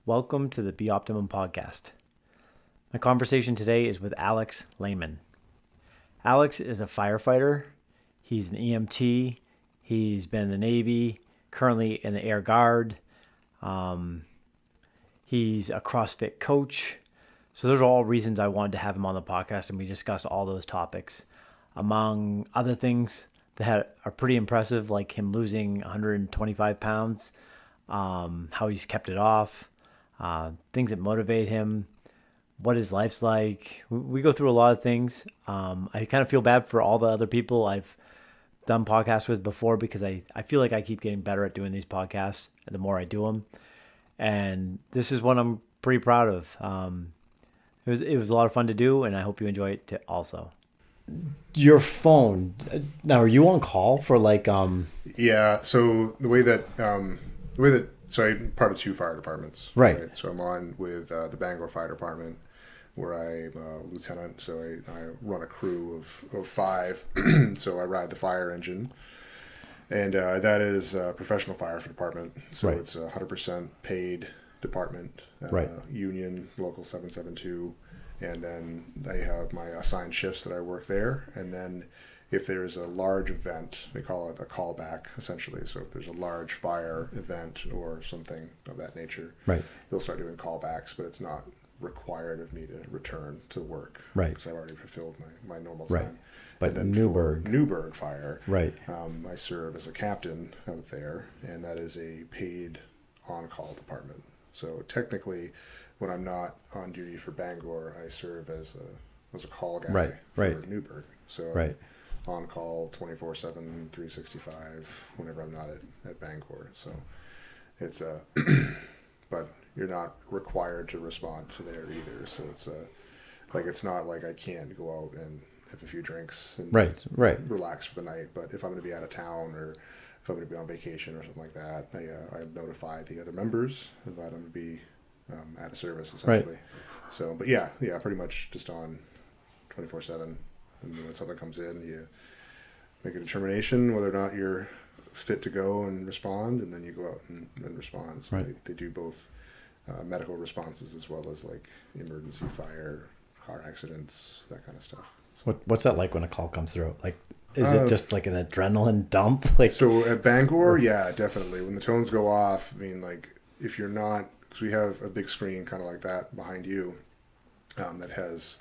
Welcome to the BOPTMN podcast. My conversation today is with Layman. Alex is a firefighter. He's an EMT. He's been in the Navy, currently in the Air Guard. He's a CrossFit coach. So those are all reasons I wanted to have him on the podcast, and we discussed all those topics, among other things that are pretty impressive, like him losing 125 pounds, how he's kept it off, things that motivate him, what his life's like. We go through a lot of things. I kind of feel bad for all the other people I've done podcasts with before, because I feel like I keep getting better at doing these podcasts the more I do them. And this is one I'm pretty proud of. It was a lot of fun to do, and I hope you enjoy it also. Your phone, now, are you on call for Yeah, so so I'm part of two fire departments. Right. So I'm on with the Bangor Fire Department, where I'm a lieutenant. So I run a crew of five. So I ride the fire engine, and that is a professional fire department. So Right. it's a 100% paid department, Right. union, local 772. And then I have my assigned shifts that I work there. And then if there's a large event, they call it a callback, essentially. So if there's a large fire event or something of that nature, Right. they'll start doing callbacks, but it's not required of me to return to work. Right. Because I've already fulfilled my normal Right. time. But And then Newburgh. for Newburgh Fire, Right. I serve as a captain out there, and that is a paid on-call department. So technically, when I'm not on duty for Bangor, I serve as a call guy Right, for right. Newburgh. So Right. I'm on call 24/7, 365 whenever I'm not at Bangor. So it's but you're not required to respond to there either. So it's not like I can't go out and have a few drinks and Right. relax for the night. But if I'm going to be out of town, or if I'm going to be on vacation or something like that, I notify the other members that I'm going to be out of service, essentially. Right. So, but yeah, pretty much just on 24/7. And when something comes in, you make a determination whether or not you're fit to go and respond, and then you go out and respond. So Right. they do both medical responses as well as like emergency fire, car accidents, that kind of stuff. What's that like when a call comes through? Like, is it just like an adrenaline dump? Like, So at Bangor, yeah, definitely. When the tones go off, I mean, like, if you're not, because we have a big screen kind of like that behind you, that has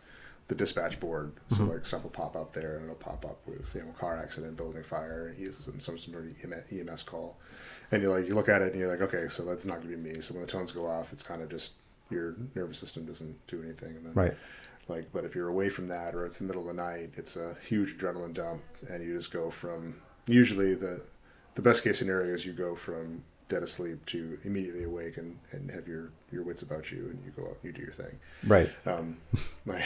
the dispatch board. So like stuff will pop up there, and it'll pop up with car accident, building fire, some sort of EMS call, and you look at it and you're like, okay, so that's not going to be me. So when the tones go off, it's kind of just your nervous system doesn't do anything, and then right. but if you're away from that, or it's the middle of the night, it's a huge adrenaline dump, and you just go from, usually the best case scenario is you go from dead asleep to immediately awake and have your wits about you, and you go out and you do your thing. Right. I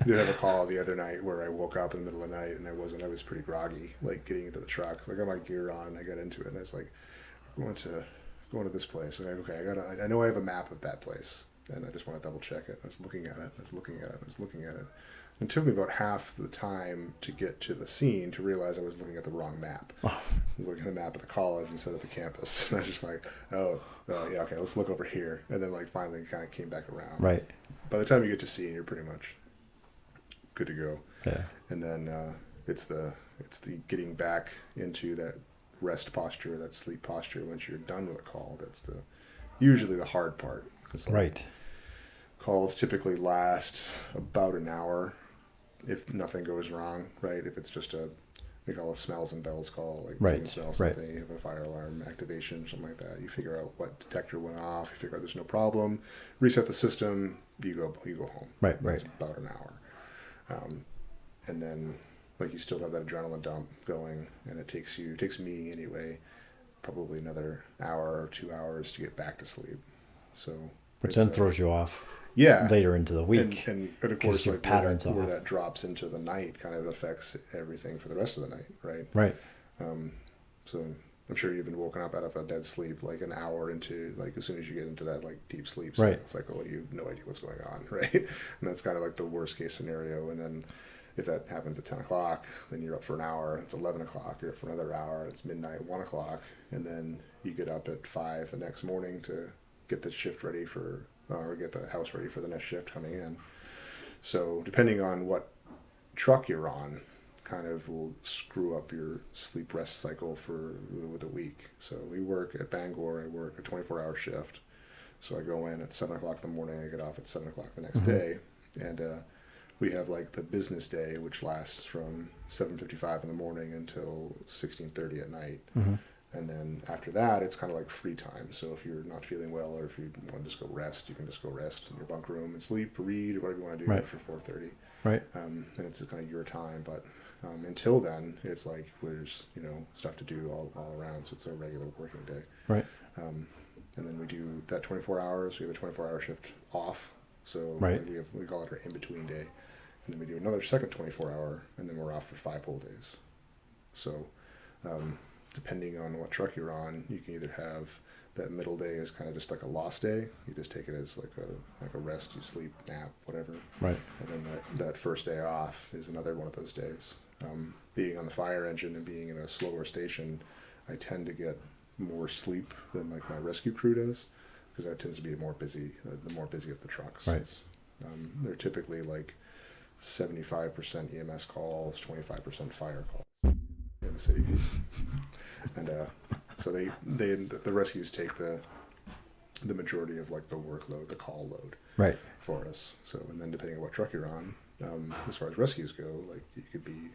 did have a call the other night where I woke up in the middle of the night, and I was pretty groggy, like getting into the truck. Like, I got my gear on, and I got into it, and I was like, going to this place. I'm like, okay, I know I have a map of that place, and I just want to double check it. I was looking at it. It took me about half the time to get to the scene to realize I was looking at the wrong map. Oh. I was looking at the map of the college instead of the campus. And I was just like, yeah, okay, let's look over here. And then finally kind of came back around. Right. By the time you get to scene, you're pretty much good to go. Yeah. And then it's the getting back into that rest posture, that sleep posture once you're done with a call. That's usually the hard part. Right. Calls typically last about an hour if nothing goes wrong, right? If it's just we call a smells and bells call, like right. You smell something, you have a fire alarm activation, something like that. You figure out what detector went off, you figure out there's no problem, reset the system, you go home. Right. It's about an hour. And then you still have that adrenaline dump going, and it takes me anyway, probably another hour or 2 hours to get back to sleep. So which then throws you off. Yeah. Later into the week. And of course, your patterns where that drops into the night kind of affects everything for the rest of the night, right? Right. So I'm sure you've been woken up out of a dead sleep an hour into, as soon as you get into that deep sleep. Right. It's like, well, you have no idea what's going on, right? And that's kind of the worst case scenario. And then if that happens at 10 o'clock, then you're up for an hour. It's 11 o'clock. You're up for another hour. It's midnight, 1 o'clock. And then you get up at 5 the next morning to get the shift ready for, or get the house ready for the next shift coming in. So depending on what truck you're on, kind of will screw up your sleep rest cycle for the week. So we work at Bangor. I work a 24-hour shift. So I go in at 7 o'clock in the morning. I get off at 7 o'clock the next day, and we have like the business day, which lasts from 7:55 in the morning until 16:30 at night. And then after that, it's kind of like free time. So if you're not feeling well, or if you want to just go rest, you can just go rest in your bunk room and sleep, read, or whatever you want to do after 4:30. Right. And it's kind of your time. But until then, it's like there's stuff to do all around. So it's a regular working day. Right. And then we do that 24 hours. We have a 24-hour shift off. So right. we call it our in-between day. And then we do another second 24-hour, and then we're off for 5 whole days. So depending on what truck you're on, you can either have that middle day as kind of just like a lost day. You just take it as like a rest, you sleep, nap, whatever. Right. And then that first day off is another one of those days. Being on the fire engine and being in a slower station, I tend to get more sleep than like my rescue crew does, because that tends to be the more busy of the trucks. Right. They're typically like 75% EMS calls, 25% fire calls in the city. And so the rescues take the majority of like the workload, the call load, right, for us. So, and then depending on what truck you're on, as far as rescues go, like you could be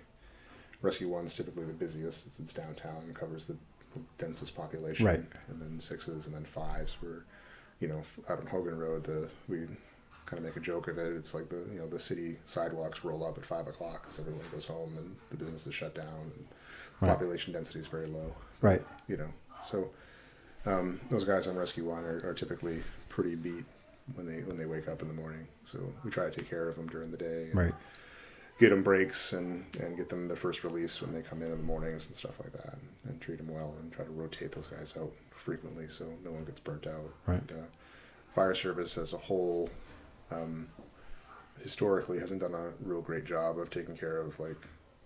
rescue 1's typically the busiest. It's downtown and covers the densest population. Right. And then 6's and then 5's were, out on Hogan Road. We kind of make a joke of it. It's like the city sidewalks roll up at 5 o'clock, so everyone goes home and the business is shut down, and population density is very low. Right. So those guys on Rescue 1 are typically pretty beat when they wake up in the morning. So we try to take care of them during the day. Right. Get them breaks and get them their first reliefs when they come in the mornings and stuff like that, and treat them well, and try to rotate those guys out frequently so no one gets burnt out. Right. And, fire service as a whole historically hasn't done a real great job of taking care of like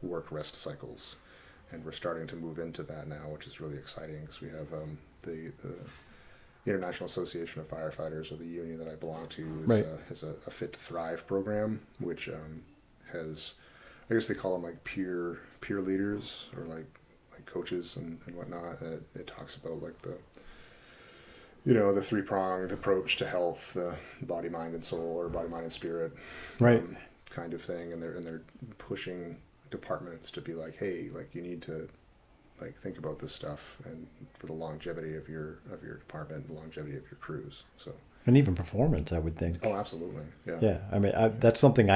work rest cycles, and we're starting to move into that now, which is really exciting, because we have the International Association of Firefighters, or the union that I belong to, has a Fit to Thrive program, which has, I guess they call them like peer leaders, or like coaches and whatnot. And it talks about like the three-pronged approach to health, the body, mind, and soul, or body, mind, and spirit, kind of thing. And they're pushing departments to be like, hey, like you need to like think about this stuff, and for the longevity of your department, the longevity of your crews. So, and even performance, I would think. Oh, absolutely. Yeah. Yeah. I mean, that's something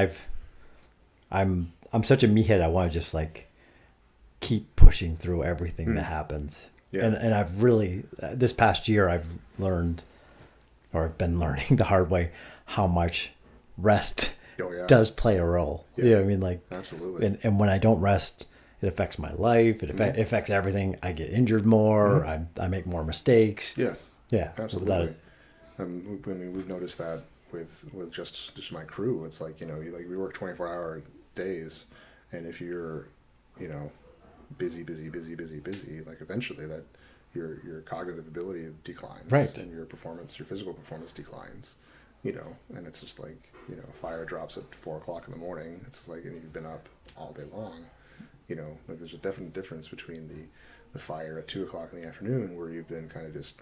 I'm such a meathead. I want to just like keep pushing through everything that happens. Yeah. And I've really, this past year, I've learned, or I've been learning the hard way, how much rest does play a role. Yeah. You know what I mean? Like, absolutely. And when I don't rest, it affects my life. It affects everything. I get injured more. I make more mistakes. Yeah. Yeah. Absolutely. I mean, we've noticed that with just my crew. It's like, we work 24-hour days, and if you're, busy, like eventually that your cognitive ability declines, right, and your physical performance declines, and it's just like, fire drops at 4 o'clock in the morning. It's like, and you've been up all day long, like there's a definite difference between the fire at 2 o'clock in the afternoon, where you've been kind of just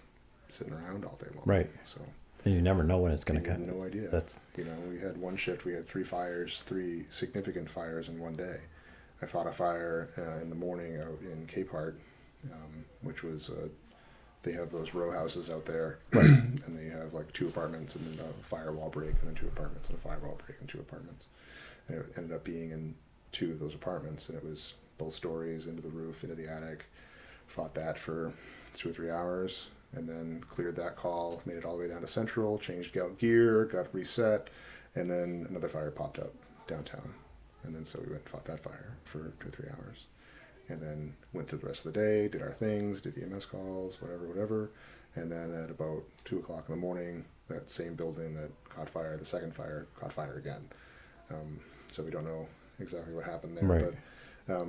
sitting around all day long. Right. So. And you never know when it's going to come. You have no idea. We had one shift, we had 3 significant fires in one day. I fought a fire in the morning out in Cape Heart, which was, they have those row houses out there, and they have like 2 apartments, and then a firewall break, and then 2 apartments, and a firewall break, and 2 apartments. And it ended up being in 2 of those apartments, and it was both stories, into the roof, into the attic. Fought that for 2 or 3 hours, and then cleared that call, made it all the way down to Central, changed out gear, got reset, and then another fire popped up downtown. And then so we went and fought that fire for 2 or 3 hours. And then went to the rest of the day, did our things, did EMS calls, whatever. And then at about 2 o'clock in the morning, that same building that caught fire, the second fire, caught fire again. So we don't know exactly what happened there. Right. But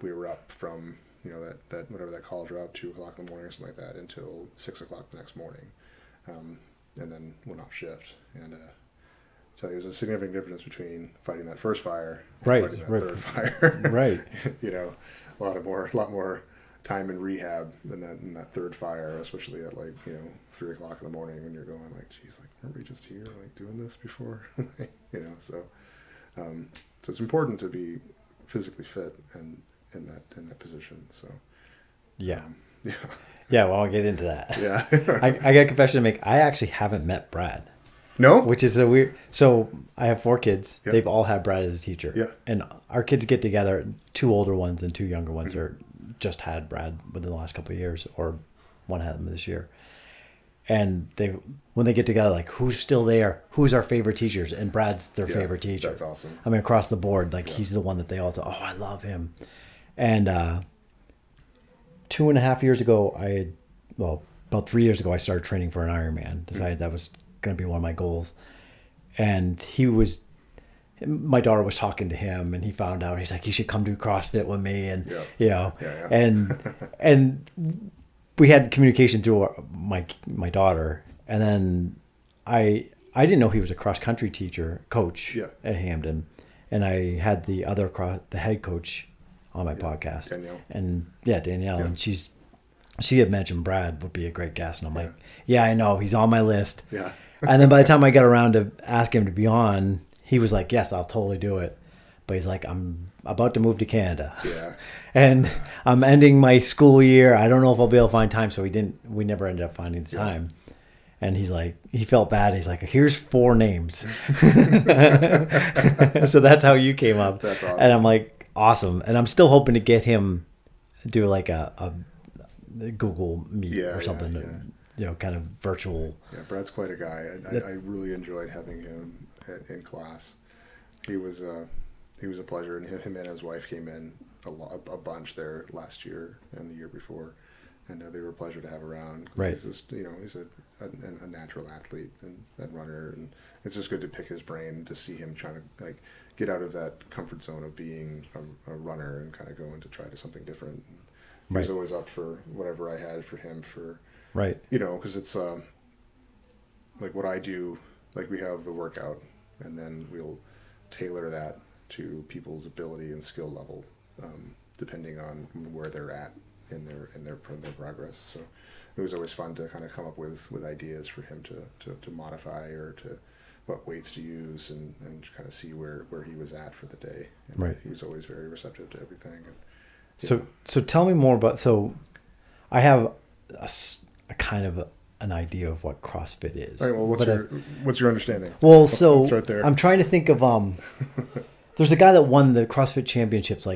we were up from, that whatever that call dropped, 2 o'clock in the morning or something like that, until 6 o'clock the next morning. and then went off shift. And so there's a significant difference between fighting that first fire and fighting that third fire. Right. You know, a lot more time in rehab than that third fire, especially at 3:00 in the morning when you're going geez, weren't we just here doing this before? So it's important to be physically fit and in that position. So yeah. Yeah. Yeah, well, I'll get into that. Yeah. I got a confession to make. I actually haven't met Brad. No? Which is a weird. So I have 4 kids. Yep. They've all had Brad as a teacher. Yeah. And our kids get together. 2 older ones and 2 younger ones are just had Brad within the last couple of years, or one had him this year. And when they get together, who's still there? Who's our favorite teachers? And Brad's their favorite teacher. That's awesome. I mean, across the board, he's the one that they all say, "Oh, I love him." And 2.5 years ago, about 3 years ago, I started training for an Ironman. Decided that was going to be one of my goals. And my daughter was talking to him, and he found out. He's like, "You should come do CrossFit with me." And and we had communication through my daughter. And then I didn't know he was a cross country coach at Hamden, and I had the head coach on my podcast, Danielle. And Danielle, and she had mentioned Brad would be a great guest, and I'm like, yeah, I know, he's on my list. Yeah. And then by the time I got around to ask him to be on, he was like, yes, I'll totally do it. But he's like, I'm about to move to Canada. Yeah. And I'm ending my school year. I don't know if I'll be able to find time. So we never ended up finding the time. And he's like, he felt bad. He's like, here's 4 names. So that's how you came up. That's awesome. And I'm like, awesome. And I'm still hoping to get him do a Google Meet or something, kind of virtual. Yeah, Brad's quite a guy. I really enjoyed having him in class. He was a pleasure, and him and his wife came in a bunch there last year and the year before, and they were a pleasure to have around. Right. He's just, he's a natural athlete and runner, and it's just good to pick his brain to see him trying to get out of that comfort zone of being a runner and kind of go into try to something different. He was always up for whatever I had for him for. Right. Because it's what I do, we have the workout, and then we'll tailor that to people's ability and skill level, depending on where they're at in their progress. So it was always fun to kind of come up with ideas for him to modify, or to what weights to use, and kind of see where he was at for the day. And right. He was always very receptive to everything. And, so tell me more about. So I have a kind of an idea of what CrossFit is. All right, well, what's your understanding? Well, let's start there. I'm trying to think of there's a guy that won the CrossFit championships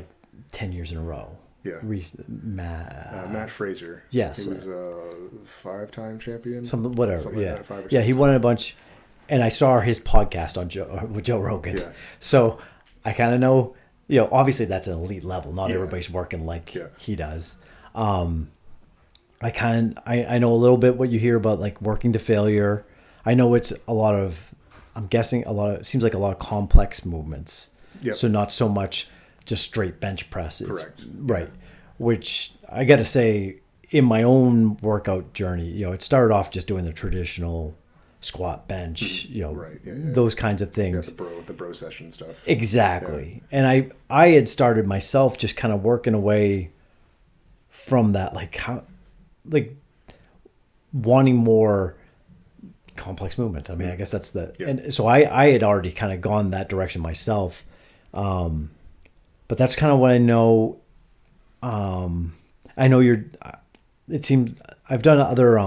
10 years in a row. Yeah. Matt Fraser. Yes. He was a 5-time champion. Something like that, 5 or 6. Yeah, he won a bunch, and I saw his podcast with Joe Rogan. Yeah. So I kind of know, obviously that's an elite level. Not everybody's working like he does. I know a little bit what you hear about working to failure. I know it's it seems like a lot of complex movements. Yep. So not so much just straight bench press. Correct. Right. Which I got to say, in my own workout journey, it started off just doing the traditional squat, bench, those kinds of things. Yeah, the bro session stuff. Exactly. Yeah. And I had started myself just kind of working away from that, wanting more complex movement. I mean, I guess that's and so I had already kind of gone that direction myself. But that's kind of what I know. I know it seems I've done other,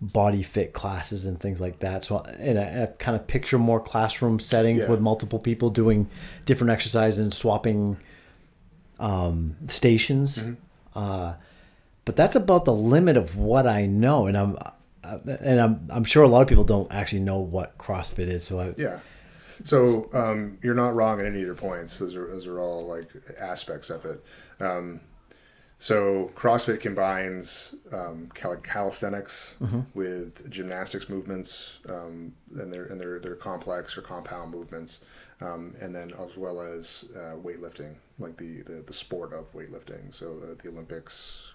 body fit classes and things like that. So I kind of picture more classroom settings with multiple people doing different exercises and swapping, stations. Mm-hmm. But that's about the limit of what I know. And I'm sure a lot of people don't actually know what CrossFit is. So you're not wrong at any of your points. Those are all aspects of it. So CrossFit combines calisthenics with gymnastics movements, and they're complex or compound movements. And then as well as weightlifting, like the sport of weightlifting. So the Olympics,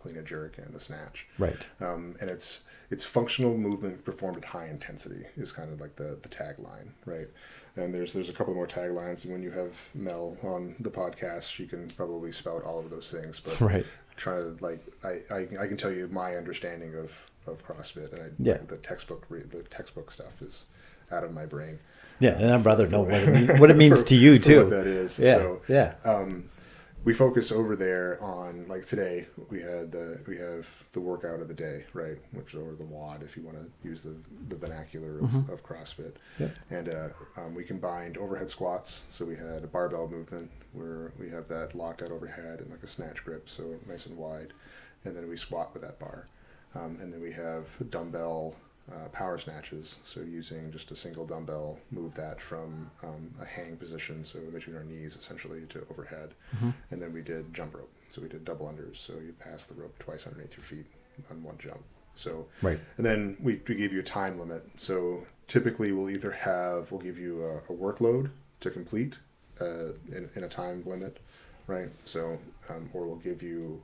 clean and jerk, and the snatch. Right. And it's functional movement performed at high intensity is kind of like the tagline, right? And there's a couple more taglines. And when you have Mel on the podcast, she can probably spout all of those things. But Right. try to I can tell you my understanding of CrossFit, and the textbook stuff is out of my brain. Yeah, and I'd rather know what it means to you too. What that is. Yeah. So, yeah. We focus over there on, like today we have the workout of the day, right, which is over the WOD if you want to use the vernacular of CrossFit. Yeah. And we combined overhead squats, so we had a barbell movement where we have that locked out overhead and like a snatch grip, so nice and wide, and then we squat with that bar, and then we have dumbbell power snatches, so using just a single dumbbell, move that from a hang position, so between our knees essentially, to overhead. And then we did jump rope, so we did double unders, so you pass the rope twice underneath your feet on one jump. So right. And then we give you a time limit, so typically we'll give you a workload to complete in a time limit, right? So or we'll give you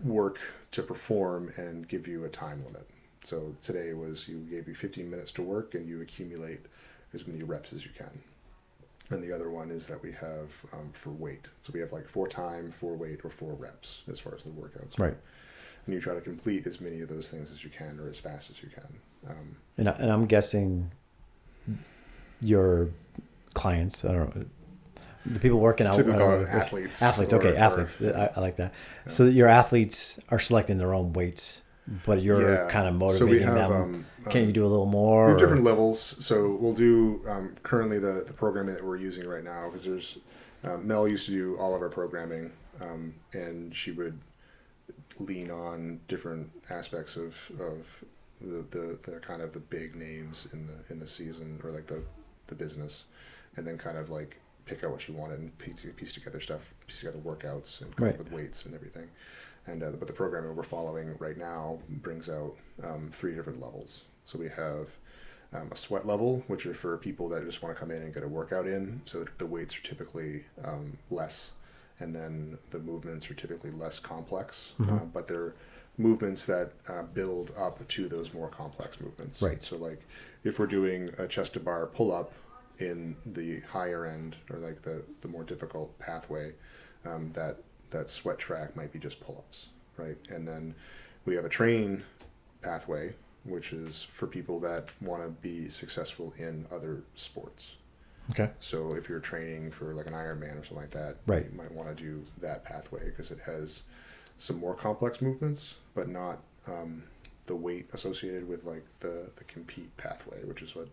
work to perform and give you a time limit. So today gave you 15 minutes to work, and you accumulate as many reps as you can. And the other one is that we have for weight. So we have like 4 time, 4 weight, or 4 reps as far as the workouts go. Right. And you try to complete as many of those things as you can, or as fast as you can. And I'm guessing your clients, I don't know, the people working out. Athletes. Athletes, okay, athletes. I like that. Yeah. So your athletes are selecting their own weights, but you're kind of motivating them. Can you do a little more? We have different levels. So we'll do currently the programming that we're using right now, because there's Mel used to do all of our programming, and she would lean on different aspects of the kind of the big names in the season, or like the business, and then kind of like pick out what she wanted and piece together workouts and come up with weights and everything. And but the programming we're following right now brings out 3 different levels. So we have a sweat level, which are for people that just want to come in and get a workout in. So the weights are typically less, and then the movements are typically less complex, but they're movements that build up to those more complex movements. Right. So like if we're doing a chest to bar pull up in the higher end, or like the more difficult pathway, that sweat track might be just pull-ups, right? And then we have a train pathway, which is for people that want to be successful in other sports. Okay. So if you're training for like an Ironman or something like that, right, you might want to do that pathway, because it has some more complex movements, but not the weight associated with like the compete pathway, which is what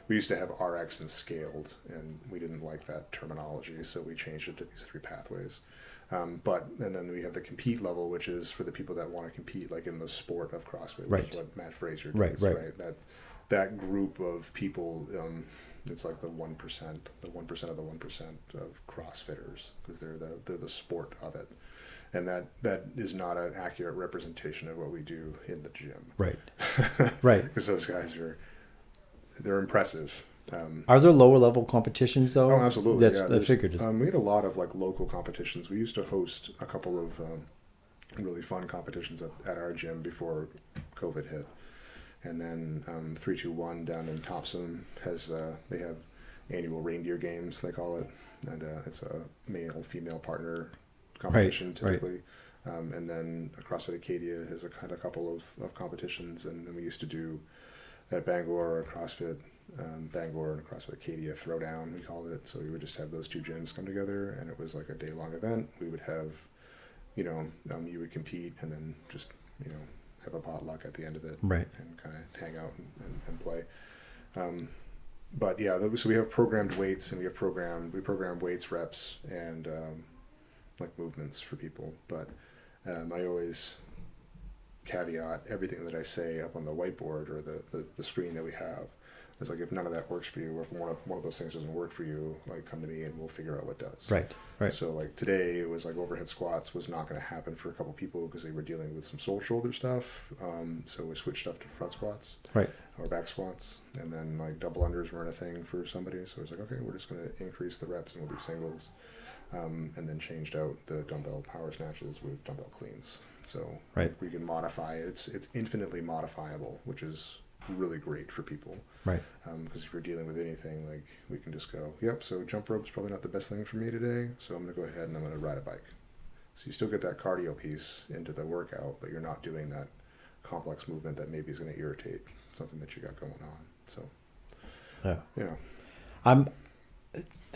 we used to have RX and scaled, and we didn't like that terminology, so we changed it to these 3 pathways. And then we have the compete level, which is for the people that want to compete, like in the sport of CrossFit, which is what Matt Fraser does, right? That group of people, it's like the 1% of the 1% of CrossFitters, because they're the sport of it, and that is not an accurate representation of what we do in the gym. Right. Right. Because those guys they're impressive. Are there lower level competitions though? Oh, absolutely. I figured. We had a lot of like local competitions. We used to host a couple of really fun competitions at our gym before COVID hit. And then 321 down in Topsom they have annual reindeer games, they call it, and it's a male-female partner competition typically. Right. And then CrossFit Acadia has had a couple of competitions, and then we used to do at Bangor, CrossFit Bangor and CrossFit Acadia Throwdown, we called it. So we would just have those 2 gyms come together, and it was like a day-long event. We would have, you would compete, and then just, have a potluck at the end of it, right, and kind of hang out and play. But yeah, so we have programmed weights, and we program weights, reps, and like movements for people. But I always caveat everything that I say up on the whiteboard or the screen that we have. It's like, if none of that works for you, or if one of those things doesn't work for you, like, come to me and we'll figure out what does. Right. Right. So like today, it was like overhead squats was not going to happen for a couple people because they were dealing with some sole shoulder stuff. So we switched up to front squats, Right. or back squats, and then like double unders weren't a thing for somebody. So it was like, okay, we're just going to increase the reps and we'll do singles, and then changed out the dumbbell power snatches with dumbbell cleans. So Right. we can modify. It's infinitely modifiable, which is really great for people. Right. Because if you're dealing with anything, like, we can just go, yep, so jump rope's probably not the best thing for me today, so I'm going to go ahead and I'm going to ride a bike. So you still get that cardio piece into the workout, but you're not doing that complex movement that maybe is going to irritate something that you got going on. So, yeah. I'm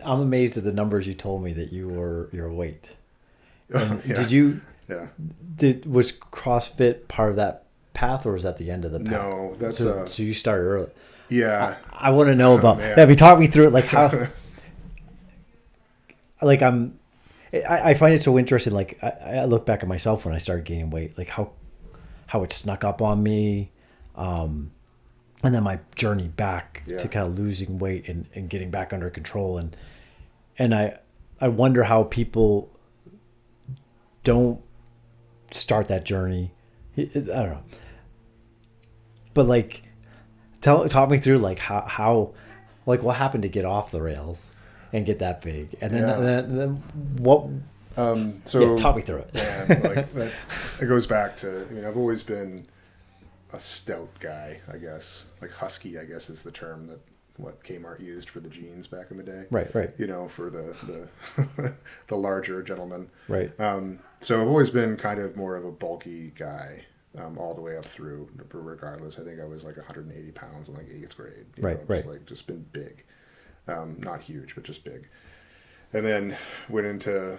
amazed at the numbers you told me that your weight. And Yeah. Did you? Yeah. Was CrossFit part of that path, or was that the end of the path? No, that's so you started early. Yeah. I want to know about. Man. Have you talked me through it? Like how? Like I find it so interesting. Like I look back at myself when I started gaining weight. Like how it snuck up on me, and then my journey back to kind of losing weight and getting back under control. And I wonder how people don't start that journey. I don't know. But like, talk me through like how like what happened to get off the rails and get that big, and then what? So talk me through it. Yeah, like that. It goes back to, I've always been a stout guy, I guess. Like husky, I guess, is the term that what Kmart used for the jeans back in the day. Right. For the the larger gentleman. Right. So I've always been kind of more of a bulky guy, all the way up through. Regardless, I think I was like 180 pounds in like 8th grade. Right. Like just been big, not huge, but just big. And then went into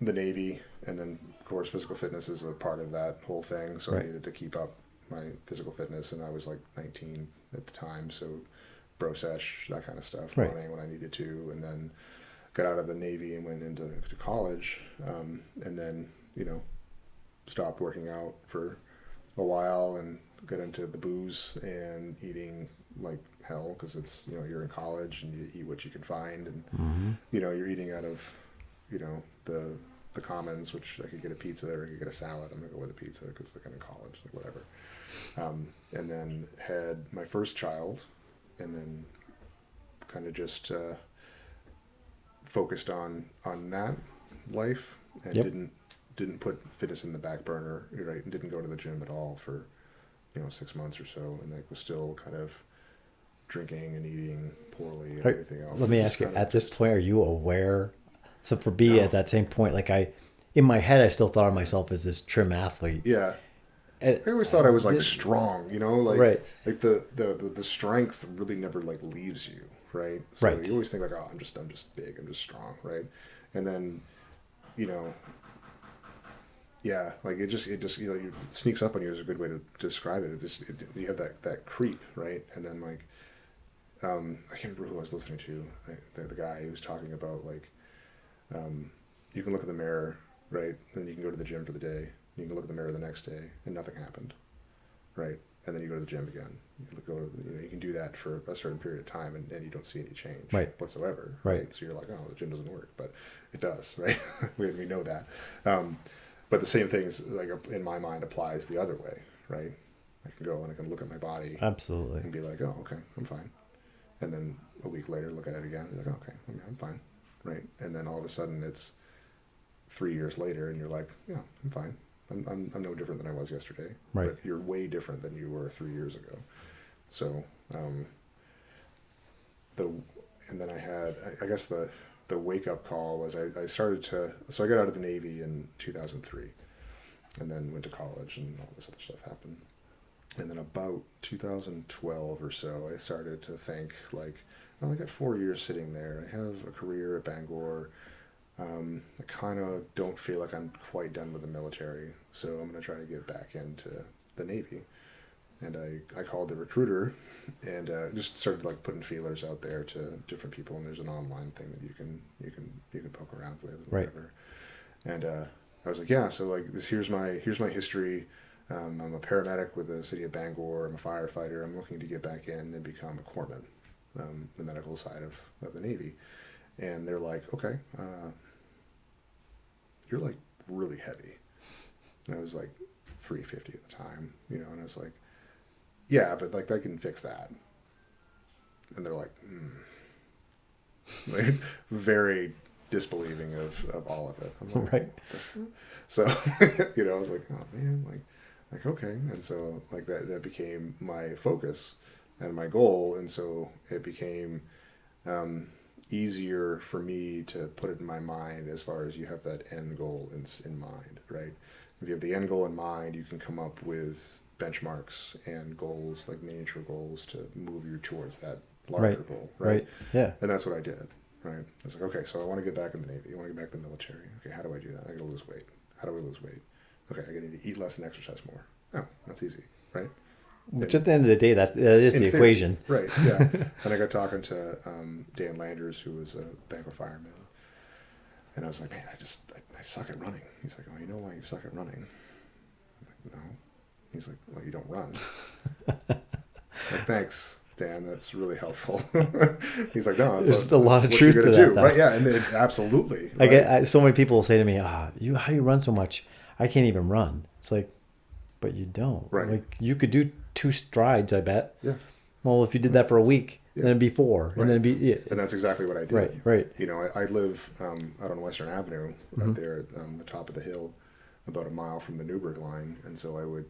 the Navy, and then of course physical fitness is a part of that whole thing. So I needed to keep up my physical fitness, and I was like 19 at the time, so bro sesh, that kind of stuff, running when I needed to, and then got out of the Navy and went into college, and then stopped working out for a while and got into the booze and eating like hell, because it's you're in college and you eat what you can find, and you're eating out of the commons, which I could get a pizza or I could get a salad. I'm gonna go with a pizza because like I'm in college, like whatever. And then had my first child, and then kind of just focused on that life, and didn't put fitness in the back burner, right? And didn't go to the gym at all for 6 months or so, and like was still kind of drinking and eating poorly and everything else. Let me ask you, at this point, are you aware? So for me, at that same point, like in my head, I still thought of myself as this trim athlete. Yeah. And I always thought I was like strong, like right. like the strength really never like leaves you, right? So you always think like, oh, I'm just big, I'm just strong, right? And then, like it just it sneaks up on you is a good way to describe it. You have that creep, right? And then like, I can't remember who I was listening to. The guy who was talking about like, you can look in the mirror, right? Then you can go to the gym for the day. You can look in the mirror the next day and nothing happened, right? And then you go to the gym again. You can do that for a certain period of time, and you don't see any change whatsoever, right? So you're like, oh, the gym doesn't work, but it does, right? we know that. But the same thing is like in my mind applies the other way, right? I can go and I can look at my body, absolutely, and be like, oh, okay, I'm fine. And then a week later, look at it again, and be like, oh, okay, I'm fine, right? And then all of a sudden, it's 3 years later, and you're like, yeah, I'm fine. I'm no different than I was yesterday, right? But you're way different than you were 3 years ago. So, and then I had, I guess the wake up call was I started to, so I got out of the Navy in 2003, and then went to college, and all this other stuff happened. And then about 2012 or so, I started to think like, well, I got 4 years sitting there. I have a career at Bangor. I kind of don't feel like I'm quite done with the military, so I'm going to try to get back into the Navy. And I called the recruiter and just started like putting feelers out there to different people. And there's an online thing that you can poke around with, or whatever. And I was like, yeah, so like here's my history. I'm a paramedic with the city of Bangor. I'm a firefighter. I'm looking to get back in and become a corpsman, the medical side of the Navy. And they're like, okay, you're like really heavy. And I was like 350 at the time, and I was like, yeah, but like I can fix that. And they're like, like, very disbelieving of all of it. I'm like, Right. So, I was like, oh man, like okay. And so like that became my focus and my goal. And so it became easier for me to put it in my mind as far as you have that end goal in mind, right? If you have the end goal in mind, you can come up with benchmarks and goals, like miniature goals, to move you towards that larger goal, right? Yeah. And that's what I did, right? I was like, okay, so I want to get back in the Navy. I want to get back in the military. Okay, how do I do that? I got to lose weight. How do I lose weight? Okay, I need to eat less and exercise more. Oh, that's easy, right? Which at the end of the day, that is the theory, equation. right? Yeah. And I got talking to Dan Landers, who was a Bangor fireman, and I was like, man, I suck at running. He's like, oh, you know why you suck at running? I'm like, no. He's like, well, you don't run. Like, thanks, Dan. That's really helpful. He's like, no, there's a lot of truth to that, do, right? Yeah, and absolutely. I right? get so many people say to me, how do you run so much? I can't even run. It's like, but you don't. Right. Like you could do 2 strides, I bet. Yeah. Well, if you did that for a week, then it'd be 4, Right. and then it'd be. Yeah. And that's exactly what I did. Right. Right. I live out on Western Avenue, out there at the top of the hill, about a mile from the Newburgh line, and so I would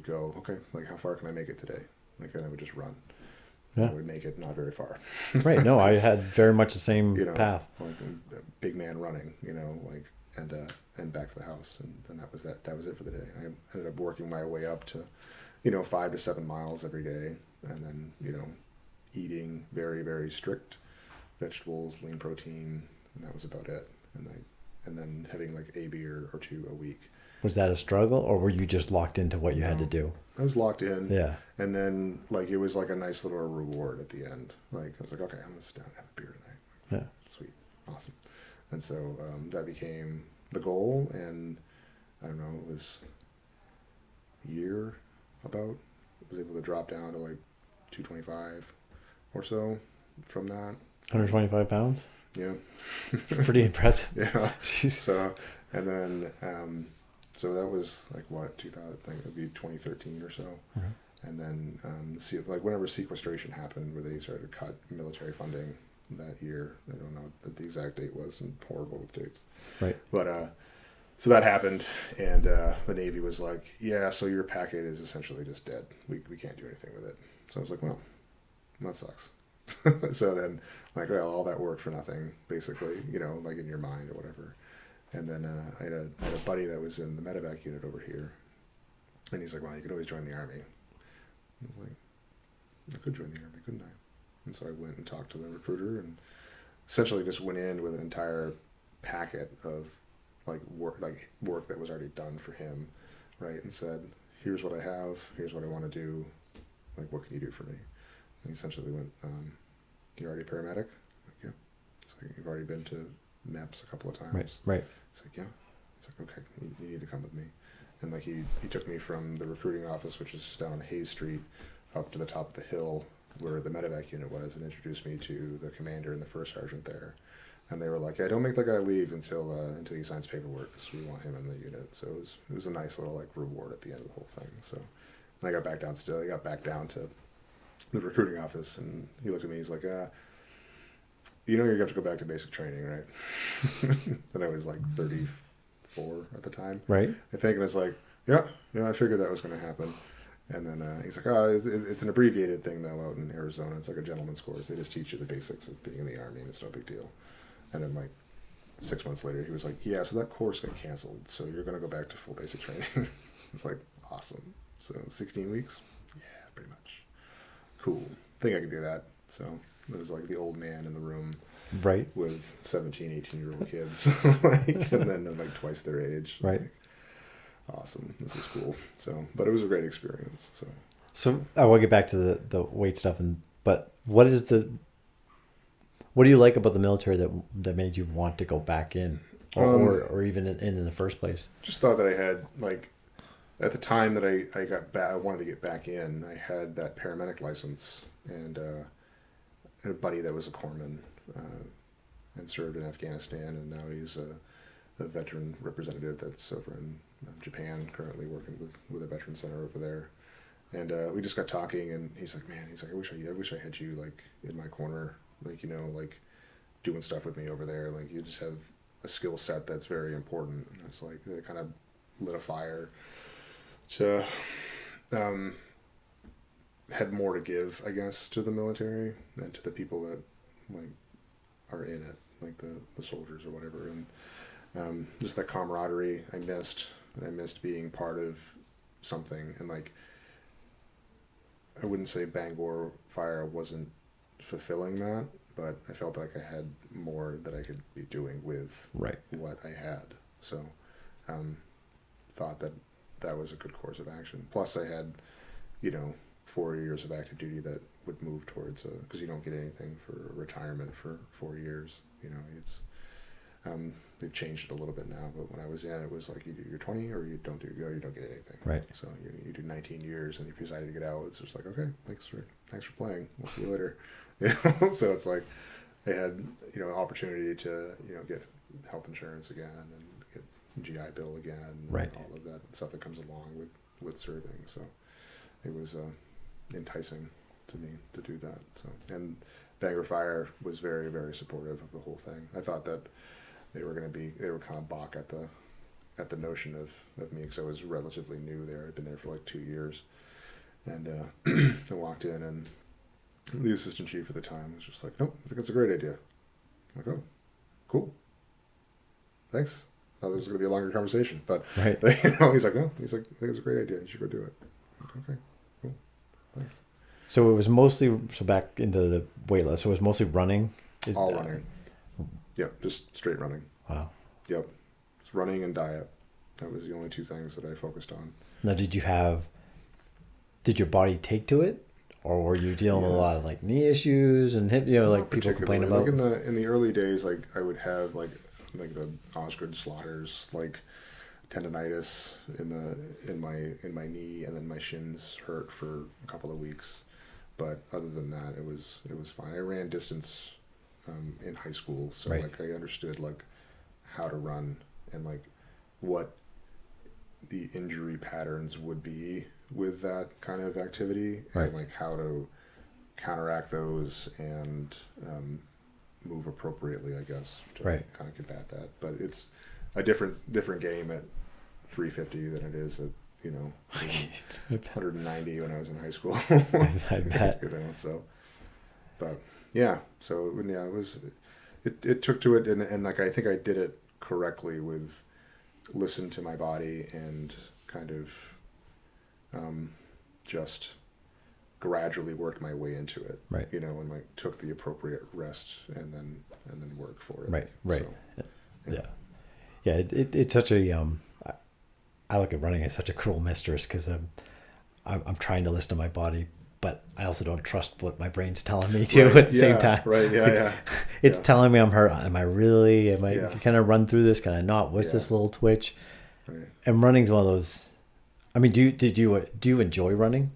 go, okay, like how far can I make it today? Like, and I would just run. Yeah. I would make it not very far. Right. No, I had very much the same path. Like a big man running, like, and back to the house, and that was that. That was it for the day. I ended up working my way up to, 5 to 7 miles every day, and then eating very, very strict vegetables, lean protein, and that was about it. And then having like a beer or 2 a week. Was that a struggle, or were you just locked into what you had to do? I was locked in. Yeah. And then like it was like a nice little reward at the end. Like I was like, okay, I'm gonna sit down and have a beer tonight. Yeah. Sweet, awesome. And so that became the goal, and I don't know, it was a year about. I was able to drop down to like 225 or so from that. 125 pounds. Yeah. Pretty impressive. Yeah. Jeez. So, and then, so that was like what, 2000, I think it would be 2013 or so. Mm-hmm. And then, like whenever sequestration happened, where they started to cut military funding that year, I don't know what the exact date was, and horrible with dates. Right. But, so that happened, and the Navy was like, yeah, so your packet is essentially just dead. We can't do anything with it. So I was like, well, that sucks. So then, like, well, all that work for nothing, basically, like in your mind or whatever. And then I had a buddy that was in the medevac unit over here, and he's like, well, you could always join the Army. I was like, I could join the Army, couldn't I? And so I went and talked to the recruiter, and essentially just went in with an entire packet of work that was already done for him, right? And said, here's what I have, here's what I want to do, like, what can you do for me? And he essentially went, you're already a paramedic? Like, yeah. It's like, you've already been to MEPS a couple of times. Right. It's like, yeah. It's like, okay, you need to come with me. And like he took me from the recruiting office, which is down Hayes Street, up to the top of the hill where the medevac unit was, and introduced me to the commander and the first sergeant there. And they were like, yeah, don't make that guy leave until he signs paperwork, because we want him in the unit. So it was a nice little like reward at the end of the whole thing. So, and I got back down to the recruiting office, and he looked at me. He's like, you're gonna have to go back to basic training, right? And I was like 34 at the time, Right. I think, and it's like, yeah, I figured that was gonna happen. And then he's like, oh, it's an abbreviated thing though out in Arizona. It's like a gentleman's course. They just teach you the basics of being in the Army, and it's no big deal. And then like 6 months later, he was like, yeah, so that course got canceled, so you're going to go back to full basic training. It's like, awesome. So 16 weeks? Yeah, pretty much. Cool. I think I could do that. So it was like the old man in the room. Right. With 17, 18-year-old kids. And then like twice their age. Right. Like, awesome. This is cool. So, but it was a great experience. So I want to get back to the weight stuff, but what do you like about the military that made you want to go back in, or even in the first place? Just thought that I had like at the time that I got back, I wanted to get back in. I had that paramedic license, and had a buddy that was a corpsman, and served in Afghanistan, and now he's a veteran representative that's over in Japan, currently working with a veteran center over there. And we just got talking, and he's like, "Man, I wish I had you like in my corner, like like doing stuff with me over there. Like you just have a skill set that's very important." And it's like it kind of lit a fire to had more to give, I guess, to the military and to the people that like are in it, like the soldiers or whatever, and just that camaraderie I missed, and I missed being part of something, and like I wouldn't say Bangor Fire wasn't fulfilling that, but I felt like I had more that I could be doing with what I had. So, thought that was a good course of action. Plus, I had, 4 years of active duty that would move towards because you don't get anything for retirement for 4 years. It's they've changed it a little bit now, but when I was in, it was like you do your 20 or you don't get anything. Right. So you do 19 years, and if you decided to get out, it's just like, okay, thanks for playing. We'll see you later. So it's like they had opportunity to get health insurance again and get GI Bill again, and all of that stuff that comes along with serving. So it was enticing to me to do that. So, and Bangor Fire was very, very supportive of the whole thing. I thought that they were kind of balk at the notion of me, because I was relatively new there. I'd been there for like 2 years, and I walked in, and the assistant chief at the time was just like, "Nope, I think it's a great idea." I'm like, "Oh, cool, thanks." I thought there was going to be a longer conversation, but he's like, "No," he's like, "I think it's a great idea. You should go do it." I'm like, "Okay, cool, thanks." So it was mostly back into the weight loss. So it was mostly running. All running. Yep, just straight running. Wow. Yep, just running and diet. That was the only two things that I focused on. Now, did your body take to it, or were you dealing with a lot of like knee issues and hip? Like people complain about. Like in the early days, like I would have like the Osgood slaughters, like tendonitis in my knee, and then my shins hurt for a couple of weeks. But other than that, it was fine. I ran distance in high school, so like I understood like how to run and like what the injury patterns would be with that kind of activity, and like how to counteract those and move appropriately, I guess, to kind of combat that. But it's a different game at 350 than it is at 190 when I was in high school. I bet. So, but yeah, so it was, it took to it, and like I think I did it correctly with listen to my body and kind of just gradually worked my way into it, and like took the appropriate rest and then work for it. Right. So, yeah. It's such a I look at running as such a cruel mistress, because I'm trying to listen to my body, but I also don't trust what my brain's telling me to at the same time. Right. Yeah. It's telling me I'm hurt. Am I can I run through this? Can I not? What's this little twitch? Right. And running's one of those. I mean, do you enjoy running?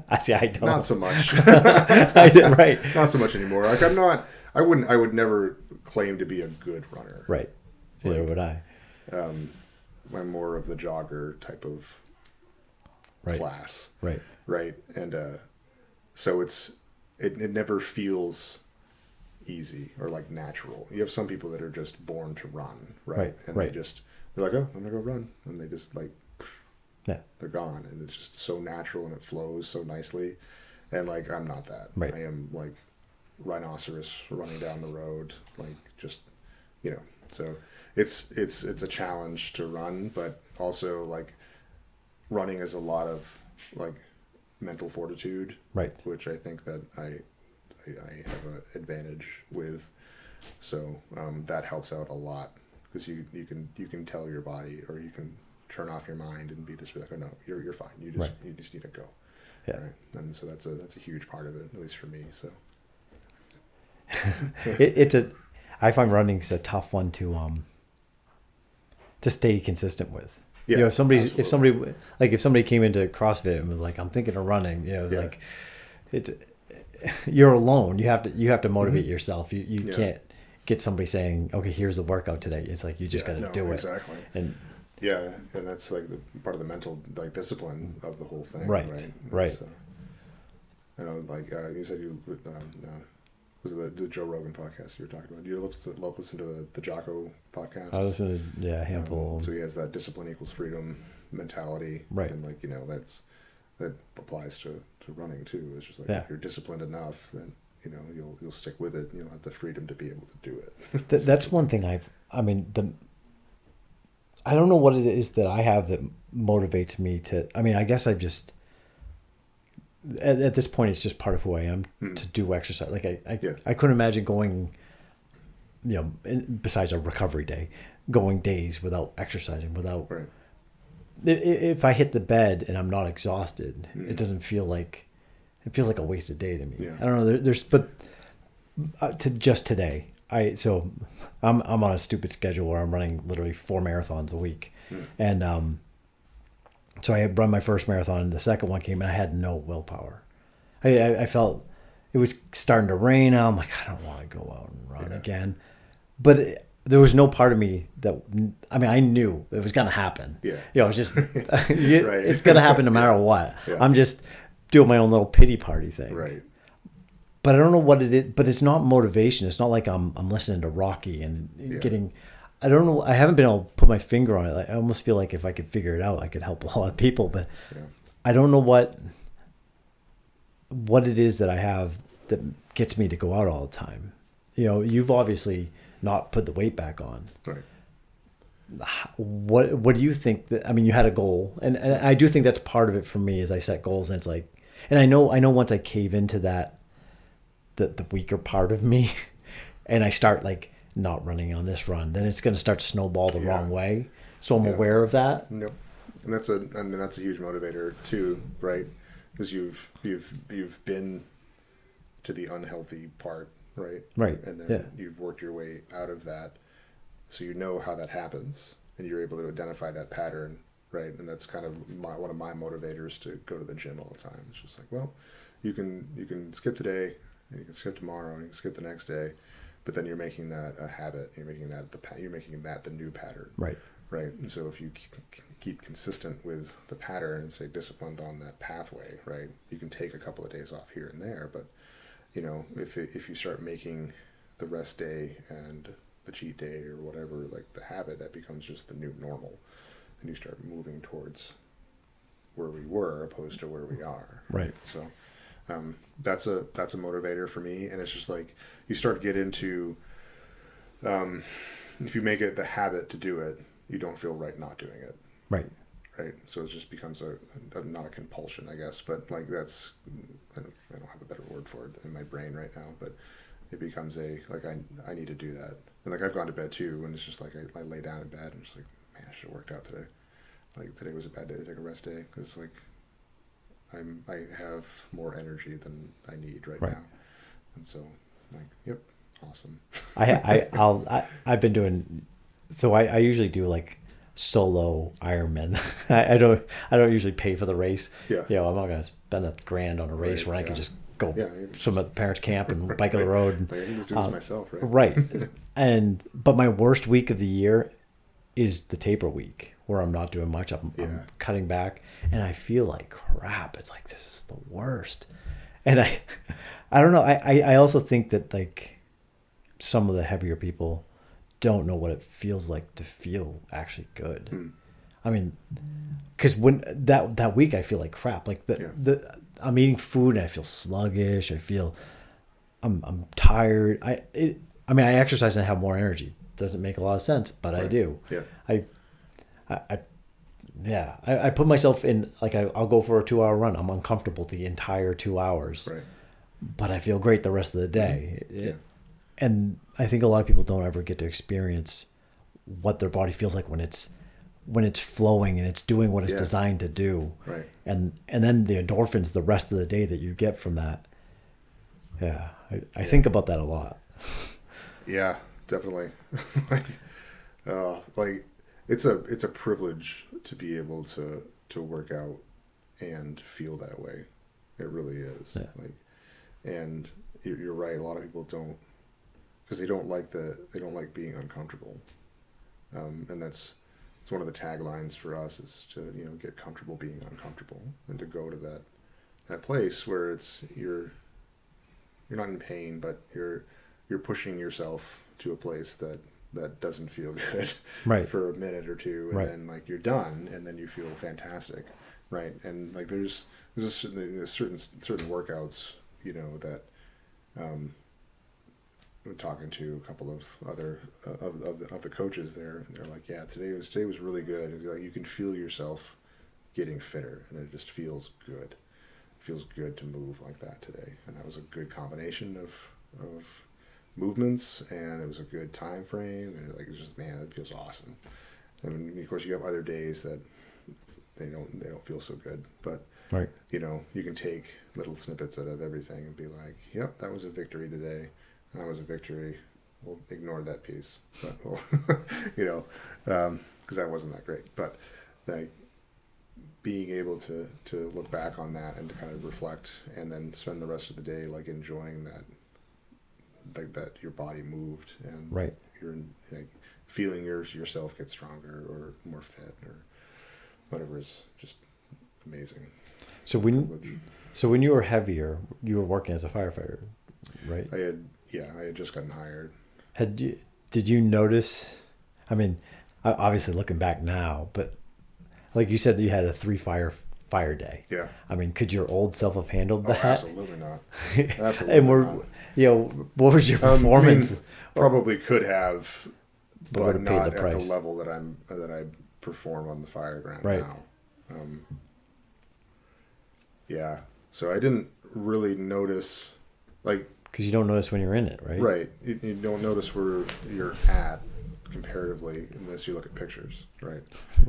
I don't. Not so much. I did right. Not so much anymore. Like I would never claim to be a good runner. Right. Neither would I. I'm more of the jogger type of class. Right. And so it never feels easy or like natural. You have some people that are just born to run, right? And they're like, "Oh, I'm gonna go run," and they just like they're gone, and it's just so natural and it flows so nicely. And like I'm not that. I am like rhinoceros running down the road, like just so it's a challenge to run, but also like running is a lot of like mental fortitude, which I think that I have an advantage with. So that helps out a lot, because you can tell your body, or you can turn off your mind and be like, "Oh no, you're fine. You just need to go." Yeah. Right. And so that's a huge part of it, at least for me. So I find running's a tough one to stay consistent with. Yeah, You know, absolutely. if somebody came into CrossFit and was like, I'm thinking of running, you know, Yeah. like it's, you're alone. You have to motivate Mhm. yourself. You Yeah. can't get somebody saying, okay, here's the workout today. It's like, you just Yeah. got to No, do it. exactly. And Yeah, and that's like the part of the mental like discipline of the whole thing, right, right? right. It's I know, like you said, no, was it the Joe Rogan podcast you were talking about? Do you listen to the Jocko I podcast? listen to, yeah, a handful. So he has that discipline equals freedom mentality, Right. and like that applies to running too. It's just like Yeah. if you're disciplined enough, then you'll stick with it. And you'll have the freedom to be able to do it. That's one thing I mean, I don't know what it is that I have that motivates me to, I mean, I guess I've just, at this point, it's just part of who I am to do exercise. Like Yeah. I couldn't imagine going, you know, besides a recovery day, going days without exercising, without, Right. if I hit the bed and I'm not exhausted, it doesn't feel like, it feels like a wasted day to me. Yeah. I don't know. But to just today, I'm on a stupid schedule where I'm running literally 4 marathons a week, and so I had run my first marathon. The second one came, and I had no willpower. I felt it was starting to rain. I'm like, I don't want to go out and run again, but there was no part of me that, I mean, I knew it was gonna happen. Yeah. You know, it's just it's gonna happen no matter what. Yeah. I'm just doing my own little pity party thing. Right. But I don't know what it is. But it's not motivation. It's not like I'm listening to Rocky and getting. I don't know. I haven't been able to put my finger on it. Like, I almost feel like if I could figure it out, I could help a lot of people. But I don't know what it is that I have that gets me to go out all the time. You know, you've obviously not put the weight back on. Right. What do you think that, I mean, you had a goal, and I do think that's part of it for me, is I set goals, and it's like, and I know once I cave into that, the weaker part of me, and I start like not running on this run, then it's going to start to snowball the wrong way. So I'm aware of that. Yep. And that's a huge motivator too, right? Because you've been to the unhealthy part, right? Right. And then you've worked your way out of that, so you know how that happens, and you're able to identify that pattern, right? And that's kind of one of my motivators to go to the gym all the time. It's just like, well, you can skip today, and you can skip tomorrow, and you can skip the next day, but then you're making that a habit. You're making that the new pattern. Right. Right. And so if you keep consistent with the pattern and stay disciplined on that pathway, right, you can take a couple of days off here and there. But, if you start making the rest day and the cheat day or whatever, like the habit, that becomes just the new normal. And you start moving towards where we were opposed to where we are. Right. So that's a motivator for me. And it's just like you start to get into, if you make it the habit to do it, you don't feel right not doing it. Right. Right. So it just becomes not a compulsion, I guess, but like I don't have a better word for it in my brain right now, but it becomes I need to do that. And like I've gone to bed too, and it's just like I lay down in bed and just like, man, I should have worked out today. Like today was a bad day to take a rest day, because like I have more energy than I need right now. And so like, yep, awesome. I've been doing, so I usually do like solo Ironman. I don't usually pay for the race. Yeah. You know, I'm not gonna spend $1,000 on a race Right, where I can just go swim at the parents' camp and bike on the road. Like I can just do this myself, right? Right. But my worst week of the year is the taper week, where I'm not doing much. I'm cutting back, and I feel like crap. It's like, this is the worst. And I don't know. I also think that like some of the heavier people don't know what it feels like to feel actually good. I mean, because when that week I feel like crap. Like I'm eating food and I feel sluggish. I feel I'm tired. I exercise and I have more energy. Doesn't make a lot of sense, but I do. Yeah. I put myself in, like I'll go for a 2-hour run. I'm uncomfortable the entire 2 hours, Right. but I feel great the rest of the day. And I think a lot of people don't ever get to experience what their body feels like when it's flowing and it's doing what it's designed to do. Right. And then the endorphins the rest of the day that you get from that. Yeah. I think about that a lot. Yeah, definitely. like it's a privilege to be able to work out and feel that way. It really is. Yeah. Like, and you're right. A lot of people don't, because they don't like being uncomfortable. And it's one of the taglines for us is to, get comfortable being uncomfortable, and to go to that place where it's you're not in pain, but you're pushing yourself to a place that doesn't feel good Right. for a minute or two, and Right. then like you're done, and then you feel fantastic, right? And like there's certain workouts, that we're talking to a couple of other of the coaches there, and they're like, yeah, today was really good. And like, you can feel yourself getting fitter, and it just feels good. It feels good to move like that today, and that was a good combination of movements, and it was a good time frame, and like it's just, man, it feels awesome. And of course, you have other days that they don't feel so good, but Right. you can take little snippets out of everything and be like, yep, that was a victory today. That was a victory. We'll ignore that piece, but we'll, because that wasn't that great. But like being able to look back on that and to kind of reflect, and then spend the rest of the day like enjoying that, like that your body moved, and Right. you're like feeling yourself get stronger or more fit or whatever is just amazing. So when you were heavier, you were working as a firefighter, right? I had just gotten hired. Did you notice? I mean, obviously looking back now, but like you said, you had a 3 fire day. Yeah. I mean, could your old self have handled Oh, that? absolutely not. Absolutely And not. what was your performance? Probably could have, but would've paid not the at price. the level that I perform on the fire ground Right. now. Yeah. So I didn't really notice, like, Because you don't notice when you're in it, right? right. You don't notice where you're at comparatively unless you look at pictures, right?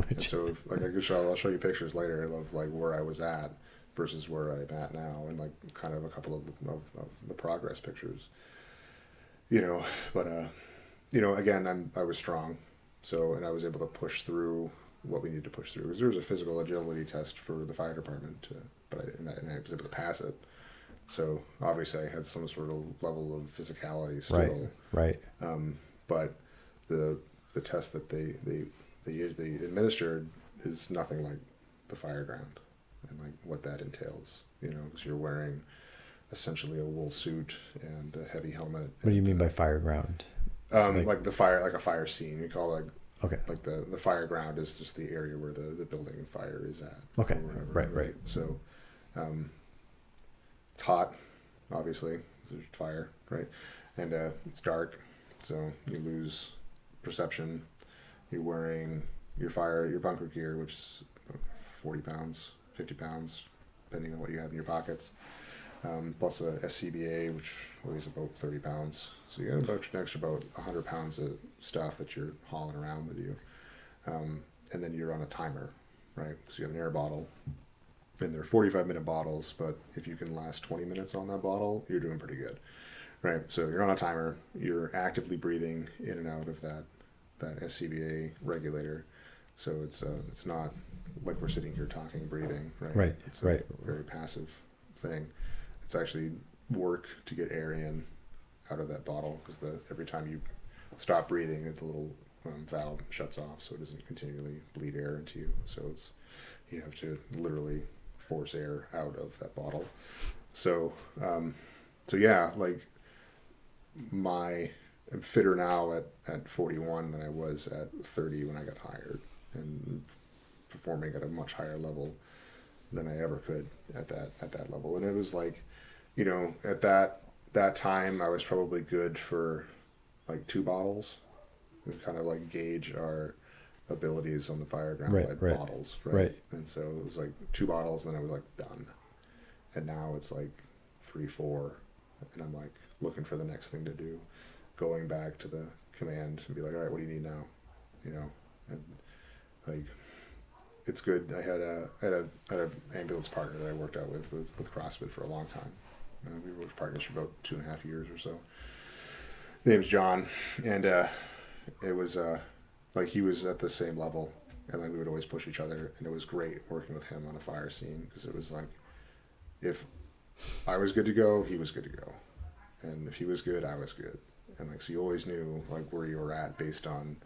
And so, like, I'll show you pictures later of like where I was at versus where I'm at now, and like kind of a couple of the progress pictures. But again, I was strong, and I was able to push through what we needed to push through, because there was a physical agility test for the fire department, but I was able to pass it. So obviously I had some sort of level of physicality still. Right. But the test that they administered is nothing like the fire ground, and like what that entails. Because you're wearing essentially a wool suit and a heavy helmet. What do you mean by fire ground? Like a fire scene. We call it Okay. like the fire ground is just the area where the building fire is at. Okay. Or wherever, Right. So it's hot, obviously. There's fire, right? And it's dark, so you lose perception. You're wearing your bunker gear, which is 40 pounds, 50 pounds, depending on what you have in your pockets. Plus a SCBA, which weighs about 30 pounds. So you have an extra about 100 pounds of stuff that you're hauling around with you. And then you're on a timer, right? So you have an air bottle, and they're 45-minute bottles, but if you can last 20 minutes on that bottle, you're doing pretty good, right? So you're on a timer, you're actively breathing in and out of that SCBA regulator. So it's not like we're sitting here talking, breathing, right? Right. It's a very passive thing. It's actually work to get air in out of that bottle, because every time you stop breathing, the little valve shuts off, so it doesn't continually bleed air into you. So you have to literally force air out of that bottle. So yeah, like I'm fitter now at 41 than I was at 30 when I got hired, and performing at a much higher level than I ever could at that level. And it was like, at that time I was probably good for like 2 bottles. We kind of like gauge our abilities on the fire ground by bottles, right? And so it was like 2 bottles, and then I was like done. And now it's like 3, 4, and I'm like looking for the next thing to do, going back to the command and be like, all right, what do you need now? And like, it's good. I had a ambulance partner that I worked out with CrossFit for a long time. We were partners for about 2.5 years or so. His name's John, and it was like he was at the same level, and like we would always push each other, and it was great working with him on a fire scene because it was like if I was good to go, he was good to go, and if he was good, I was good, and like so you always knew like where you were at based on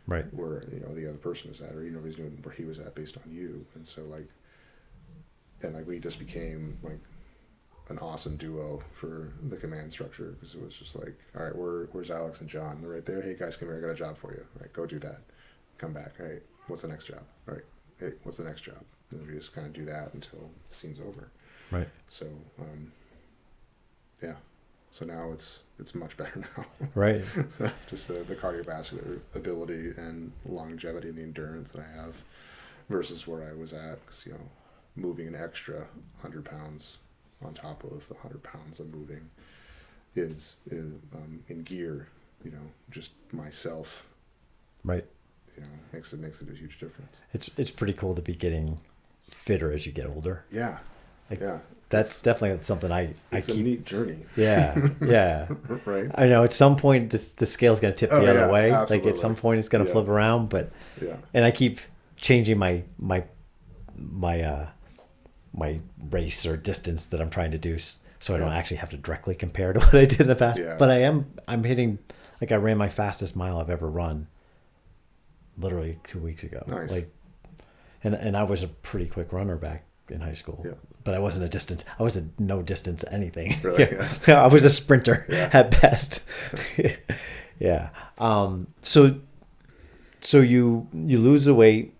Right. where the other person was at, or always knew where he was at based on you, and so like and like we just became like an awesome duo for the command structure because it was just like, all right, where's Alex and John? They're right there. Hey guys, come here. I got a job for you. All right, go do that. Come back. All right, what's the next job? All right, hey, what's the next job? And we just kind of do that until the scene's over. Right. So, yeah. So now it's much better now. Right. Just the cardiovascular ability and longevity and the endurance that I have versus where I was at. Because moving an extra 100 pounds on top of the 100 pounds I'm moving is in gear, just myself, Right. makes it a huge difference. It's pretty cool to be getting fitter as you get older. Yeah. Like, yeah. That's definitely something I It's keep. a neat journey. Yeah. Yeah. Right. I know at some point the scale's going to tip the other way. Absolutely. Like at some point it's going to flip around, but Yeah. and I keep changing my race or distance that I'm trying to do so I don't actually have to directly compare to what I did in the past. Yeah. But I'm hitting, like I ran my fastest mile I've ever run literally 2 weeks ago. Nice. Like, and I was a pretty quick runner back in high school. Yeah. But I wasn't I was a no distance anything. Really? Yeah. I was a sprinter at best. Yeah. So you lose the weight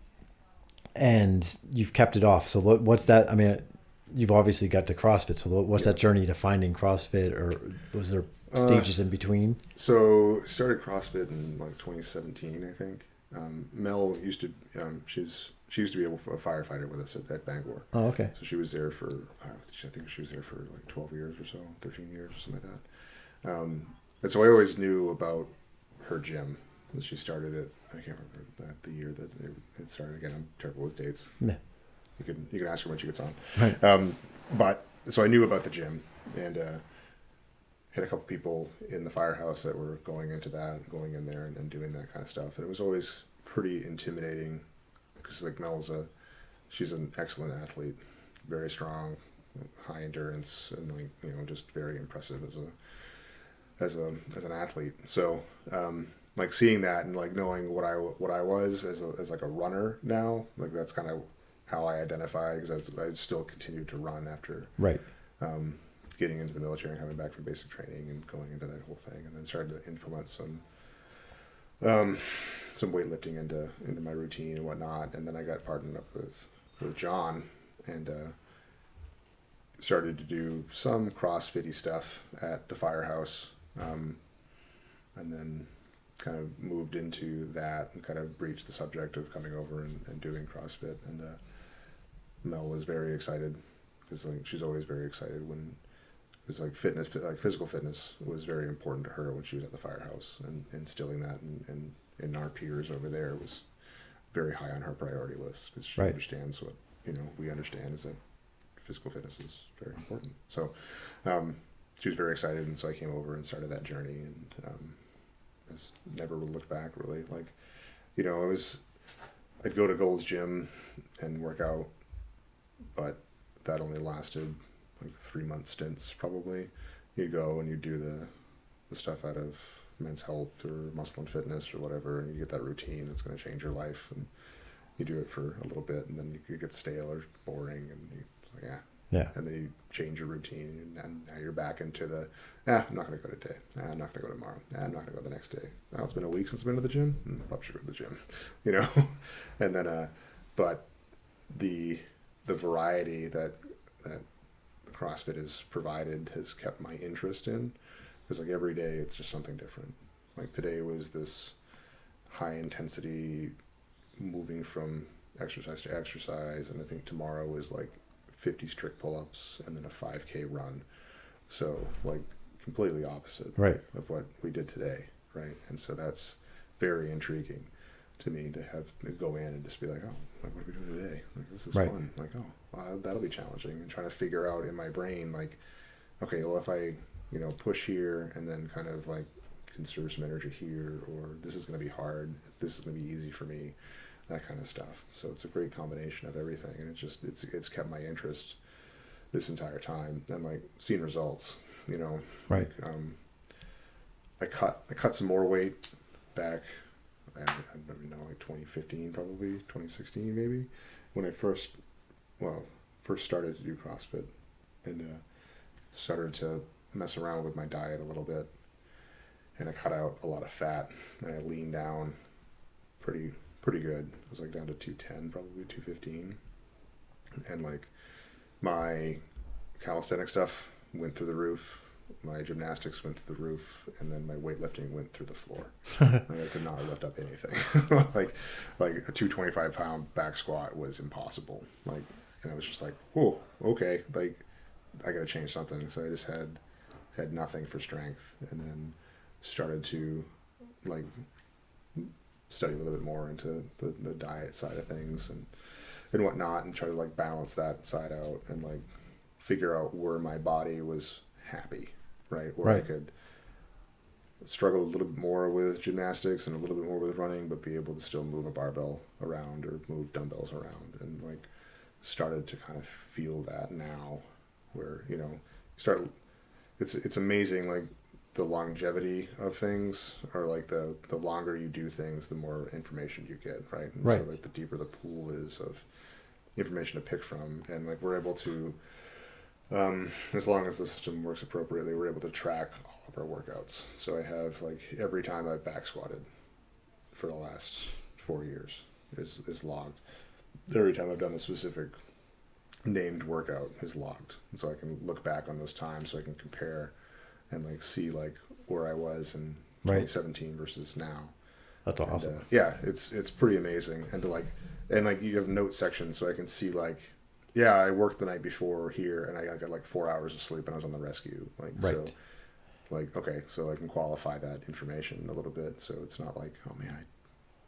and you've kept it off. So what's that? I mean, you've obviously got to CrossFit. So what's that journey to finding CrossFit, or was there stages in between? So started CrossFit in like 2017, I think. Mel used to, she used to be a firefighter with us at Bangor. Oh, okay. So she was there for, I think she was there for like 12 years or so, 13 years or something like that. And so I always knew about her gym. She started it, I can't remember the year that it started. Again, I'm terrible with dates. Yeah. You can ask her when she gets on. Right. But so I knew about the gym and had a couple people in the firehouse that were going into that, going in there and doing that kind of stuff. And it was always pretty intimidating because like she's an excellent athlete, very strong, high endurance, and like just very impressive as an athlete. So like seeing that and like knowing what I was as like a runner now, like that's kind of how I identify, because I still continued to run after Right. Getting into the military and coming back from basic training and going into that whole thing, and then started to implement some weightlifting into my routine and whatnot. And then I got partnered up with John and started to do some CrossFit-y stuff at the firehouse, and then kind of moved into that and kind of breached the subject of coming over and doing CrossFit. And Mel was very excited because like she's always very excited when it's like fitness, like physical fitness was very important to her when she was at the firehouse, and instilling that in our peers over there was very high on her priority list, because she understands what we understand is that physical fitness is very important. So she was very excited, and so I came over and started that journey, and has never looked back really. Like I'd go to Gold's Gym and work out, but that only lasted like 3-month stints probably. You go and you do the stuff out of Men's Health or Muscle and Fitness or whatever, and you get that routine that's going to change your life, and you do it for a little bit, and then you get stale or boring, and Yeah. and then you change your routine, and now you're back into the I'm not going to go today, I'm not going to go tomorrow, I'm not going to go the next day. It's been a week since I've been to the gym, probably should go to the gym, and then but the variety that CrossFit has provided has kept my interest in, because like every day it's just something different. Like today was this high intensity moving from exercise to exercise, and I think tomorrow is like 50 strict pull-ups and then a 5K run. So like completely opposite of what we did today, right? And so that's very intriguing to me to go in and just be like, oh, like, what are we doing today? Like, this is fun. Like, oh, well, that'll be challenging. And trying to figure out in my brain, like, okay, well, if I, push here and then kind of like conserve some energy here, or this is going to be hard, this is going to be easy for me, that kind of stuff. So it's a great combination of everything, and it's kept my interest this entire time, and like seeing results, you know. Right. Like, I cut some more weight back, I don't even know, like 2015, probably 2016 maybe, when I first started to do CrossFit, and started to mess around with my diet a little bit, and I cut out a lot of fat, and I leaned down pretty good. I was like down to 210, probably 215, and like my calisthenic stuff went through the roof, my gymnastics went through the roof, and then my weightlifting went through the floor. Like, I could not lift up anything. like a 225-pound back squat was impossible. Like, and I was just like, whoa, okay, like I gotta change something. So I just had nothing for strength, and then started to like study a little bit more into the diet side of things and whatnot, and try to like balance that side out, and like figure out where my body was happy, right? Where I could struggle a little bit more with gymnastics and a little bit more with running, but be able to still move a barbell around or move dumbbells around, and like started to kind of feel that now, where, you know, it's amazing, like the longevity of things, or like the longer you do things, the more information you get, right? And so like the deeper the pool is of information to pick from, and like we're able to, as long as the system works appropriately, we're able to track all of our workouts. So I have like every time I've back squatted for the last 4 years is logged. Every time I've done a specific named workout is logged, and so I can look back on those times, so I can compare and like see like where I was in 2017 versus now. That's awesome. And, yeah, it's pretty amazing, and to like, and like you have note sections, so I can see like, yeah, I worked the night before here, and I got like 4 hours of sleep, and I was on the rescue. Like, so, like, okay, so I can qualify that information a little bit, so it's not like, oh man, I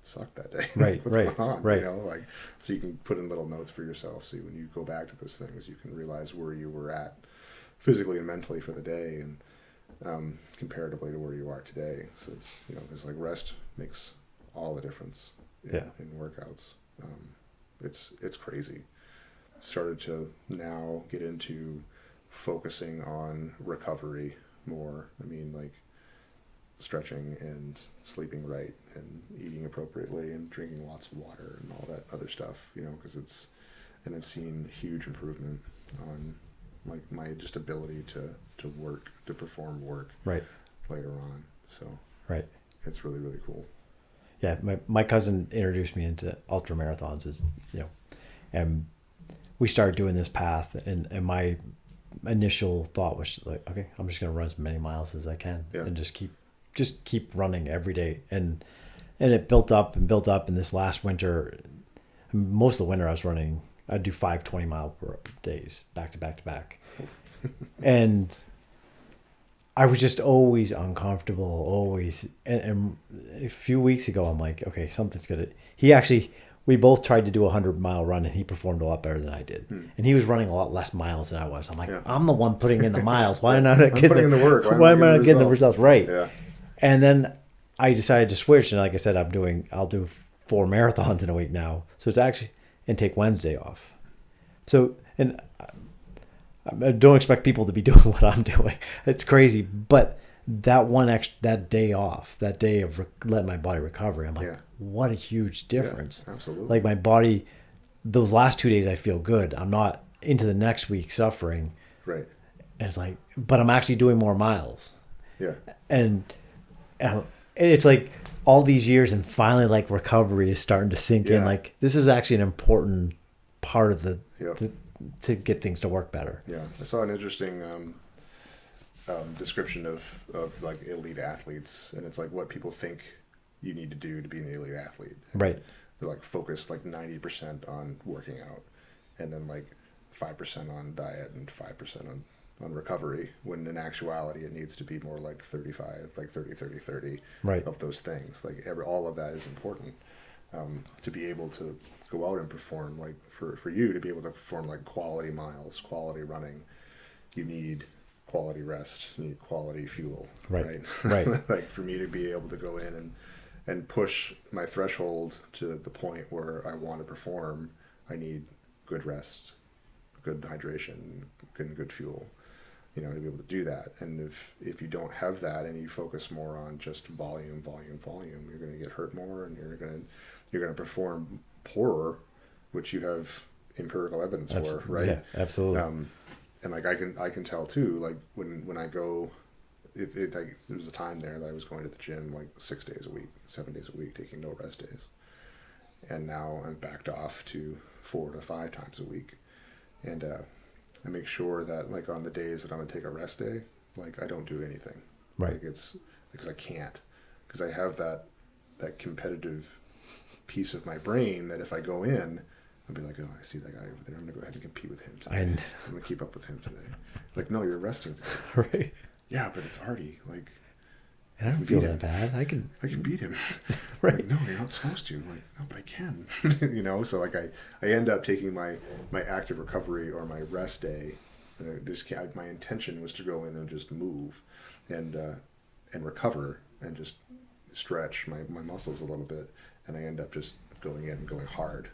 sucked that day. What's going on? You know, like, so you can put in little notes for yourself, so when you go back to those things, you can realize where you were at physically and mentally for the day, and comparatively to where you are today. So it's, you know, it's like rest makes all the difference in workouts. It's crazy. Started to now get into focusing on recovery more. I mean, like stretching and sleeping right and eating appropriately and drinking lots of water and all that other stuff, you know, because and I've seen huge improvement on like my just ability to work, to perform work later on. So it's really, really cool. Yeah, my cousin introduced me into ultra marathons, as you know, and we started doing this path, and my initial thought was like, okay, I'm just going to run as many miles as I can, and just keep running every day, and it built up, and this last winter, most of the winter I was running, I'd do 5 20-mile days back to back to back, and I was just always uncomfortable, and a few weeks ago I'm like, okay, something's gonna. We both tried to do a 100-mile run, and he performed a lot better than I did. And he was running a lot less miles than I was. I'm like, I'm the one putting in the miles. Why am I not getting in the work? Why am I not getting the results? Right. Yeah. And then I decided to switch, and like I said, I'll do 4 marathons in a week now. So it's actually, and take Wednesday off. So, and I don't expect people to be doing what I'm doing. It's crazy, but that day off, that day of letting my body recover, I'm like, what a huge difference. Yeah, absolutely. Like my body, those last 2 days I feel good. I'm not into the next week suffering. Right. And it's like, but I'm actually doing more miles. Yeah. And it's like all these years, and finally like recovery is starting to sink in. Like this is actually an important part of to get things to work better. Yeah. I saw an interesting description of like elite athletes, and it's like what people think you need to do to be an elite athlete. And they're like focused like 90% on working out, and then like 5% on diet and 5% on recovery, when in actuality it needs to be more like 35, like 30 of those things. Like all of that is important to be able to go out and perform, like for you to be able to perform like quality miles, quality running. You need quality rest, you need quality fuel, Right. right? Right. Like for me to be able to go in and push my threshold to the point where I want to perform, I need good rest, good hydration, good fuel, to be able to do that. And if you don't have that and you focus more on just volume, you're going to get hurt more, and you're going to perform poorer, which you have empirical evidence for, right? Yeah, absolutely. And like I can tell too, like when I go, like there was a time there that I was going to the gym like 6 days a week, 7 days a week, taking no rest days, and now I'm backed off to 4 to 5 times a week, and I make sure that like on the days that I'm gonna take a rest day, like I don't do anything, Right? Like it's because I can't, because I have that competitive piece of my brain that if I go in, I'll be like, oh, I see that guy over there. I'm going to go ahead and compete with him today. I'm going to keep up with him today. Like, no, you're resting today. Right. Yeah, but it's Artie. Like, and I don't feel that bad. I can beat him. Right. Like, no, you're not supposed to. Like, no, but I can. So like I end up taking my active recovery or my rest day. My intention was to go in and just move and recover and just stretch my muscles a little bit. And I end up just going in and going hard.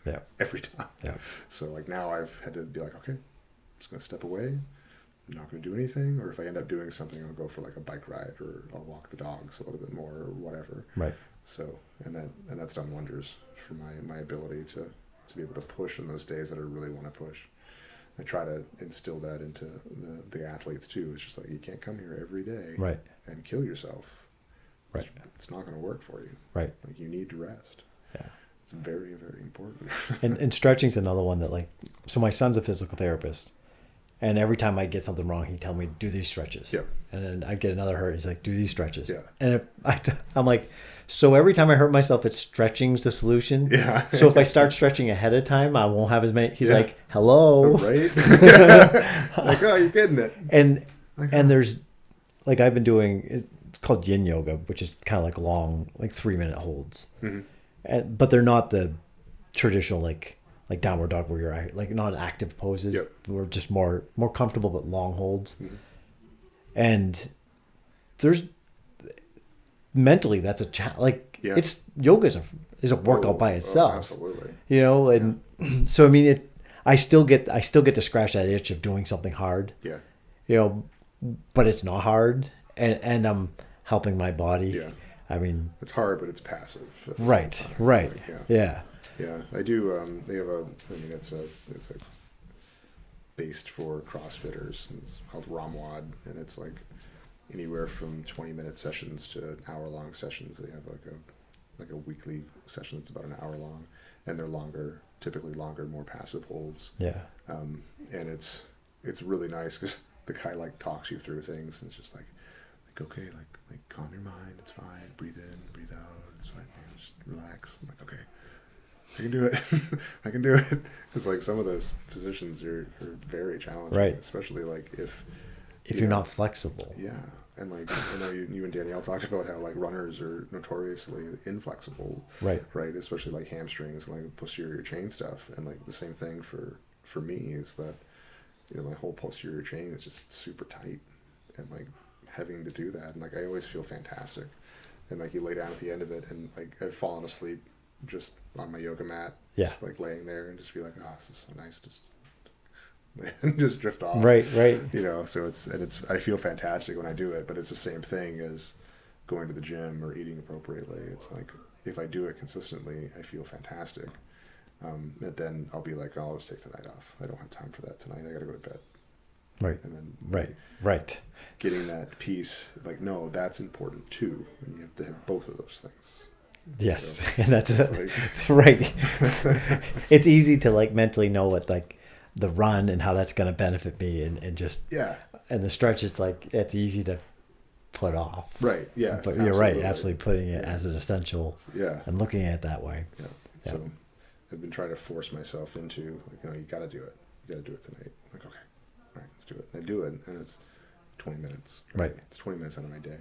Yeah. Every time. Yeah. So like now I've had to be like, okay, I'm just going to step away. I'm not going to do anything. Or if I end up doing something, I'll go for like a bike ride, or I'll walk the dogs a little bit more, or whatever. Right. So, and that's done wonders for my ability to be able to push in those days that I really want to push. I try to instill that into the athletes too. It's just like, you can't come here every day Right. and kill yourself. Right. It's not going to work for you. Right. Like, you need to rest. Yeah. It's very, very important. and stretching's another one that, like, so my son's a physical therapist, and every time I get something wrong, he'd tell me, do these stretches. Yeah. And then I'd get another hurt. He's like, do these stretches. Yeah. And I'm like, so every time I hurt myself, it's stretching's the solution. Yeah. So if I start stretching ahead of time, I won't have as many. He's like, hello. Right. Like, oh, you're getting it. And there's, like, I've been doing, it's called yin yoga, which is kind of like long, like 3-minute holds. Mm-hmm. But they're not the traditional like downward dog where you're like not active poses. Yep. We're just more comfortable but long holds. Mm-hmm. And there's mentally that's a challenge. Like, Yeah. it's yoga is a workout by itself. Oh, absolutely. And so I mean I still get to scratch that itch of doing something hard. Yeah. But it's not hard, and I'm helping my body. Yeah. I mean, it's hard, but it's passive. Right. Like, Yeah. Yeah, I do. They have it's a based for CrossFitters. It's called ROMWAD, and it's like anywhere from 20-minute sessions to hour-long sessions. They have like a weekly session that's about an hour long, and they're longer, typically longer, more passive holds. Yeah. And it's really nice because the guy like talks you through things, and it's just like okay, like calm your mind, it's fine, breathe in, breathe out, it's fine, man, just relax. I'm like, okay, I can do it. I can do it. It's like some of those positions are very challenging, right? Especially like if you're not flexible. Yeah, and like I know you and Danielle talked about how like runners are notoriously inflexible, right? Especially like hamstrings, and like posterior chain stuff, and like the same thing for me is that my whole posterior chain is just super tight, and like having to do that, and like I always feel fantastic, and like you lay down at the end of it, and like I've fallen asleep just on my yoga mat, just like laying there, and just be like, oh, this is so nice, just drift off, right. So it's I feel fantastic when I do it, but it's the same thing as going to the gym or eating appropriately. It's like if I do it consistently, I feel fantastic, but then I'll be like, oh, I'll just take the night off. I don't have time for that tonight. I gotta go to bed. Right. And then right. Getting that piece, like, no, that's important too. And you have to have both of those things. Yes, so, and that's right. It's easy to like mentally know what like the run and how that's going to benefit me, and just and the stretch. It's like it's easy to put off. Right. Yeah. But you're right. Absolutely putting it as an essential. Yeah. And looking at it that way. Yeah. So I've been trying to force myself into like, you got to do it. You got to do it tonight. Like, okay. All right, let's do it. And I do it, and it's 20 minutes. Right. It's 20 minutes out of my day.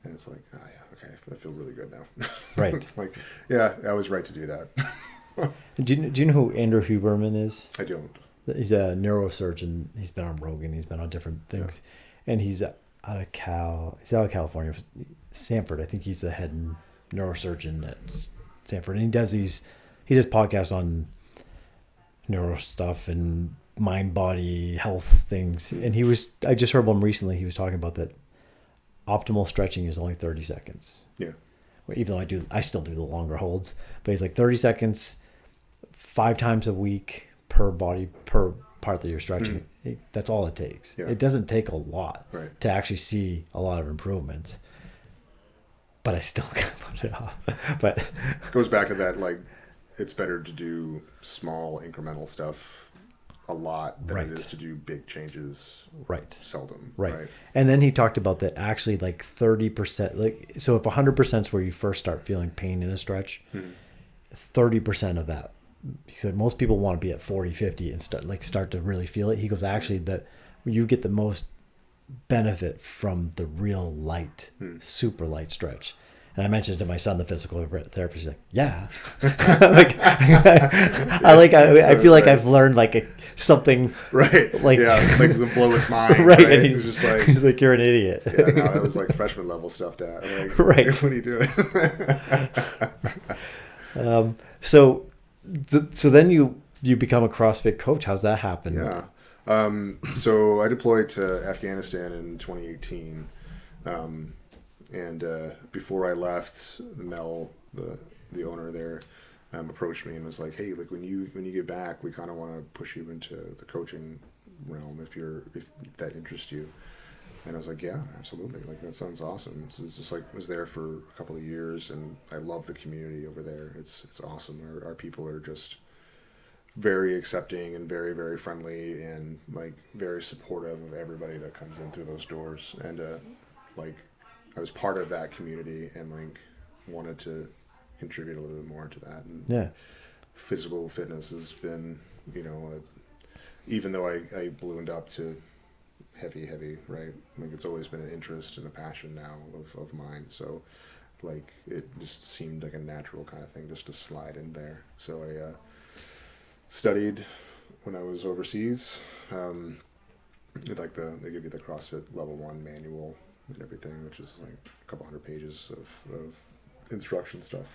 And it's like, oh, yeah, okay, I feel really good now. Right. Like, yeah, I was right to do that. Do you know who Andrew Huberman is? I don't. He's a neurosurgeon. He's been on Rogan. He's been on different things, and he's out of California, Sanford. I think he's the head neurosurgeon at Sanford, and he does podcasts on neuro stuff and mind body health things. And I just heard one recently. He was talking about that optimal stretching is only 30 seconds. Yeah. Even though I still do the longer holds, but he's like 30 seconds, 5 times a week per part that you're stretching. That's all it takes. Yeah. It doesn't take a lot Right. to actually see a lot of improvements, but I still can't put it off. But it goes back to that, like, it's better to do small incremental stuff a lot than it is to do big changes seldom. Right. And then he talked about that actually like 30%, like, so if 100% is where you first start feeling pain in a stretch, 30% of that, he said most people want to be at 40, 50 and start to really feel it. He goes, actually, that you get the most benefit from the real light, super light stretch. And I mentioned to my son, the physical therapist, he's like, yeah. I feel like I've learned like something. Right. Like, like the blow his mind. Right. Right. And he's like, you're an idiot. Yeah, no, that was like freshman level stuff, Dad. Like, right. What are you doing? So then you become a CrossFit coach. How's that happen? Yeah. So I deployed to Afghanistan in 2018. And before I left, Mel, the owner there, approached me and was like, "Hey, like when you get back, we kind of want to push you into the coaching realm if that interests you." And I was like, "Yeah, absolutely. Like that sounds awesome." So it's just like I was there for a couple of years, and I love the community over there. It's awesome. Our people are just very accepting and very, very friendly and like very supportive of everybody that comes in through those doors. And like I was part of that community and like wanted to contribute a little bit more to that. And physical fitness has been, even though I ballooned up to heavy, right? Like it's always been an interest and a passion now of mine. So like it just seemed like a natural kind of thing just to slide in there. So I studied when I was overseas. They give you the CrossFit level 1 manual and everything, which is like a couple hundred pages of instruction stuff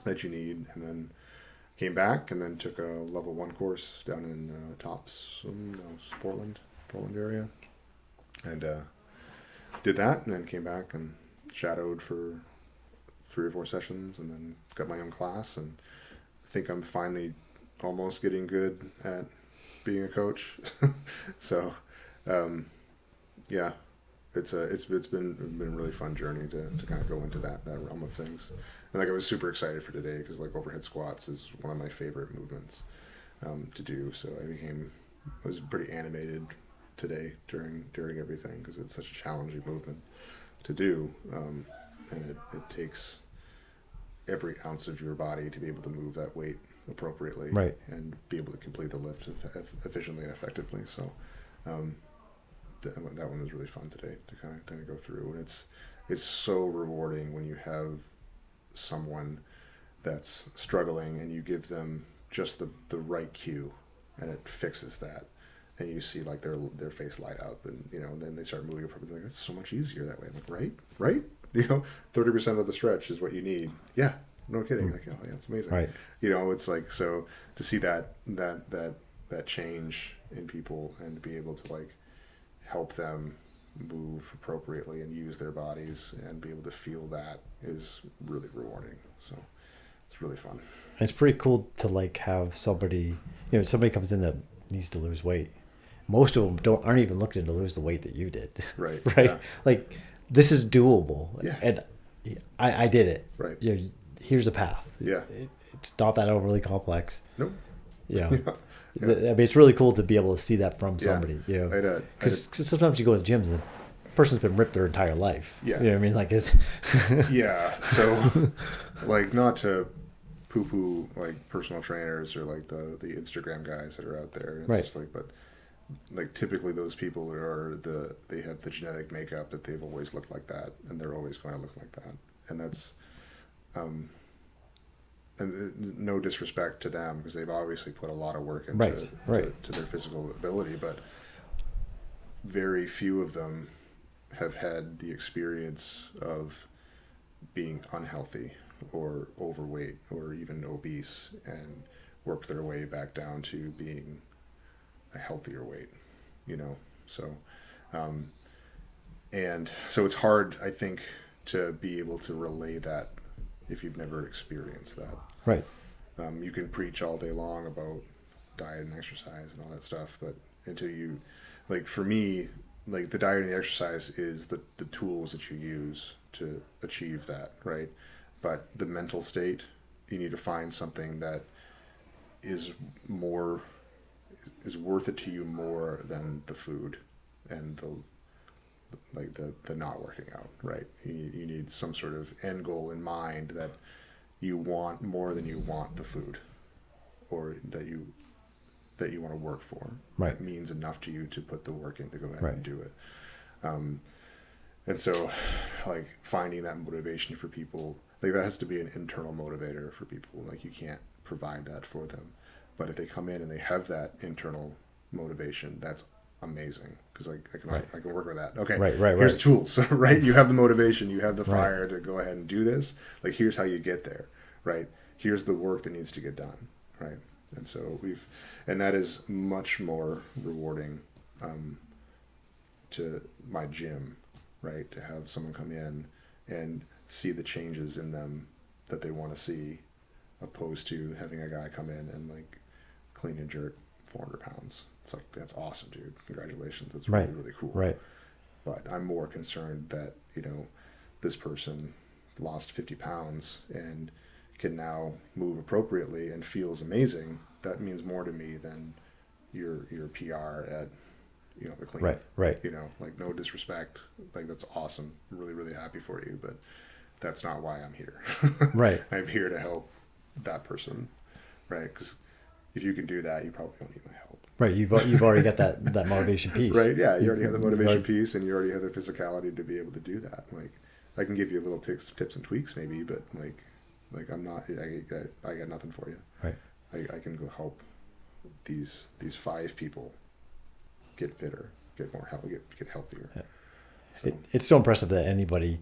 that you need, and then came back and then took a level 1 course down in Tops, Portland area, and did that, and then came back and shadowed for 3 or 4 sessions, and then got my own class, and I think I'm finally almost getting good at being a coach. So it's been a really fun journey to kind of go into that realm of things. And like I was super excited for today because like overhead squats is one of my favorite movements to do. So I was pretty animated today during everything because it's such a challenging movement to do, and it takes every ounce of your body to be able to move that weight appropriately, right, and be able to complete the lift efficiently and effectively. So that one was really fun today to kind of go through, and it's so rewarding when you have someone that's struggling and you give them just the right cue and it fixes that, and you see like their face light up, and then they start moving appropriately. Like, that's so much easier that way. I'm like, right 30% of the stretch is what you need. Yeah, no kidding. Like, oh yeah, it's amazing. Right. It's like, so to see that change in people and to be able to like help them move appropriately and use their bodies and be able to feel that is really rewarding. So it's really fun. It's pretty cool to like have somebody, somebody comes in that needs to lose weight. Most of them aren't even looking to lose the weight that you did. Right. Right. Yeah. Like this is doable. Yeah. And I did it. Right. Here's a path. Yeah. It's not that overly complex. Nope. Yeah. Yeah. I mean, it's really cool to be able to see that from somebody. Because sometimes you go to gyms and the person's been ripped their entire life. Yeah. You know what I mean? Like it's. Yeah. So, like, not to poo-poo like personal trainers or like the Instagram guys that are out there. It's right. Just like, but like typically those people they have the genetic makeup that they've always looked like that, and they're always going to look like that, and that's and no disrespect to them because they've obviously put a lot of work into to their physical ability, but very few of them have had the experience of being unhealthy or overweight or even obese and work their way back down to being a healthier weight, you know. So and so it's hard, I think, to be able to relay that if you've never experienced that. Right. You can preach all day long about diet and exercise and all that stuff, but until you, like for me, like the diet and the exercise is the tools that you use to achieve that, right? But the mental state, you need to find something that is worth it to you more than the food and the not working out, right? You need some sort of end goal in mind that you want more than you want the food, or that you want to work for. Right. It means enough to you to put the work in to go ahead right. and do it. And so, like, finding that motivation for people, like, that has to be an internal motivator for people. Like, you can't provide that for them. But if they come in and they have that internal motivation, that's amazing. Because, like, I can work with that. Okay, here's the tools, right? You have the motivation, you have the fire to go ahead and do this. Like, here's how you get there, right? Here's the work that needs to get done, right? And so and that is much more rewarding to my gym, right? To have someone come in and see the changes in them that they want to see, opposed to having a guy come in and like clean and jerk 400 pounds. It's like, that's awesome, dude. Congratulations. That's really, really cool. Right. But I'm more concerned that, you know, this person lost 50 pounds and can now move appropriately and feels amazing. That means more to me than your PR at, you know, the clean. Right. You know, like, no disrespect. Like, that's awesome. I'm really, really happy for you. But that's not why I'm here. Right. I'm here to help that person. Right. Because if you can do that, you probably don't need my help. Right. You've already got that motivation piece. Right. Yeah. You already have the motivation piece, and you already have the physicality to be able to do that. Like, I can give you little tips and tweaks maybe, but like I'm not, I got nothing for you. Right. I can go help these 5 people get fitter, get more healthy, get healthier. Yeah. So. It's so impressive that anybody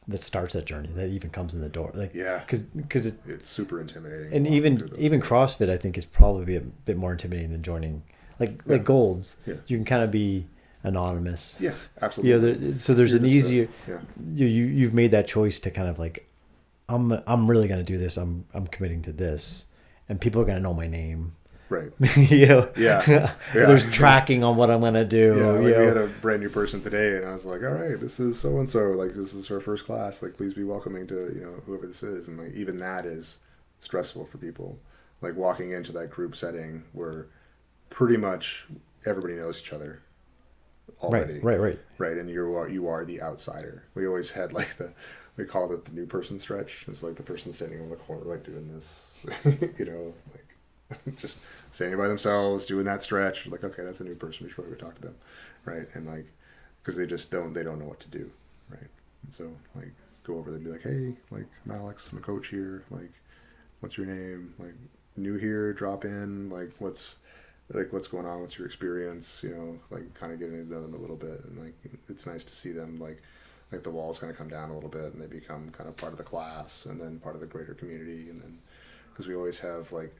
that starts that journey, that even comes in the door. Like, yeah, because it's super intimidating. And even CrossFit, I think, is probably a bit more intimidating than joining like Golds. Yeah. You can kind of be anonymous. Yeah, absolutely. You know, so there's an easier. You've made that choice to kind of like, I'm really going to do this. I'm committing to this, and people are going to know my name. Right. You know. Yeah. There's tracking on what I'm going to do. Yeah. Like, we had a brand new person today, and I was like, all right, this is so and so. Like, this is our first class. Like, please be welcoming to, you know, whoever this is. And like, even that is stressful for people. Like, walking into that group setting where pretty much everybody knows each other already. Right. And you are the outsider. We always had like we called it the new person stretch. It's like the person standing on the corner, like doing this, you know, like just standing by themselves, doing that stretch. Like, okay, that's a new person. We should probably talk to them, right? And like, because they don't know what to do, right? And so like, go over there and be like, hey, like, I'm Alex, I'm a coach here. Like, what's your name? Like, new here, drop in. Like, what's going on? What's your experience? You know, like, kind of getting to know them a little bit. And like, it's nice to see them like the walls kind of come down a little bit, and they become kind of part of the class, and then part of the greater community. And then, because we always have like,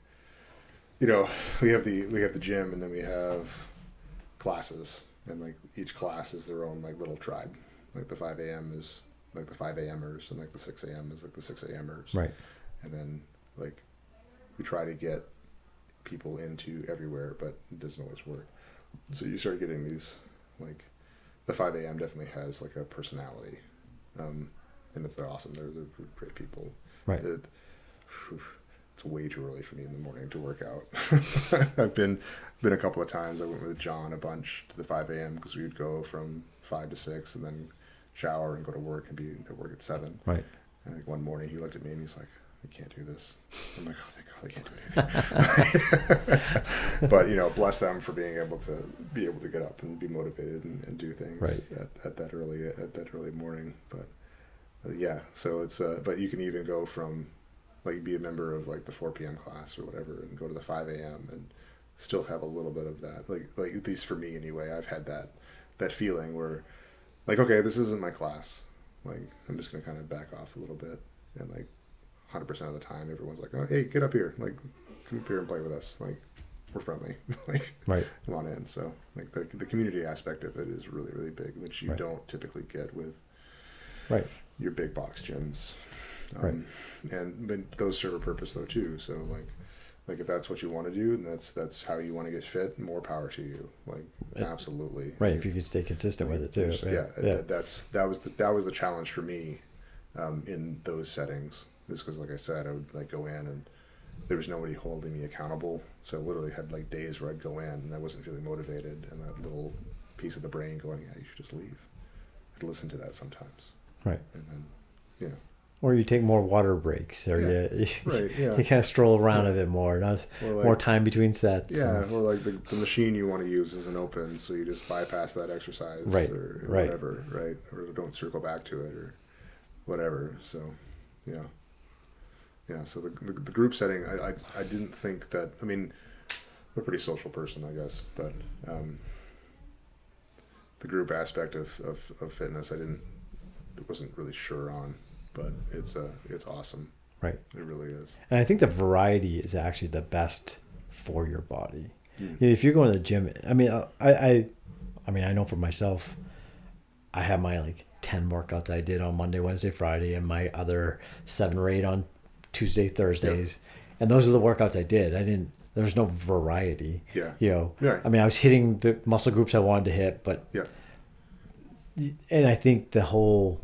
you know, we have the gym, and then we have classes, and like each class is their own like little tribe. Like the 5 a.m. is like the 5 a.m.ers, and like the 6 a.m. is like the 6 a.m.ers. Right. And then like we try to get people into everywhere, but it doesn't always work. So you start getting these, like, the 5 a.m. definitely has like a personality, and they're awesome. They're great people. Right. It's way too early for me in the morning to work out. I've been a couple of times. I went with John a bunch to the 5 a.m. because we would go from 5 to 6 and then shower and go to work and be at work at 7. Right. And like one morning he looked at me and he's like, I can't do this. I'm like, oh, thank God I can't do anything. But, you know, bless them for being able to get up and be motivated and do things at that early morning. But yeah, so it's but you can even go from like be a member of like the 4 p.m. class or whatever, and go to the 5 a.m. and still have a little bit of that. Like at least for me anyway, I've had that feeling where like, okay, this isn't my class. Like I'm just gonna kind of back off a little bit, and like 100% of the time, everyone's like, oh, hey, get up here, like come up here and play with us, like we're friendly, like Right. come on in. So like the community aspect of it is really really big, which you Right. don't typically get with Right. your big box gyms. Right. And but those serve a purpose though too. So like if that's what you want to do and that's how you want to get fit, more power to you. Like absolutely. Right. If you could stay consistent with it too. Right? Yeah. That was the challenge for me in those settings. Just because, like I said, I would like go in and there was nobody holding me accountable. So I literally had like days where I'd go in and I wasn't feeling motivated, and that little piece of the brain going, yeah, you should just leave. I'd listen to that sometimes. Right. And then, you know. Or you take more water breaks, or you kind of stroll around a bit more. Not like, more time between sets. Yeah, or like the machine you want to use isn't open, so you just bypass that exercise, right, or right. whatever, right? Or don't circle back to it, or whatever. So, yeah. So the group setting, I didn't think that. I mean, I'm a pretty social person, I guess, but the group aspect of fitness, wasn't really sure on. But it's awesome. Right. It really is. And I think the variety is actually the best for your body. If you're going to the gym, I mean, I know for myself, I have my like 10 workouts I did on Monday, Wednesday, Friday, and my other 7 or 8 on Tuesday, Thursdays. Yeah. And those are the workouts I did. There was no variety. Yeah. Yeah. I mean, I was hitting the muscle groups I wanted to hit, but and I think the whole,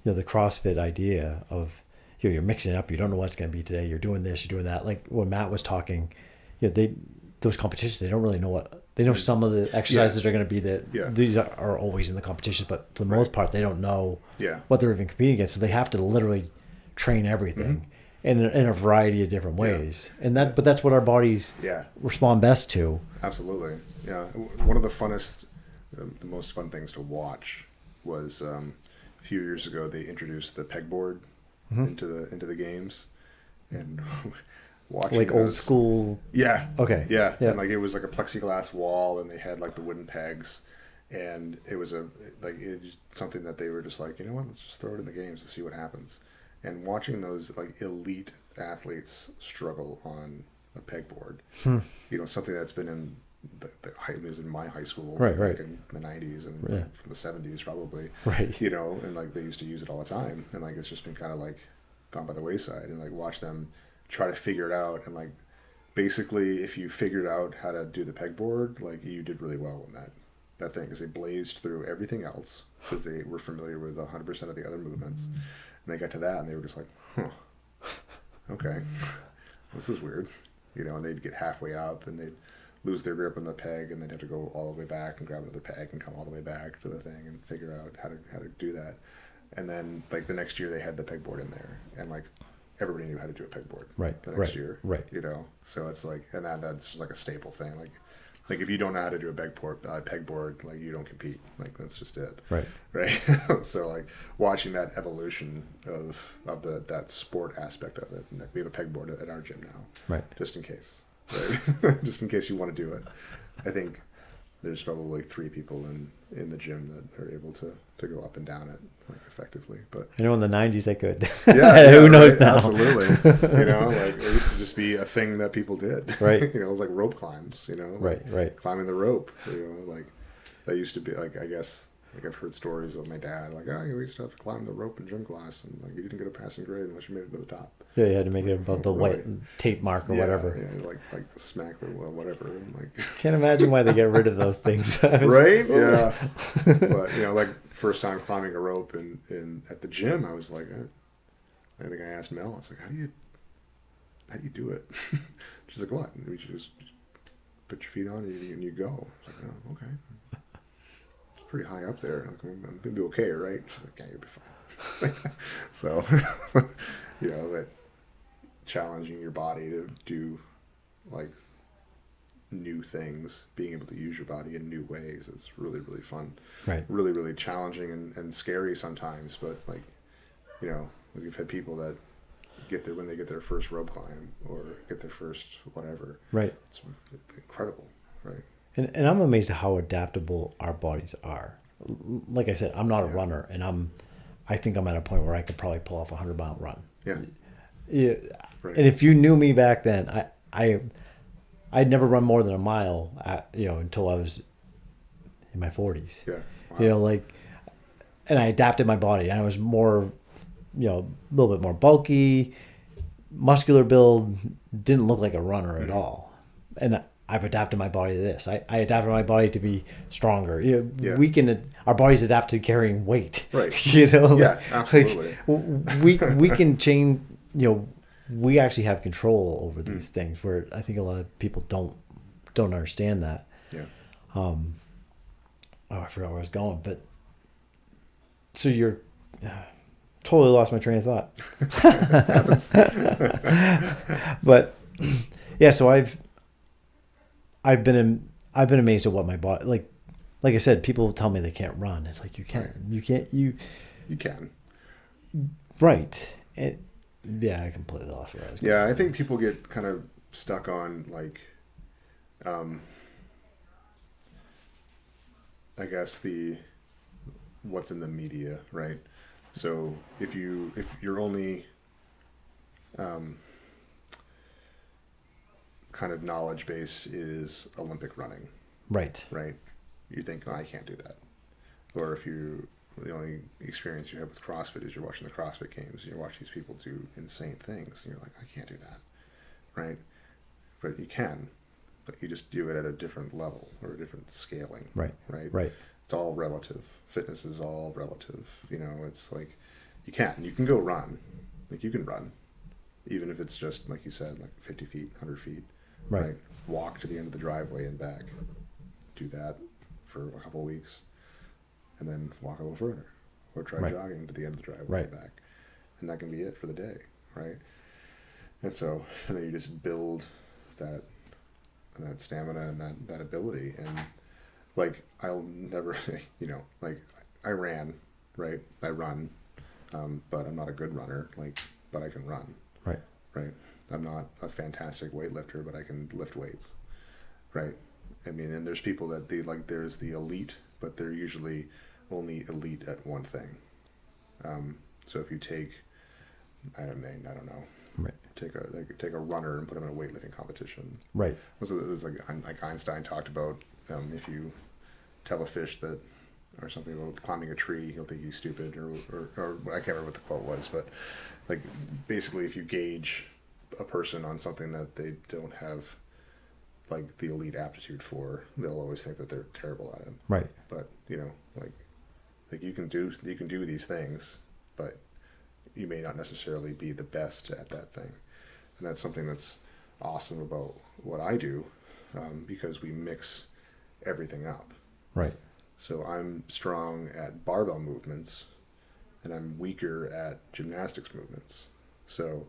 the CrossFit idea of, you're mixing it up. You don't know what it's going to be today. You're doing this, you're doing that. Like when Matt was talking, those competitions, they don't really know they know some of the exercises are going to be these are always in the competitions, but for the most part, they don't know what they're even competing against. So they have to literally train everything in a variety of different ways. And but that's what our bodies respond best to. Absolutely. Yeah. One of the funnest, the most fun things to watch was, a few years ago, they introduced the pegboard into the games, and watching like old school. Yeah. Okay. Yeah. And like it was like a plexiglass wall, and they had like the wooden pegs, and it was something that they were just like, you know what, let's just throw it in the games and see what happens. And watching those like elite athletes struggle on a pegboard, something that's been in it was in my high school, right. in the 90s and from the 70s probably, right. And like they used to use it all the time, and like it's just been kind of like gone by the wayside, and like watch them try to figure it out, and like basically if you figured out how to do the pegboard, like you did really well in that thing, because they blazed through everything else because they were familiar with 100% of the other movements, and they got to that and they were just like, okay, this is weird, and they'd get halfway up and they'd lose their grip on the peg, and they'd have to go all the way back and grab another peg and come all the way back to the thing and figure out how to do that. And then like the next year they had the pegboard in there, and like everybody knew how to do a pegboard the next year. Right. So it's like, and that's just like a staple thing. Like if you don't know how to do a pegboard, like you don't compete. Like that's just it. Right. So like watching that evolution of that sport aspect of it. And we have a pegboard at our gym now. Right. Just in case. Right? Just in case you want to do it. I think there's probably 3 people in the gym that are able to go up and down it like effectively. But I know in the 90s they could. Yeah, who knows now? Absolutely. Like it used to just be a thing that people did. Right. It was like rope climbs. Right. Climbing the rope. Like that used to be like, I guess. Like I've heard stories of my dad, like, we used to have to climb the rope in gym class, and like you didn't get a passing grade unless you made it to the top. Yeah, you had to make it above the white tape mark or whatever. Yeah, like smack the whatever. And like can't imagine why they get rid of those things. Right? Yeah. But like first time climbing a rope in at the gym, I was like, I think I asked Mel, I was like, how do you do it? She's like, what? We just put your feet on and you go. I was like, oh, okay. Pretty high up there. Like, I'm gonna be okay, right? She's like, yeah, you'll be fine. So, but challenging your body to do like new things, being able to use your body in new ways, it's really, really fun. Right. Really, really challenging and scary sometimes, but like, we've had people that when they get their first rope climb or get their first whatever. Right. It's incredible, right? And I'm amazed at how adaptable our bodies are. Like I said, I'm not a runner, and I think I'm at a point where I could probably pull off a 100-mile run. Yeah. Yeah. Right. And if you knew me back then, I'd never run more than a mile, until I was in my 40s. Yeah. Wow. And I adapted my body. I was more, a little bit more bulky, muscular build, didn't look like a runner at all. And I've adapted my body to this. I adapted my body to be stronger. Our bodies adapt to carrying weight. Right. Yeah, absolutely. We can change. We actually have control over these things. Where I think a lot of people don't understand that. Yeah. I forgot where I was going, but so you're totally lost my train of thought. But yeah, so I've been amazed at what my body like I said, people tell me they can't run. It's like you can. Right. I completely lost where I was going. Yeah, I think people get kind of stuck on I guess what's in the media, right? So if you're only kind of knowledge base is Olympic running, right? You think, oh, I can't do that. Or if the only experience you have with CrossFit is you're watching the CrossFit games and you watch these people do insane things and you're like, I can't do that, right? But you can, but you just do it at a different level or a different scaling, right? It's all relative. Fitness is all relative. It's like you can go run, you can run, even if it's just like you said, like 50 feet, 100 feet, right? Walk to the end of the driveway and back. Do that for a couple of weeks, and then walk a little further, or try jogging to the end of the driveway and back, and that can be it for the day, right? And then you just build that stamina and that ability, and I'll never, I ran, right? I run, but I'm not a good runner, but I can run, right? I'm not a fantastic weightlifter, but I can lift weights, right? I mean, and there's people that there's the elite, but they're usually only elite at one thing. So if you take, I don't know, take a runner and put him in a weightlifting competition, right? It's like Einstein talked about, if you tell a fish that, or something about climbing a tree, he'll think he's stupid, or I can't remember what the quote was, but basically if you gauge a person on something that they don't have the elite aptitude for, they'll always think that they're terrible at it. Right. But you can do these things, but you may not necessarily be the best at that thing. And that's something that's awesome about what I do, because we mix everything up. Right. So I'm strong at barbell movements, and I'm weaker at gymnastics movements. So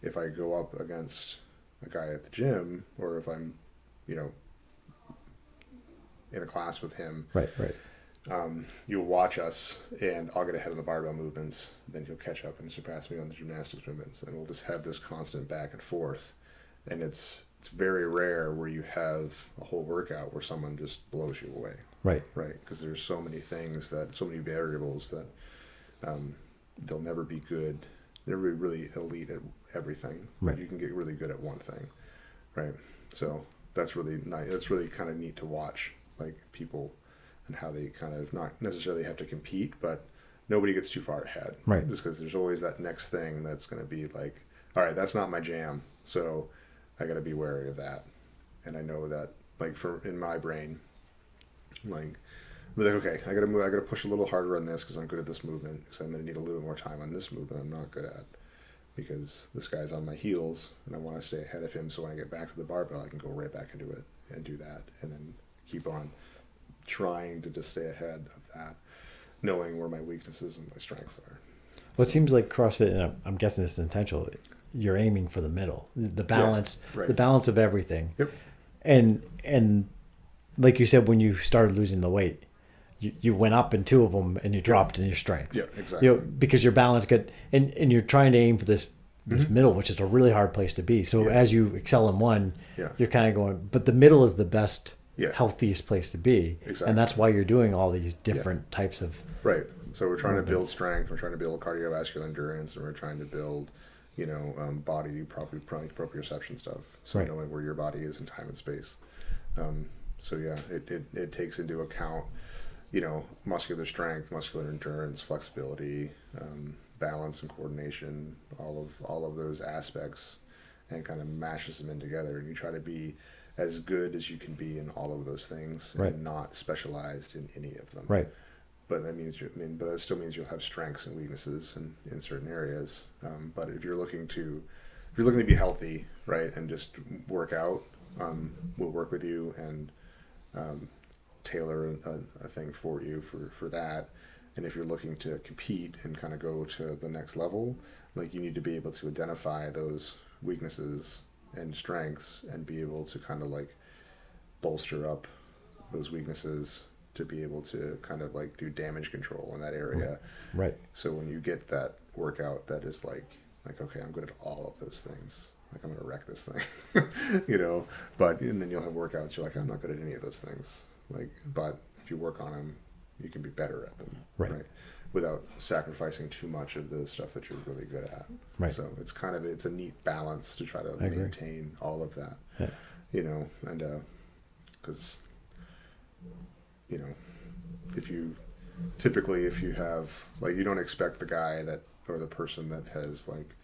if I go up against a guy at the gym, or if I'm, in a class with him, you'll watch us, and I'll get ahead of the barbell movements, then he'll catch up and surpass me on the gymnastics movements, and we'll just have this constant back and forth. And it's very rare where you have a whole workout where someone just blows you away. Right. Because there's so many things so many variables that they'll never be good. They'll never be really elite at everything. Right. You can get really good at one thing. Right. So that's really nice. That's really kind of neat to watch, people and how they kind of not necessarily have to compete, but nobody gets too far ahead. Right. Just because there's always that next thing that's going to be all right, that's not my jam. So I got to be wary of that. And I know that, in my brain, okay, I got to push a little harder on this because I'm good at this movement, because I'm going to need a little bit more time on this movement I'm not good at, because this guy's on my heels and I want to stay ahead of him, so when I get back to the barbell I can go right back into it and do that, and then keep on trying to just stay ahead of that, knowing where my weaknesses and my strengths are. Well, it seems like CrossFit, and I'm guessing this is intentional, you're aiming for the middle, the balance, the balance of everything. Yep. And like you said, when you started losing the weight, you went up in two of them and you dropped in your strength. Yeah, exactly. Because your balance got, and you're trying to aim for this this middle, which is a really hard place to be. So as you excel in one, Yeah. you're kind of going, but the middle is the best, Yeah. healthiest place to be. Exactly. And that's why you're doing all these different types of Right. So we're trying to build strength. We're trying to build cardiovascular endurance, and we're trying to build, body proprioception stuff. So knowing where your body is in time and space. So yeah, it takes into account, muscular strength, muscular endurance, flexibility, balance and coordination, all of those aspects, and kind of mashes them in together. And you try to be as good as you can be in all of those things, and not specialized in any of them. Right. But that means but that still means you'll have strengths and weaknesses in certain areas. But if you're looking to be healthy, right, and just work out, we'll work with you and tailor a thing for you for that. And if you're looking to compete and kind of go to the next level, like, you need to be able to identify those weaknesses and strengths and be able to kind of like bolster up those weaknesses to be able to kind of like do damage control in that area. Right. So when you get that workout that is like, okay, I'm good at all of those things. Like, I'm going to wreck this thing, but, and then you'll have workouts. You're like, I'm not good at any of those things. Like, but if you work on them, you can be better at them. Right. Without sacrificing too much of the stuff that you're really good at. Right. So it's a neat balance to try to maintain all of that, and, cause, if you have, like, you don't expect the guy or the person that has like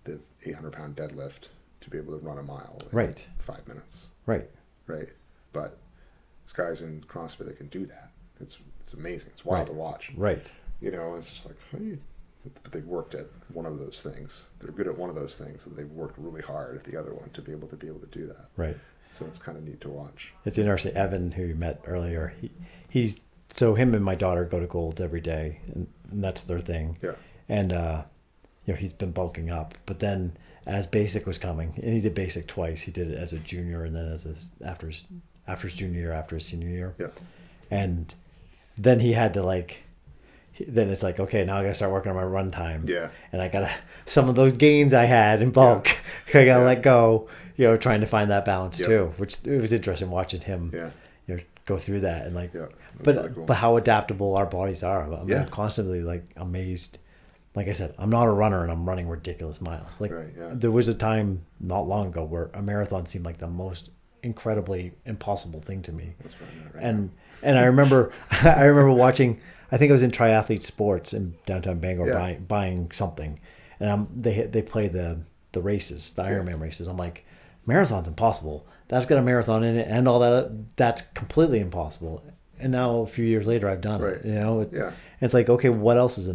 the 800-pound deadlift to be able to run a mile in 5 minutes. Right. But this guy's in CrossFit that can do that. It's amazing. It's wild to watch. Right. It's just like, but they've worked at one of those things. They're good at one of those things, and they've worked really hard at the other one to be able to do that. Right. So it's kind of neat to watch. It's interesting. Evan, who you met earlier, he's so him and my daughter go to Golds every day, and that's their thing. Yeah. And he's been bulking up, but then as basic was coming, and he did basic twice. He did it as a junior, and then after his junior year, after his senior year. Yeah. And then he had to then it's like, okay, now I gotta start working on my run time. Yeah. And I gotta, some of those gains I had in bulk, I gotta let go, trying to find that balance too, which it was interesting watching him, go through that. And but, really cool. But how adaptable our bodies are. I'm constantly amazed. Like I said, I'm not a runner and I'm running ridiculous miles. There was a time not long ago where a marathon seemed like the most incredibly impossible thing to me. That's right. And I remember watching, I think I was in Triathlete Sports in downtown Bangor buying something, and they play the races, the Ironman races. I'm like, marathon's impossible. That's got a marathon in it and all that. That's completely impossible. And now a few years later, I've done it. And it's like, okay, what else is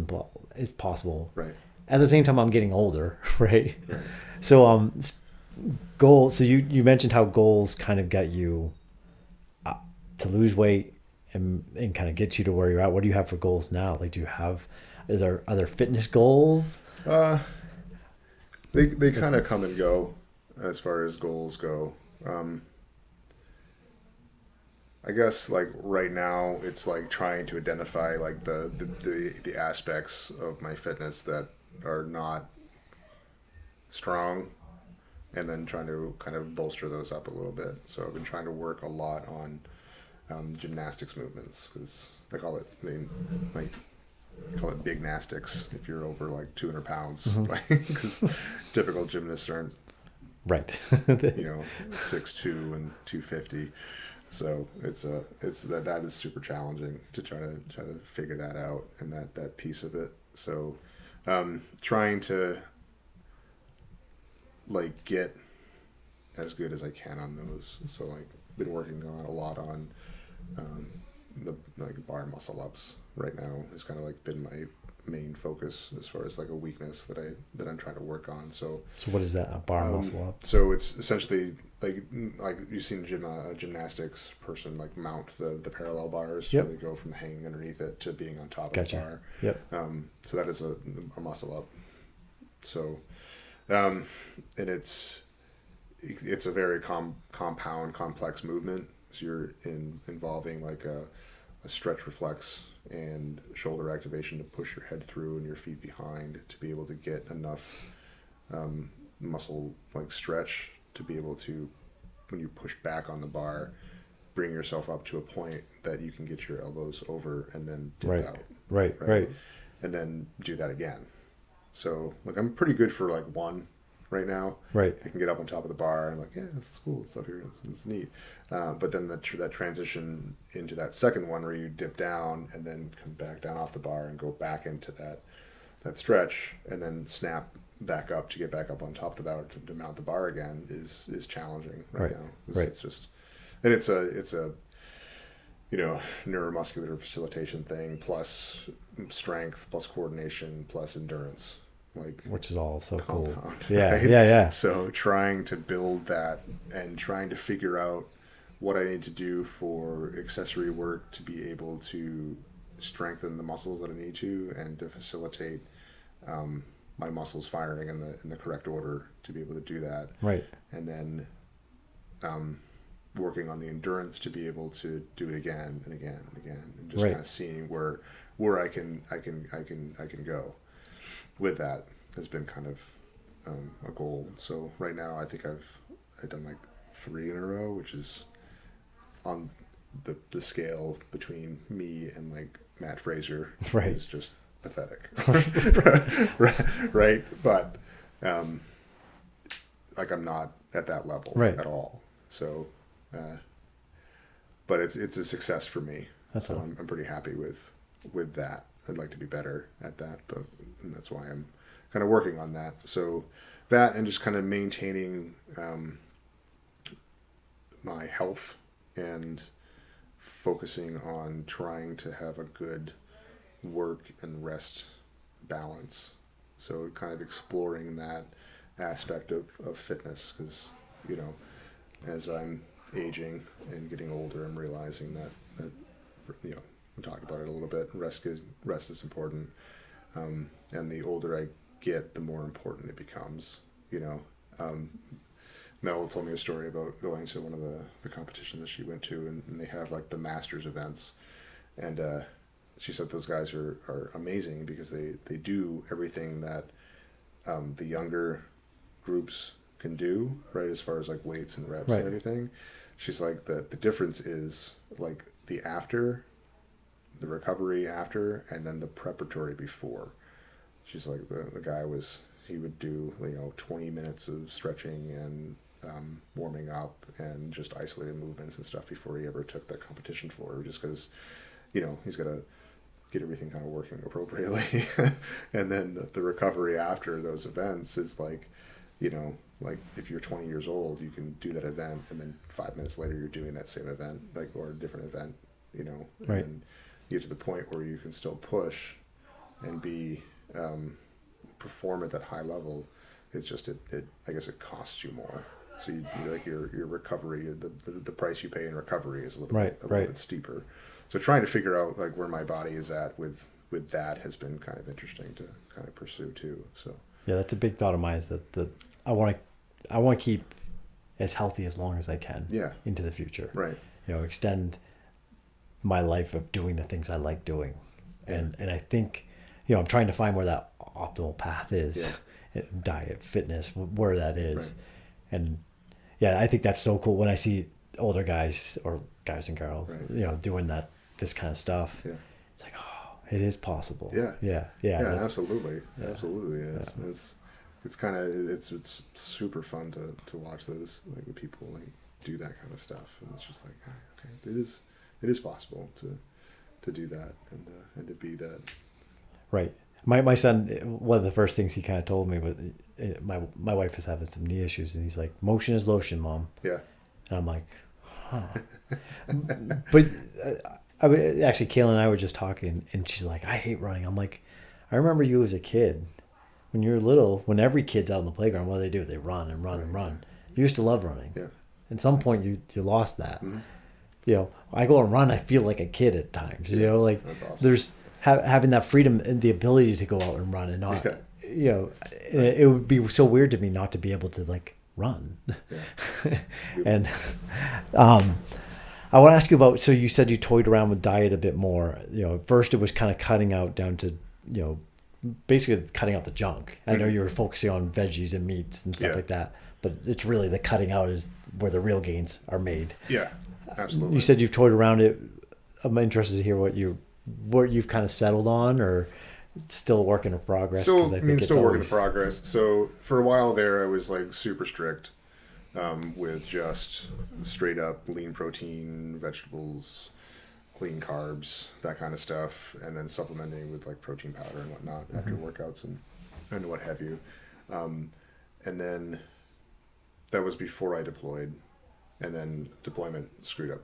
possible? Right. At the same time, I'm getting older, right? So goals. So you mentioned how goals kind of got you to lose weight and kind of get you to where you're at. What do you have for goals now? Like, are there fitness goals? They kind of come and go as far as goals go. I guess right now it's trying to identify the aspects of my fitness that are not strong, and then trying to kind of bolster those up a little bit. So I've been trying to work a lot on gymnastics movements, because they call it, call it big gymnastics if you're over 200 pounds, because typical gymnasts aren't 6'2" and 250. So that is super challenging to try to figure that out, and that piece of it. So trying to get as good as I can on those. So been working on a lot on the bar muscle ups right now. Has kind of been my main focus as far as a weakness that I'm trying to work on. So what is that, a bar muscle up? So it's essentially you've seen a gymnastics person mount the parallel bars. Yep. So they go from hanging underneath it to being on top Gotcha. of the bar. Yep. So that is a muscle up. So and it's a very compound, complex movement. So you're involving a stretch reflex and shoulder activation to push your head through and your feet behind to be able to get enough muscle like stretch to be able to, when you push back on the bar, bring yourself up to a point that you can get your elbows over and then dip out. Right. And then do that again. So like I'm pretty good for like one right now. Right. I can get up on top of the bar and I'm like, yeah, this is cool. It's up here. It's neat. But then that transition into that second one where you dip down and then come back down off the bar and go back into that stretch and then snap back up to get back up on top of the bar to mount the bar again is challenging right now. It's just, and it's a neuromuscular facilitation thing plus strength plus coordination plus endurance, like, which is all so compound, cool. Yeah, right? yeah. So trying to build that and trying to figure out what I need to do for accessory work to be able to strengthen the muscles that I need to and to facilitate my muscles firing in the correct order to be able to do that. Right. And then working on the endurance to be able to do it again and again and again, and just kind of seeing where I can go with that has been kind of a goal. So right now I think I've done like 3 in a row, which is on the scale between me and like Matt Fraser is just pathetic. right. But like I'm not at that level at all. So but it's a success for me. So I'm pretty happy with that. I'd like to be better at that, and that's why I'm kind of working on that. So that and just kind of maintaining my health and focusing on trying to have a good work and rest balance. So kind of exploring that aspect of fitness, because as I'm aging and getting older, I'm realizing that we talked about it a little bit. Rest is important, and the older I get, the more important it becomes. Mel told me a story about going to one of the competitions that she went to, and they have like the masters events, and she said those guys are amazing because they do everything that the younger groups can do, right, as far as like weights and reps and everything. She's like the difference is like the recovery after, and then the preparatory before. She's like the guy he would do 20 minutes of stretching and warming up and just isolated movements and stuff before he ever took that competition floor, just because he's got to get everything kind of working appropriately. And then the recovery after those events is like if you're 20 years old, you can do that event and then 5 minutes later you're doing that same event, like, or a different event, and you get to the point where you can still push and be perform at that high level. It's just I guess it costs you more. So you like your recovery, the price you pay in recovery is a little bit steeper. So trying to figure out like where my body is at with that has been kind of interesting to kind of pursue too. So yeah, that's a big thought of mine, is that I want to keep as healthy as long as I can into the future. Right. Extend my life of doing the things I like doing. And I think, I'm trying to find where that optimal path is. Diet, fitness, where that is. Right. And I think that's so cool when I see older guys or guys and girls, doing this kind of stuff. Yeah. It's like, oh, it is possible. Yeah, absolutely. Yeah. Absolutely. It's kind of, it's super fun to watch those, like, the people like do that kind of stuff. And it's just like, okay, it is possible to do that and to be that. Right. My son, one of the first things he kind of told me was, my wife is having some knee issues, and he's like, motion is lotion, Mom. Yeah. And I'm like, huh. But actually, Kayla and I were just talking, and she's like, I hate running. I'm like, I remember you as a kid. When you were little, when every kid's out on the playground, what do? They run and run and run. You used to love running. Yeah. At some point, you lost that. Mm-hmm. I go and run, I feel like a kid at times. Like, that's awesome. There's having that freedom and the ability to go out and run and not, it would be so weird to me not to be able to like run. Yeah. And I want to ask you about, so you said you toyed around with diet a bit more. At first it was kind of cutting out down to, basically cutting out the junk. I know Mm-hmm. you were focusing on veggies and meats and stuff Yeah. like that, but it's really the cutting out is where the real gains are made. Yeah, absolutely. You said you've toyed around it. I'm interested to hear what you've kind of settled on, or it's still a work in progress. Still, 'Cause I mean, it's still work in always- progress. So for a while there, I was like super strict with just straight up lean protein, vegetables, clean carbs, that kind of stuff, and then supplementing with like protein powder and whatnot after workouts and what have you. And then that was before I deployed, and then deployment screwed up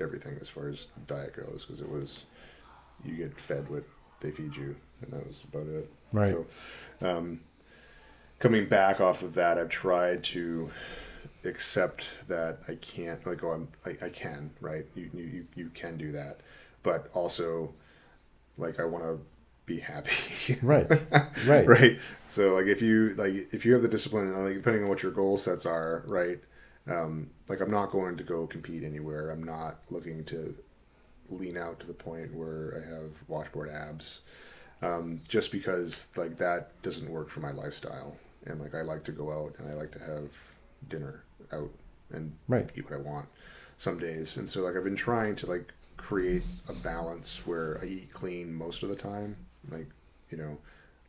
everything as far as diet goes, because it was, you get fed what they feed you, and that was about it. Right. So, coming back off of that, I've tried to accept that I can't, like, I can, right? You can do that, but also, like, I want to be happy. Right. Right. Right. So, like, if you have the discipline, like, depending on what your goal sets are, right? Like, I'm not going to go compete anywhere. I'm not looking to lean out to the point where I have washboard abs, just because, like, that doesn't work for my lifestyle. And, like, I like to go out and I like to have dinner out and Right. eat what I want some days. And so, like, I've been trying to, like, create a balance where I eat clean most of the time, like,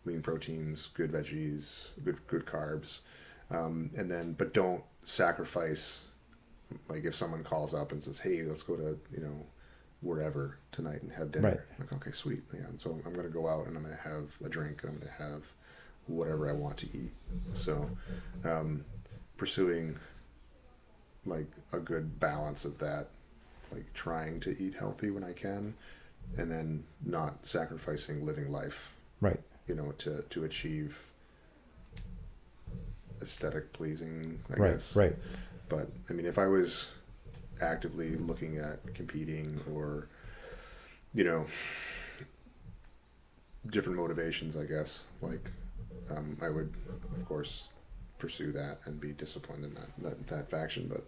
lean proteins, good veggies, good carbs, and then, but don't sacrifice, like, if someone calls up and says, hey, let's go to wherever tonight and have dinner. Right. Like, okay, sweet. Yeah. And so I'm going to go out and I'm going to have a drink and I'm going to have whatever I want to eat. So, pursuing, like, a good balance of that, like, trying to eat healthy when I can, and then not sacrificing living life, Right. to achieve aesthetic pleasing, I Right. guess. Right. But I mean, if I was actively looking at competing or, different motivations, I guess, like, I would, of course, pursue that and be disciplined in that faction. But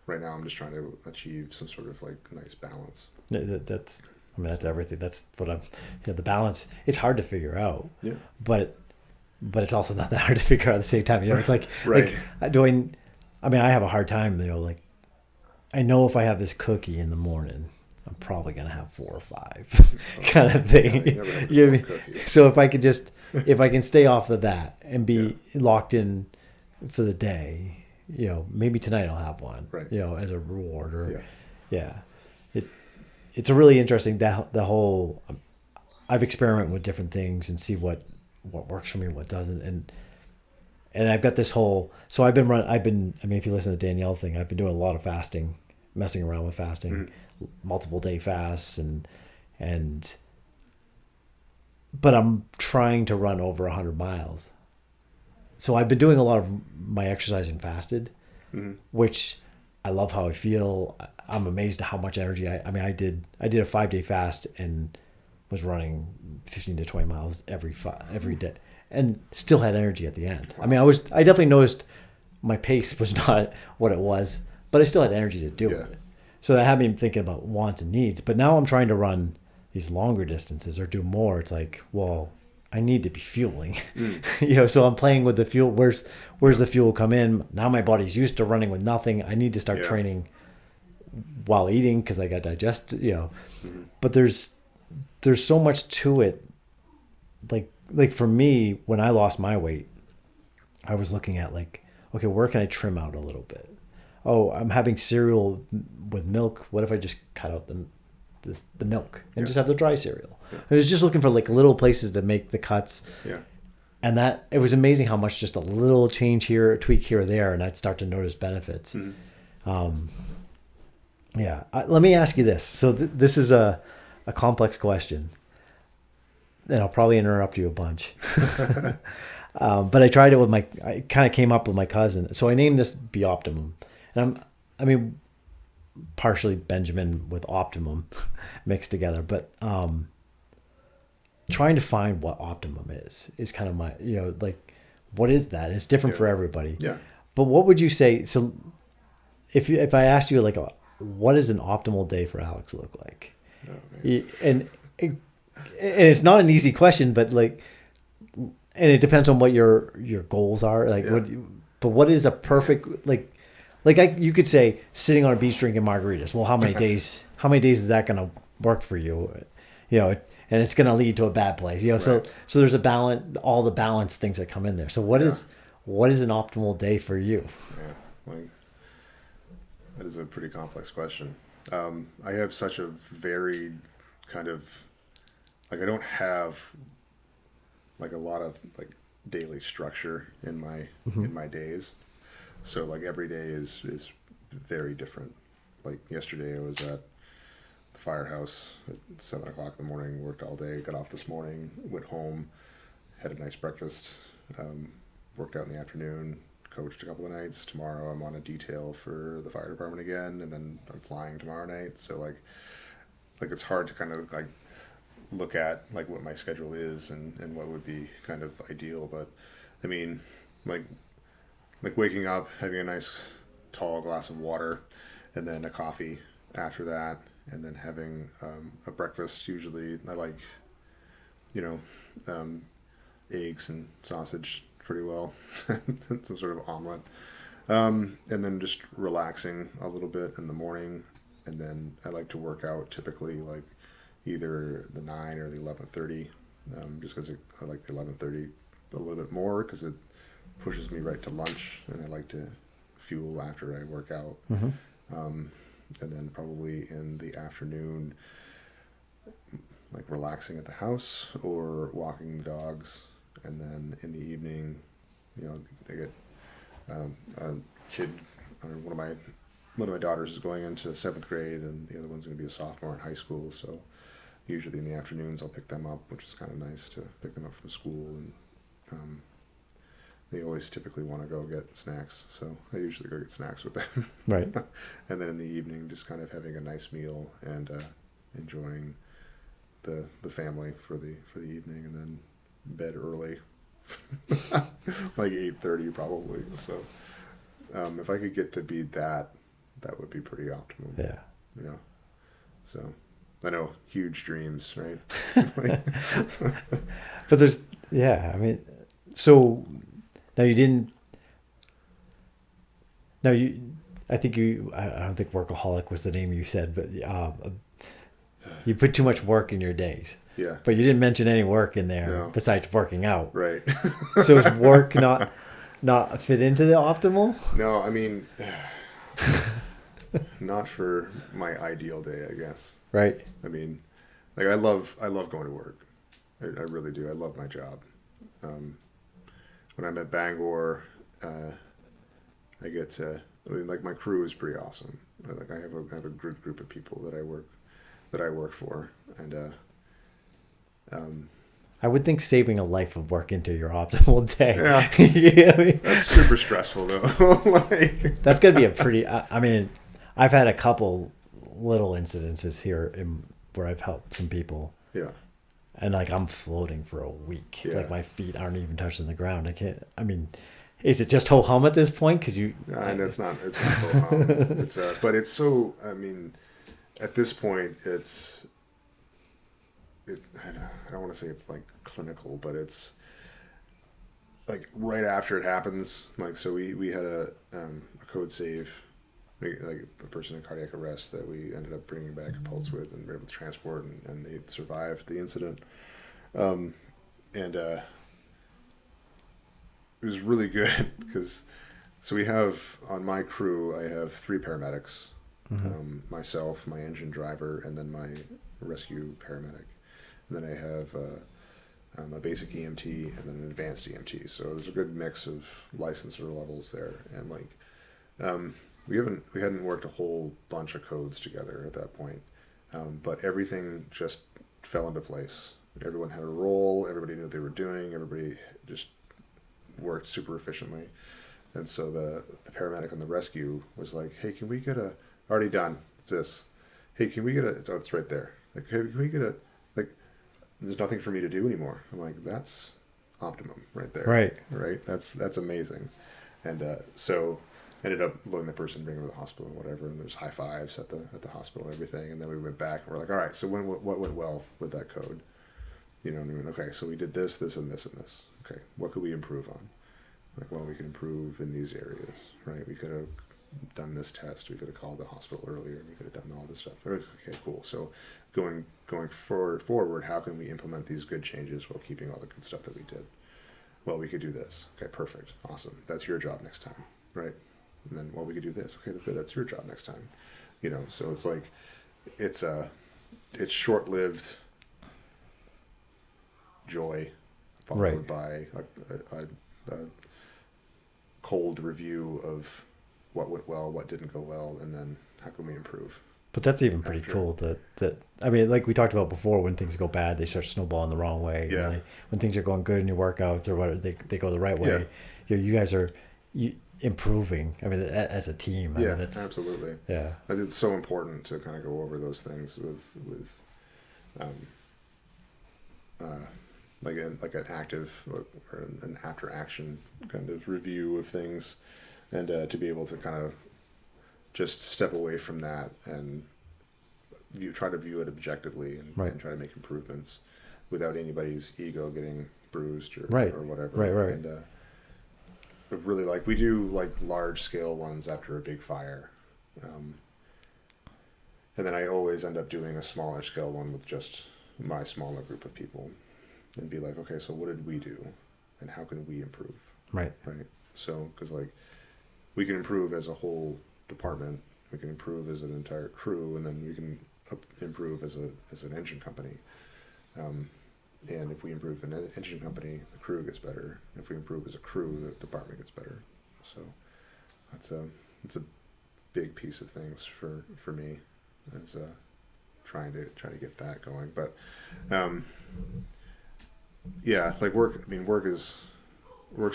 right now, I'm just trying to achieve some sort of, like, nice balance. That's everything. That's what I'm. The balance. It's hard to figure out. Yeah. But it's also not that hard to figure out at the same time. It's like, Right. I have a hard time. Like, I know if I have this cookie in the morning, I'm probably gonna have 4 or 5, kind of thing. Yeah, you never have You know what I a mean? cookie. So if I can stay off of that and be locked in for the day, maybe tonight I'll have one, Right. as a reward or, It's a really interesting, the whole, I've experimented with different things and see what works for me, what doesn't. And I've got this whole, so if you listen to the Danielle thing, I've been doing a lot of fasting, messing around with fasting, multiple day fasts but I'm trying to run over 100 miles. So I've been doing a lot of my exercising fasted, which I love how I feel. I'm amazed at how much energy I did a 5-day fast and was running 15 to 20 miles every day and still had energy at the end. I definitely noticed my pace was not what it was, but I still had energy to do it. So that had me thinking about wants and needs. But now I'm trying to run these longer distances or do more. It's like, well, I need to be fueling, so I'm playing with the fuel. Where's the fuel come in? Now my body's used to running with nothing. I need to start training while eating because I got but there's so much to it. Like for me, when I lost my weight, I was looking at, like, okay, where can I trim out a little bit? Oh, I'm having cereal with milk. What if I just cut out the milk and just have the dry cereal? I was just looking for, like, little places to make the cuts. Yeah. And that, it was amazing how much just a little change here, a tweak here or there, and I'd start to notice benefits. Let me ask you this. So this is a complex question, and I'll probably interrupt you a bunch. But I tried it I kind of came up with my cousin. So I named this BOPTMN. And partially Benjamin with Optimum mixed together, but trying to find what optimum is kind of my, like, what is that? It's different for everybody. Yeah. But what would you say? So if I asked you, like, what does an optimal day for Alex look like? Oh, man. And it's not an easy question, but, like, and it depends on what your goals are. Like what is a perfect you could say sitting on a beach drinking margaritas. Well, how many days is that going to work for you? And it's going to lead to a bad place. So there's a balance, all the balance things that come in there. So what is an optimal day for you? Yeah, like that is a pretty complex question. I have such a varied kind of I don't have like a lot of like daily structure in my days. So like every day is very different. Like yesterday I was at the firehouse at 7:00 in the morning, worked all day, got off this morning, went home, had a nice breakfast, worked out in the afternoon, coached a couple of nights. Tomorrow I'm on a detail for the fire department again, and then I'm flying tomorrow night. So like it's hard to kind of like look at like what my schedule is and what would be kind of ideal. But I mean, like waking up, having a nice tall glass of water, and then a coffee after that, and then having a breakfast. Usually I like, eggs and sausage pretty well, some sort of omelet, and then just relaxing a little bit in the morning. And then I like to work out typically like either the 9 or the 11:30, just because I like the 11:30 a little bit more because it pushes me right to lunch, and I like to fuel after I work out. And then probably in the afternoon, like relaxing at the house or walking the dogs. And then in the evening, I get a kid, or one of my daughters is going into 7th grade, and the other one's going to be a sophomore in high school. So usually in the afternoons I'll pick them up, which is kind of nice to pick them up from school. And they always typically want to go get snacks, so I usually go get snacks with them. Right. And then in the evening, just kind of having a nice meal and enjoying the family for the evening, and then bed early, like 8:30 probably. So if I could get to be that would be pretty optimal. Yeah. So I know, huge dreams, right? But there's I mean, so. Now you didn't. No, you. I think you. I don't think workaholic was the name you said, but you put too much work in your days. Yeah. But you didn't mention any work in there besides working out. Right. So is work not fit into the optimal? No, I mean, not for my ideal day, I guess. Right. I mean, like I love going to work. I really do. I love my job. When I'm at Bangor, I get to. I mean, like my crew is pretty awesome. Like I have a good group of people that I work for, and I would think saving a life of work into your optimal day. Yeah, that's super stressful though. That's gonna be a pretty. I mean, I've had a couple little incidences here where I've helped some people. Yeah. And like I'm floating for a week. Yeah. Like my feet aren't even touching the ground. I can't. I mean, is it just ho hum at this point? Because you. And it's not ho hum. It's but it's so. I mean, at this point, I don't want to say it's like clinical, but it's like right after it happens. Like so, we had a code save, like a person in cardiac arrest that we ended up bringing back a pulse with and were able to transport, and they survived the incident. And it was really good because so we have on my crew, I have 3 paramedics, myself, my engine driver, and then my rescue paramedic. And then I have a basic EMT and then an advanced EMT. So there's a good mix of licensure levels there, and like. We hadn't worked a whole bunch of codes together at that point, but everything just fell into place. Everyone had a role. Everybody knew what they were doing. Everybody just worked super efficiently. And so the paramedic on the rescue was like, "Hey, can we get a already done? It's this. Hey, can we get a? It's right there. Like, hey, can we get a like? There's nothing for me to do anymore." I'm like, "That's optimum right there. Right. That's amazing." And so. Ended up loading the person, bringing her to the hospital and whatever, and there's high fives at the hospital and everything. And then we went back and we're like, all right, so what went well with that code? Okay, so we did this, this, and this, and this. Okay, what could we improve on? Like, well, we could improve in these areas, right? We could have done this test. We could have called the hospital earlier. We could have done all this stuff. Okay, cool. So going forward, how can we implement these good changes while keeping all the good stuff that we did? Well, we could do this. Okay, perfect. Awesome. That's your job next time, right? And then, well, we could do this. Okay, that's your job next time. So it's like, it's short-lived joy followed by a cold review of what went well, what didn't go well, and then how can we improve. But that's even pretty cool that I mean, like we talked about before, when things go bad, they start snowballing the wrong way. Yeah. Like, when things are going good in your workouts or what, they go the right way. Yeah. You guys are improving. I mean, as a team. Yeah, I mean, absolutely. Yeah. It's so important to kind of go over those things with like an active or an after action kind of review of things, and to be able to kind of just step away from that and try to view it objectively and try to make improvements without anybody's ego getting bruised or whatever. Right. And but really, like, we do like large scale ones after a big fire, and then I always end up doing a smaller scale one with just my smaller group of people, and be like, okay, so what did we do, and how can we improve? Right. So, because like, we can improve as a whole department, we can improve as an entire crew, and then we can improve as an engine company. And if we improve an engine company, the crew gets better. If we improve as a crew, the department gets better. So it's a big piece of things for me, is trying to get that going. But yeah, like work. I mean, work's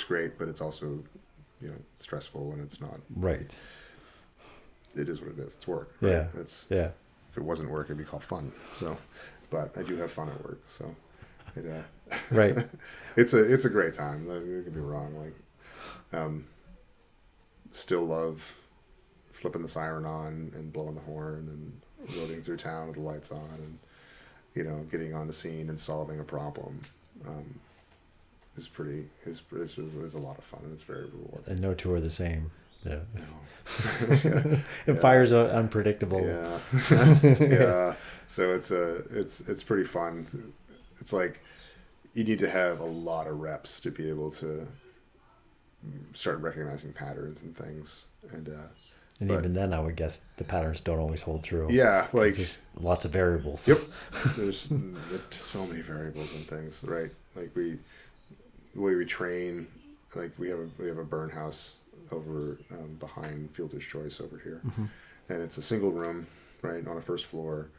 great, but it's also stressful, and it's not right. It is what it is. It's work. Right? Yeah. If it wasn't work, it'd be called fun. So, but I do have fun at work. So, right. It's a great time. Don't get me wrong. Like, still love flipping the siren on and blowing the horn and rolling through town with the lights on, and getting on the scene and solving a problem. Is a lot of fun, and it's very rewarding. And no two are the same. Yeah. No. And fires are unpredictable. Yeah. Yeah. So it's pretty fun. It's like, you need to have a lot of reps to be able to start recognizing patterns and things. And even then, I would guess the patterns don't always hold true. Yeah, like, there's lots of variables. Yep. There's so many variables and things, right? Like, the way we train, like, we have a burn house over behind Fielder's Choice over here, and it's a single room, right, on a first floor.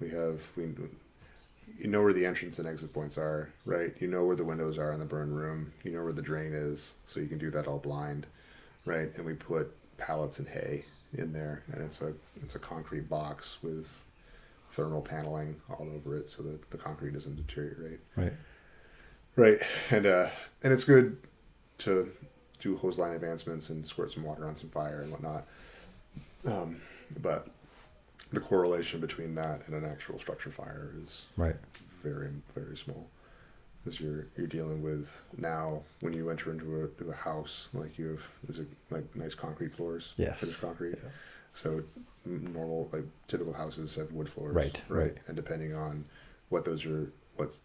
You know where the entrance and exit points are, right? You know where the windows are in the burn room. You know where the drain is, so you can do that all blind, right? And we put pallets and hay in there, and it's a concrete box with thermal paneling all over it, so that the concrete doesn't deteriorate. Right. And it's good to do hose line advancements and squirt some water on some fire and whatnot. But the correlation between that and an actual structure fire is very, very small. Because you're dealing with, now when you enter into a house, like, there's like nice concrete floors. Yes. Finished concrete. Yeah. So normal, like, typical houses have wood floors. Right. And depending on what's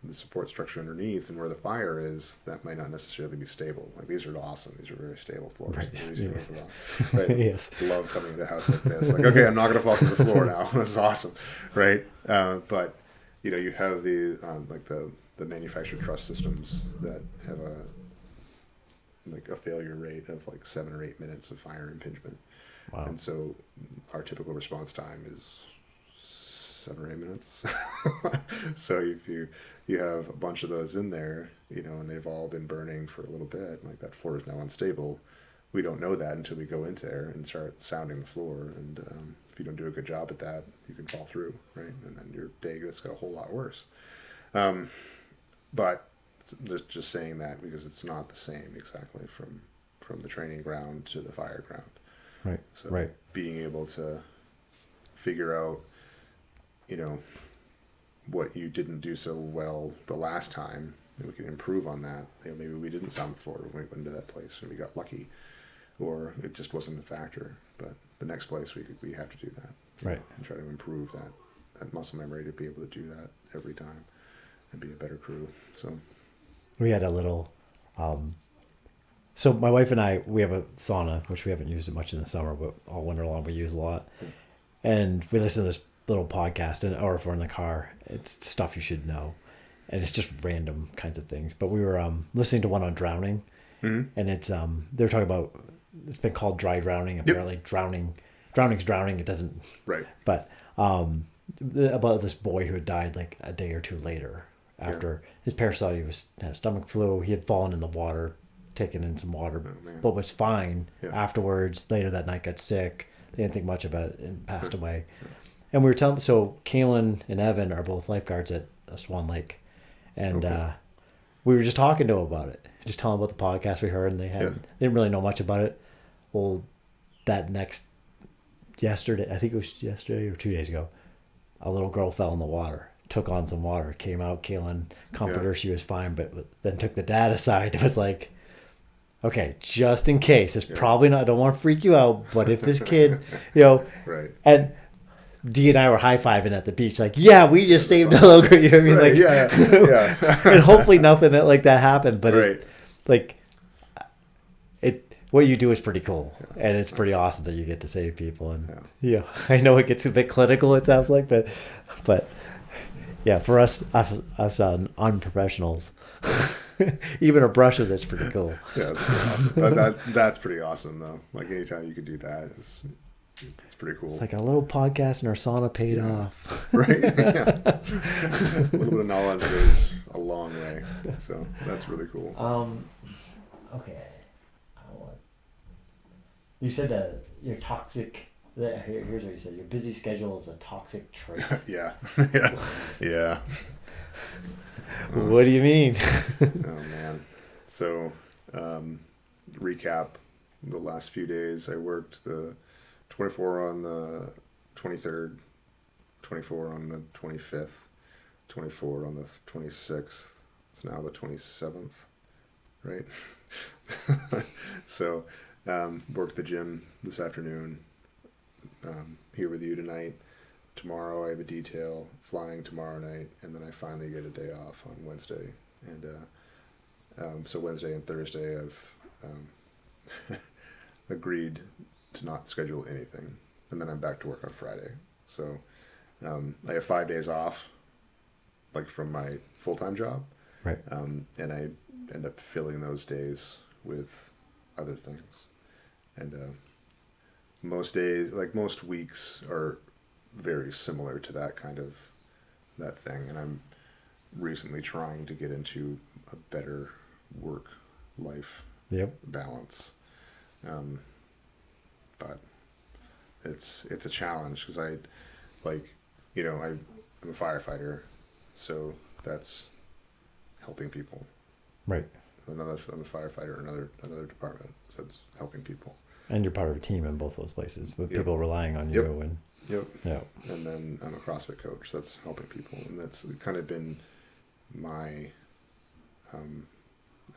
the support structure underneath and where the fire is, that might not necessarily be stable. Like, these are awesome. These are very stable floors. Right. Yes. Love coming to a house like this. Like, okay, I'm not going to fall to the floor now. This is awesome. Right. But, you have the, like the manufactured truss systems that have a failure rate of like 7 or 8 minutes of fire impingement. Wow. And so our typical response time is 7 or 8 minutes. So if you have a bunch of those in there, and they've all been burning for a little bit, like, that floor is now unstable. We don't know that until we go into there and start sounding the floor. And if you don't do a good job at that, you can fall through, right? And then your day gets got a whole lot worse. But just saying that because it's not the same exactly from the training ground to the fire ground. Right. So being able to figure out, what you didn't do so well the last time, and we can improve on that. Maybe we didn't sound before when we went into that place and we got lucky, or it just wasn't a factor. But the next place we have to do that, right, and try to improve that muscle memory to be able to do that every time and be a better crew. So we had a little. So my wife and I, we have a sauna, which we haven't used it much in the summer, but all winter long we use a lot. And we listen to this little podcast, or if we're in the car, it's stuff you should know, and it's just random kinds of things. But we were listening to one on drowning, and it's they're talking about, it's been called dry drowning. Apparently, drowning's drowning. It doesn't. Right. But about this boy who had died like a day or two later after his parents thought he had a stomach flu. He had fallen in the water, taken in some water, but was fine afterwards. Later that night, got sick. They didn't think much about it and passed away. And we were telling, so Kaylin and Evan are both lifeguards at Swan Lake, and we were just talking to them about it, just telling them about the podcast we heard, and they didn't really know much about it. Well, yesterday, I think it was yesterday or 2 days ago, a little girl fell in the water, took on some water, came out. Kaylin comforted her, she was fine, but then took the dad aside. It was like, okay, just in case, it's probably not, I don't want to freak you out, but if this kid, right. And Dee and I were high-fiving at the beach, like, yeah, we just saved a little girl, you know what I mean? Right, like, and hopefully nothing like that happened, but it's like, what you do is pretty cool, and it's pretty awesome that you get to save people, and I know it gets a bit clinical, it sounds like, but yeah, for us unprofessionals, even a brush with it's pretty cool. Yeah, awesome. That's pretty awesome though. Like anytime you could do that, it's pretty cool. It's like a little podcast in our sauna paid off. Right? Yeah. A little bit of knowledge goes a long way. So that's really cool. Okay. You said you're toxic. Here's what you said. Your busy schedule is a toxic trait. Yeah. Yeah. What do you mean? Oh man. So, recap the last few days. I worked the 24 on the 23rd, 24 on the 25th, 24 on the 26th. It's now the 27th, right? So, worked the gym this afternoon. Here with you tonight. Tomorrow I have a detail flying tomorrow night, and then I finally get a day off on Wednesday. And so Wednesday and Thursday I've agreed to not schedule anything, and then I'm back to work on Friday. So I have 5 days off, like from my full-time job, right? And I end up filling those days with other things, and most days, like most weeks, are very similar to that thing, and I'm recently trying to get into a better work-life balance, but it's a challenge because I'm a firefighter, so that's helping people, right? I'm a firefighter in another department, so it's helping people, and you're part of a team in both those places with people relying on you. And and then I'm a CrossFit coach, so that's helping people, and that's kind of been my I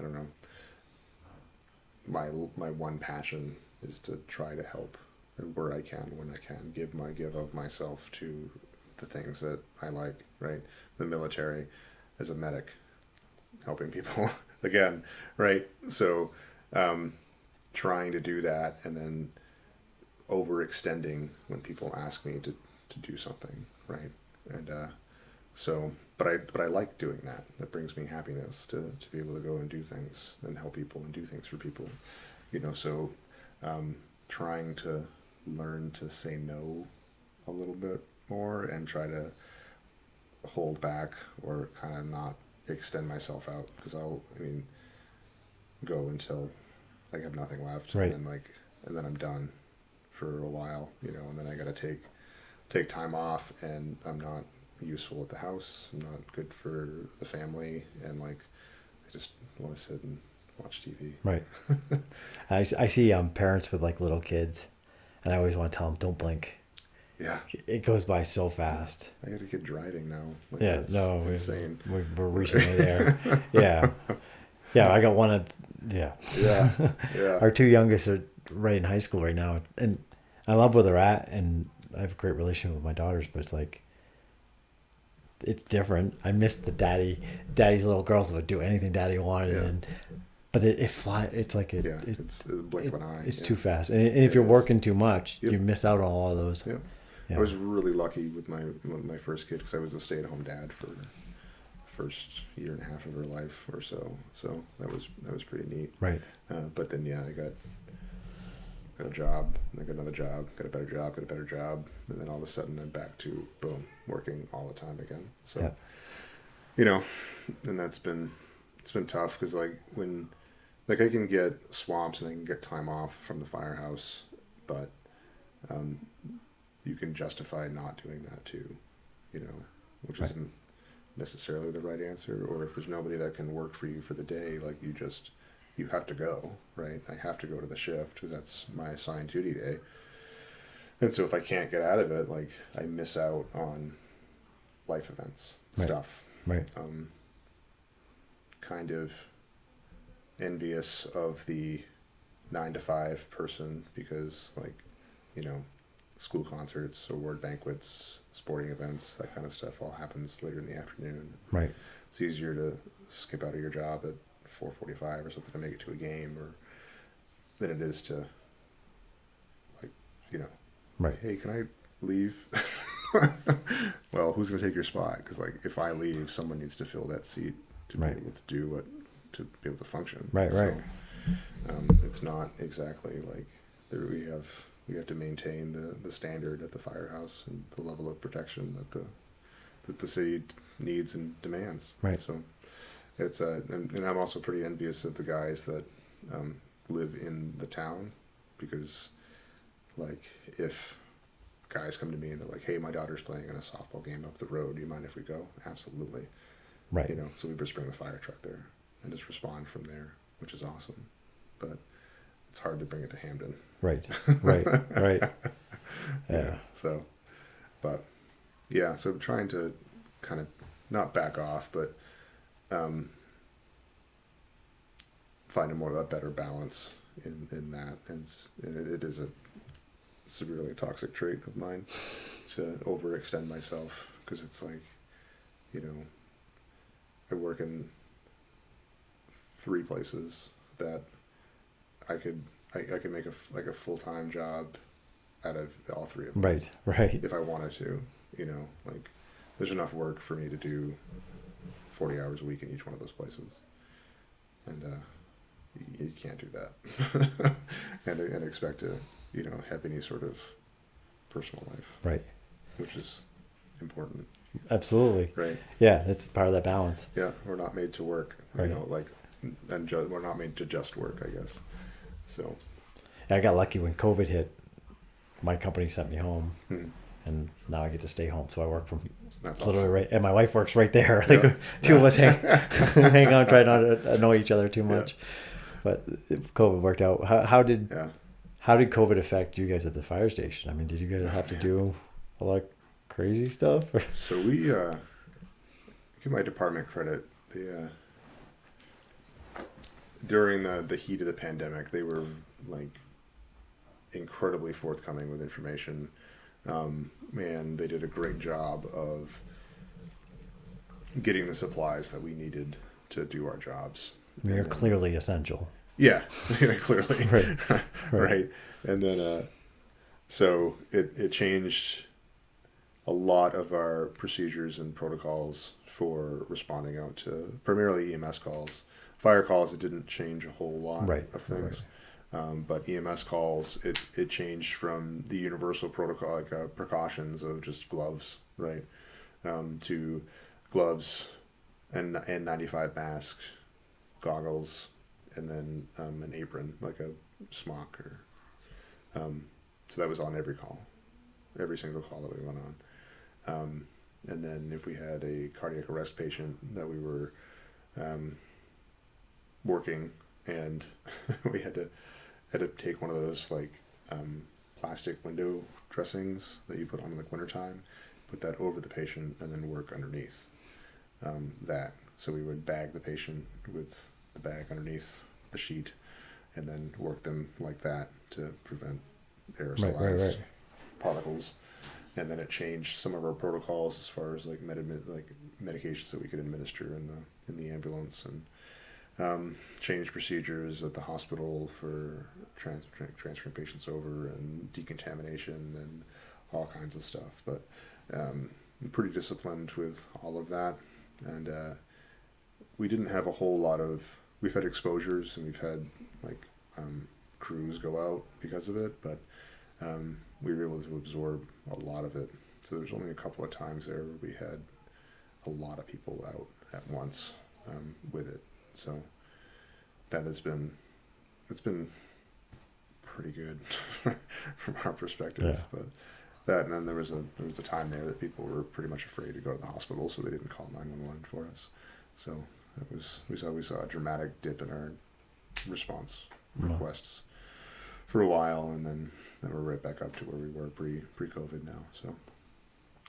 don't know, my one passion is to try to help where I can, when I can, give of myself to the things that I like, right? The military, as a medic, helping people again, right? So trying to do that, and then overextending when people ask me to do something, right? And but I like doing that. That brings me happiness to be able to go and do things and help people and do things for people, so trying to learn to say no a little bit more and try to hold back or kind of not extend myself out, because go until I have nothing left, right? And then I'm done for a while, and then I got to take time off, and I'm not useful at the house. I'm not good for the family, and I just want to sit and watch TV. Right. I see parents with little kids, and I always want to tell them, don't blink. Yeah. It goes by so fast. I got a kid driving now. Like, Yeah, that's no, insane. we're recently there. Yeah, yeah. I got one of yeah. Yeah. Yeah. Our two youngest are right in high school right now, and I love where they're at, and I have a great relationship with my daughters. But it's like it's different. I miss the daddy's little girls that would do anything daddy wanted, Yeah. and but it fly. It's like Yeah. It's a blink of an eye. it's Yeah. too fast, and if It you're is. working too much, Yep. you miss out on all of those. Yep. Yeah. I was really lucky with my first kid because I was a stay-at-home dad for the first year and a half of her life or so. So that was pretty neat. Right. But then I got a job, and I got another job, got a better job, got a better job, and then all of a sudden I'm back to boom, working all the time again. So Yeah. And it's been tough because like when like I can get swamps and I can get time off from the firehouse, but you can justify not doing that too, which Right. isn't necessarily the right answer. Or if there's nobody that can work for you for the day, like you have to go, right? I have to go to the shift because that's my assigned duty day. And so if I can't get out of it, like I miss out on life events, Right. stuff. Right. Kind of envious of the 9 to 5 person because school concerts, award banquets, sporting events, that kind of stuff all happens later in the afternoon. Right. It's easier to skip out of your job at 4:45 or something to make it to a game than it is to Right. hey, can I leave? Well, who's going to take your spot? Because like if I leave, someone needs to fill that seat to Right. be able to do to be able to function. Right. Right. It's not exactly like we have to maintain the standard at the firehouse and the level of protection that the city needs and demands. Right. So it's and I'm also pretty envious of the guys that live in the town because like if guys come to me and they're like, hey, my daughter's playing in a softball game up the road, do you mind if we go? Absolutely. Right. So we just bring the fire truck there and just respond from there, which is awesome. But it's hard to bring it to Hamden. Right. Right. Right. Yeah. So, but yeah, so I'm trying to kind of not back off, but find a better balance in that. And it is a severely toxic trait of mine to overextend myself because it's like, I work in 3 places that I could make a full-time job out of all 3 of them. Right. Right. If I wanted to, like there's enough work for me to do 40 hours a week in each one of those places. And you can't do that and expect to, have any sort of personal life. Right. Which is important. Absolutely. Right. Yeah, that's part of that balance. Yeah, we're not made to work. Right. We're not made to just work, I guess. So. I got lucky when COVID hit. My company sent me home, Hmm. and now I get to stay home. So I work from That's literally awesome. right, and my wife works right there. Yeah. Like two of us hang on, try not to annoy each other too much. But COVID worked out. How did COVID affect you guys at the fire station? I mean, did you guys have to do a lot of crazy stuff? Or? So we give my department credit. During the heat of the pandemic, they were like incredibly forthcoming with information, and they did a great job of getting the supplies that we needed to do our jobs. I mean, you're clearly essential. Yeah, clearly. Right. Right. And then, so it changed a lot of our procedures and protocols for responding out to primarily EMS calls. Fire calls, it didn't change a whole lot of things. Right. But EMS calls, it changed from the universal protocol, like precautions of just gloves, right, to gloves and N95 mask, goggles, and then an apron, like a smock. So that was on every call, every single call that we went on. And then if we had a cardiac arrest patient that we were working, and we had to take one of those like plastic window dressings that you put on in like wintertime, put that over the patient and then work underneath that. So we would bag the patient with the bag underneath the sheet and then work them like that to prevent aerosolized particles. And then it changed some of our protocols as far as like medications that we could administer in the ambulance, and changed procedures at the hospital for transferring patients over and decontamination and all kinds of stuff. But I'm pretty disciplined with all of that, and we didn't have a whole lot of. We've had exposures and we've had like crews go out because of it, but we were able to absorb a lot of it. So there's only a couple of times there where we had a lot of people out at once with it. So it's been pretty good from our perspective. Yeah. But and then there was a time there that people were pretty much afraid to go to the hospital, so they didn't call 911 for us. So we saw a dramatic dip in our response requests for a while, and then we're right back up to where we were pre-COVID now. So,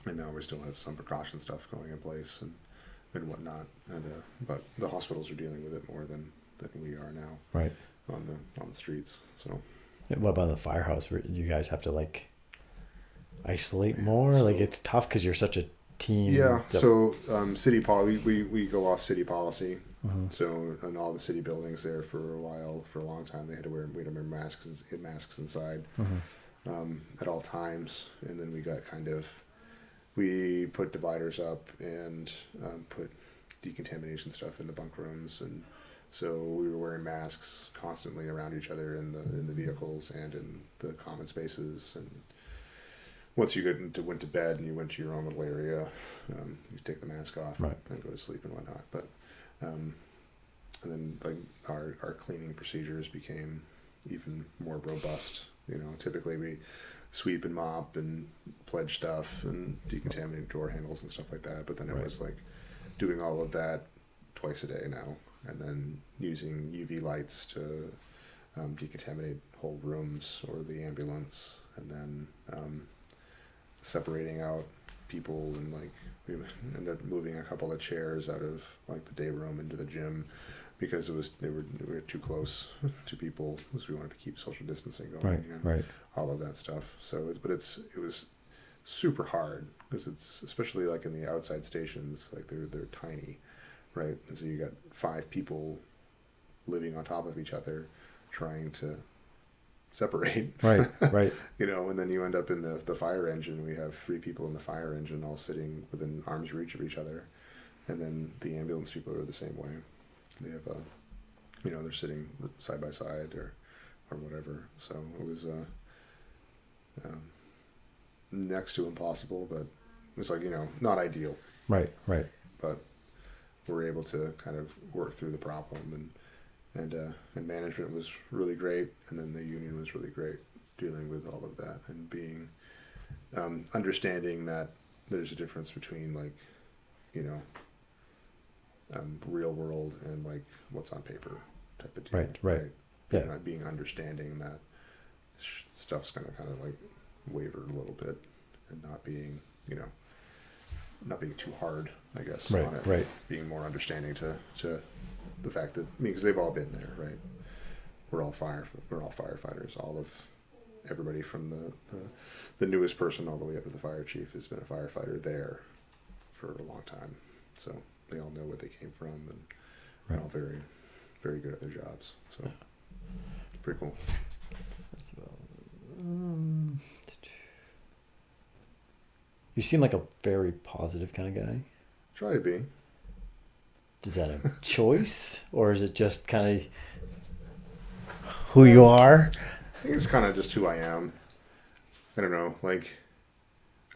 and now we still have some precaution stuff going in place and whatnot. And but the hospitals are dealing with it more than we are now. Right. On the streets. So. What about the firehouse? You guys have to like isolate more. So, like it's tough because you're such a team. Yeah. So city policy, we go off city policy. Mm-hmm. So in all the city buildings there for a long time, we had to wear masks inside at all times. And then we put dividers up and put decontamination stuff in the bunk rooms, and so we were wearing masks constantly around each other in the vehicles and in the common spaces. And once you went to bed and you went to your own little area, you take the mask off and go to sleep and whatnot. But and then like our cleaning procedures became even more robust. Typically we sweep and mop and pledge stuff and decontaminate door handles and stuff like that. But then it was like doing all of that twice a day now, and then using UV lights to decontaminate whole rooms or the ambulance, and then separating out people, and like we ended up moving a couple of chairs out of like the day room into the gym because we were too close to people, because we wanted to keep social distancing going and all of that stuff. So it was super hard because it's especially like in the outside stations, like they're tiny, right? And so you got 5 people living on top of each other trying to separate. Right. And then you end up in the fire engine. We have 3 people in the fire engine all sitting within arm's reach of each other. And then the ambulance people are the same way. They have they're sitting side by side or whatever. So it was next to impossible, but it was like, not ideal. Right. But we're able to kind of work through the problem, and management was really great, and then the union was really great dealing with all of that, and being understanding that there's a difference between like real world and like what's on paper type of deal. Right. Yeah. Being understanding that stuff's gonna kind of like waver a little bit, and not being too hard, I guess, on it. Right. Being more understanding to the fact that, because they've all been there, right? We're all firefighters. All of everybody from the newest person all the way up to the fire chief has been a firefighter there for a long time. So they all know where they came from, and they're all very, very good at their jobs. So it's pretty cool. That's you seem like a very positive kind of guy. Try to be. Is that a choice, or is it just kind of who you are? I think it's kind of just who I am. I don't know, like,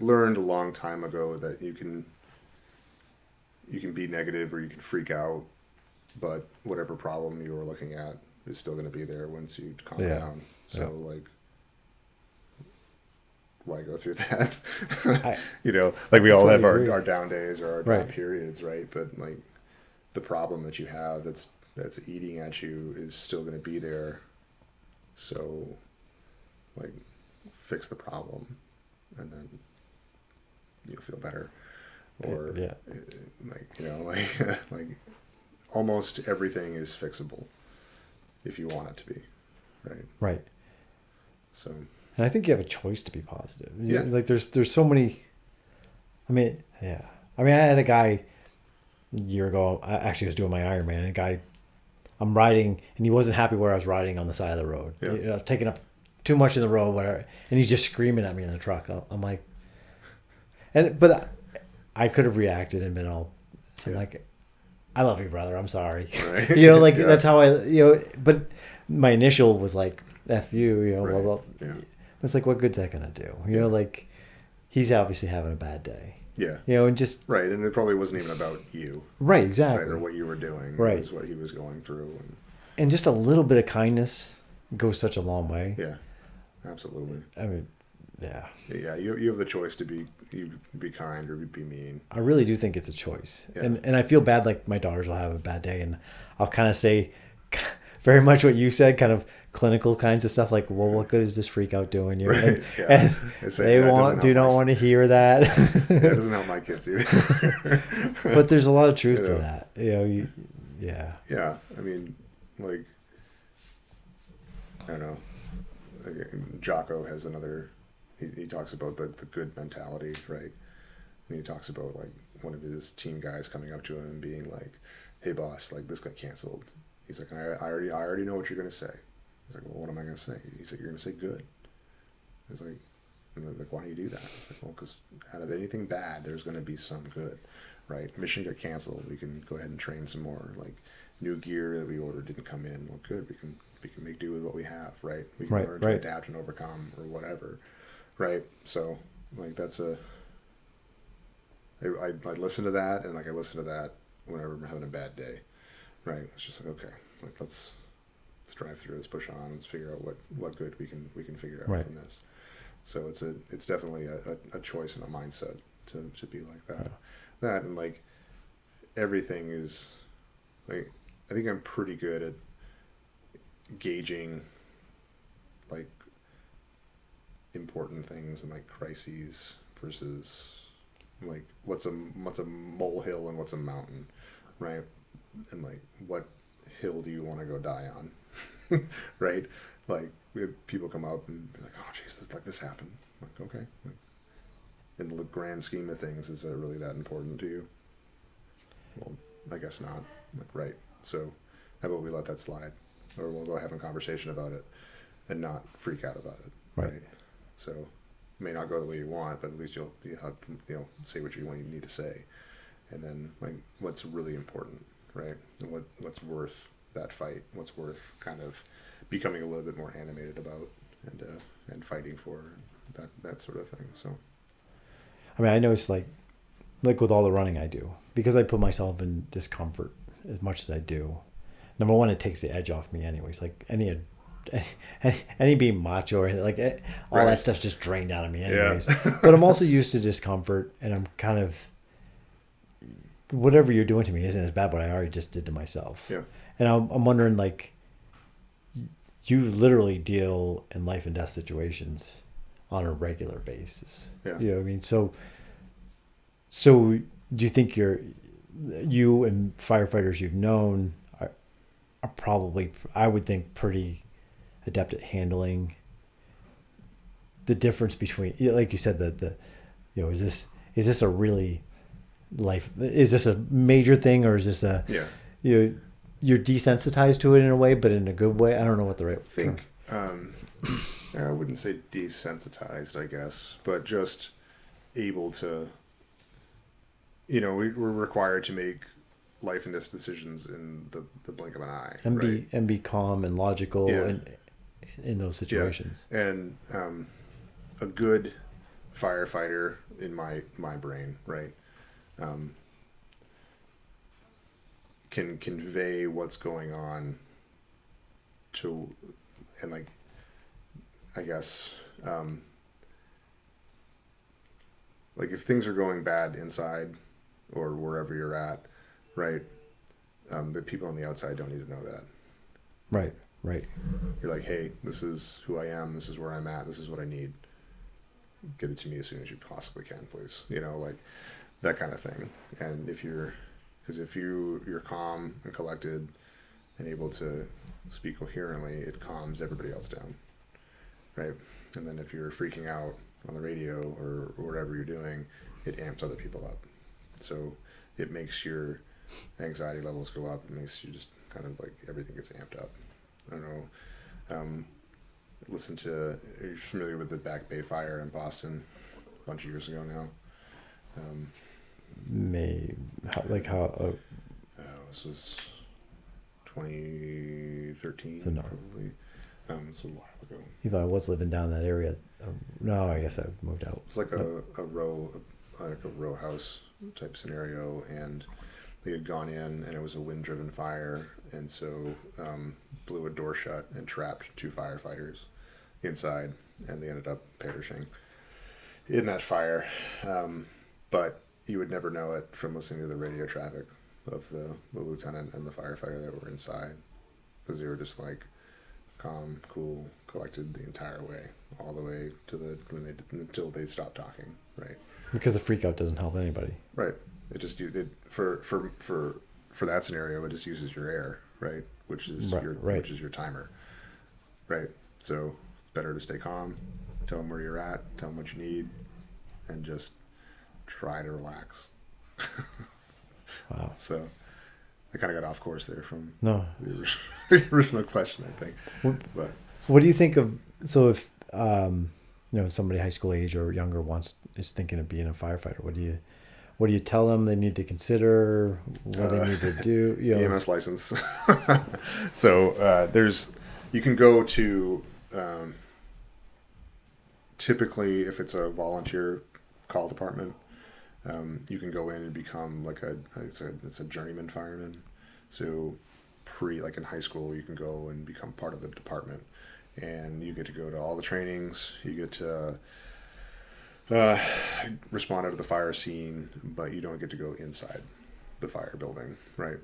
learned a long time ago that you can be negative or you can freak out, but whatever problem you were looking at is still going to be there once you calm down. So like, why go through that? Like we all have our down days or our down periods, right? But like, the problem that you have that's eating at you is still going to be there. So like, fix the problem, and then you'll feel better. Or yeah, like, you know, like like almost everything is fixable if you want it to be, right? right. So And I think you have a choice to be positive. yeah, Like there's so many. I mean, yeah. I mean, I had a guy a year ago. I actually was doing my Ironman, and a guy, I'm riding, and he wasn't happy where I was riding on the side of the road. yeah, You know, taking up too much in the road, whatever. And he's just screaming at me in the truck. I'm like, but I could have reacted and been all, I'm yeah, like, I love you, brother. I'm sorry. right. You know, like Yeah, that's how but my initial was like, F you, you know, blah, right. blah. Yeah, It's like, what good's that going to do? You yeah, know, like he's obviously having a bad day, yeah, you know, and just, right. And it probably wasn't even about you, right, right, exactly. or what you were doing. Right. It was what he was going through, And just a little bit of kindness goes such a long way. yeah, absolutely. I mean, yeah. Yeah, you have the choice to be kind or be mean. I really do think it's a choice. Yeah. And I feel bad, like my daughters will have a bad day, and I'll kind of say very much what you said, kind of clinical kinds of stuff, like, well, what good is this freak out doing? You know? Right. And, Yeah. and It's they like, do not want to hear that. Yeah, it doesn't help my kids either. But there's a lot of truth You to know. that. You know, yeah. Yeah, I mean, like, I don't know. Like, Jocko has another. He talks about the good mentality, right? And he talks about like one of his team guys coming up to him and being like, "Hey, boss, like this got canceled." He's like, I already know what you're gonna say." He's like, "Well, what am I gonna say?" He's like, "You're gonna say good." He's like, "Why do you do that?" It's like, "Well, because out of anything bad, there's gonna be some good, right? Mission got canceled. We can go ahead and train some more. Like new gear that we ordered didn't come in. Well, good. We can make do with what we have, right? We can learn to adapt and overcome or whatever, right? So like that's I listen to that, and like I listen to that whenever I'm having a bad day, right? It's just like, okay, like let's drive through, let's push on, let's figure out what good we can figure out from this. So it's definitely a choice and a mindset to be like that. That and like everything is like, I think I'm pretty good at gauging like important things and like crises versus like what's a molehill and what's a mountain, right? And like what hill do you want to go die on? Right? Like we have people come up and be like, "Oh jeez, this happened." I'm like, okay, like, in the grand scheme of things, is it really that important to you? Well, I guess not. I'm like, right. So how about we let that slide, or we'll go have a conversation about it and not freak out about it, right? So it may not go the way you want, but at least you'll have, say what you need to say, and then like what's really important, right? And what's worth that fight, what's worth kind of becoming a little bit more animated about and fighting for that sort of thing. So I mean, I know it's like with all the running I do, because I put myself in discomfort as much as I do. Number one, it takes the edge off me anyways. Like any being macho or like all that stuff's just drained out of me anyways. Yeah. But I'm also used to discomfort, and I'm kind of, whatever you're doing to me isn't as bad what I already just did to myself. Yeah. And I'm wondering, like, you literally deal in life and death situations on a regular basis. Yeah. You know what I mean? So do you think you and firefighters you've known are probably, I would think, pretty adept at handling the difference between, like you said, is this a really is this a major thing, or is this you're desensitized to it in a way, but in a good way? I don't know what the right term. I wouldn't say desensitized, I guess, but just able to, we're required to make life and death decisions in the blink of an eye, and be calm and logical in those situations. Yeah. And a good firefighter in my brain, right, can convey what's going on to, and like, I guess, like if things are going bad inside or wherever you're at, right, the people on the outside don't need to know that. Right. You're like, hey, this is who I am, this is where I'm at, this is what I need, get it to me as soon as you possibly can, please. Like that kind of thing. And because if you're calm and collected and able to speak coherently, it calms everybody else down, right? And then if you're freaking out on the radio or whatever you're doing, it amps other people up. So it makes your anxiety levels go up. It makes you just kind of like everything gets amped up. I don't know. Are you familiar with the Back Bay fire in Boston a bunch of years ago now? This was 2013, so no. Probably. It's a while ago. Even I was living down that area. No, I guess I moved out. It's like a row house type scenario, and they had gone in, and it was a wind-driven fire, and so blew a door shut and trapped 2 firefighters inside, and they ended up perishing in that fire. But you would never know it from listening to the radio traffic of the lieutenant and the firefighter that were inside, because they were just like calm, cool, collected the entire way, all the way to until they stopped talking, right? Because a freak out doesn't help anybody. Right. For that scenario, it just uses your air, right? Which is your timer, right? So it's better to stay calm, tell them where you're at, tell them what you need, and just try to relax. Wow. So I kind of got off course there from the original question, I think. What do you think of, so if somebody high school age or younger is thinking of being a firefighter, what do you tell them they need to consider, what they need to do? EMS license. So you can go to, typically if it's a volunteer call department, you can go in and become like it's a journeyman fireman. So like in high school, you can go and become part of the department, and you get to go to all the trainings. You get to respond out of the fire scene, but you don't get to go inside the fire building, right?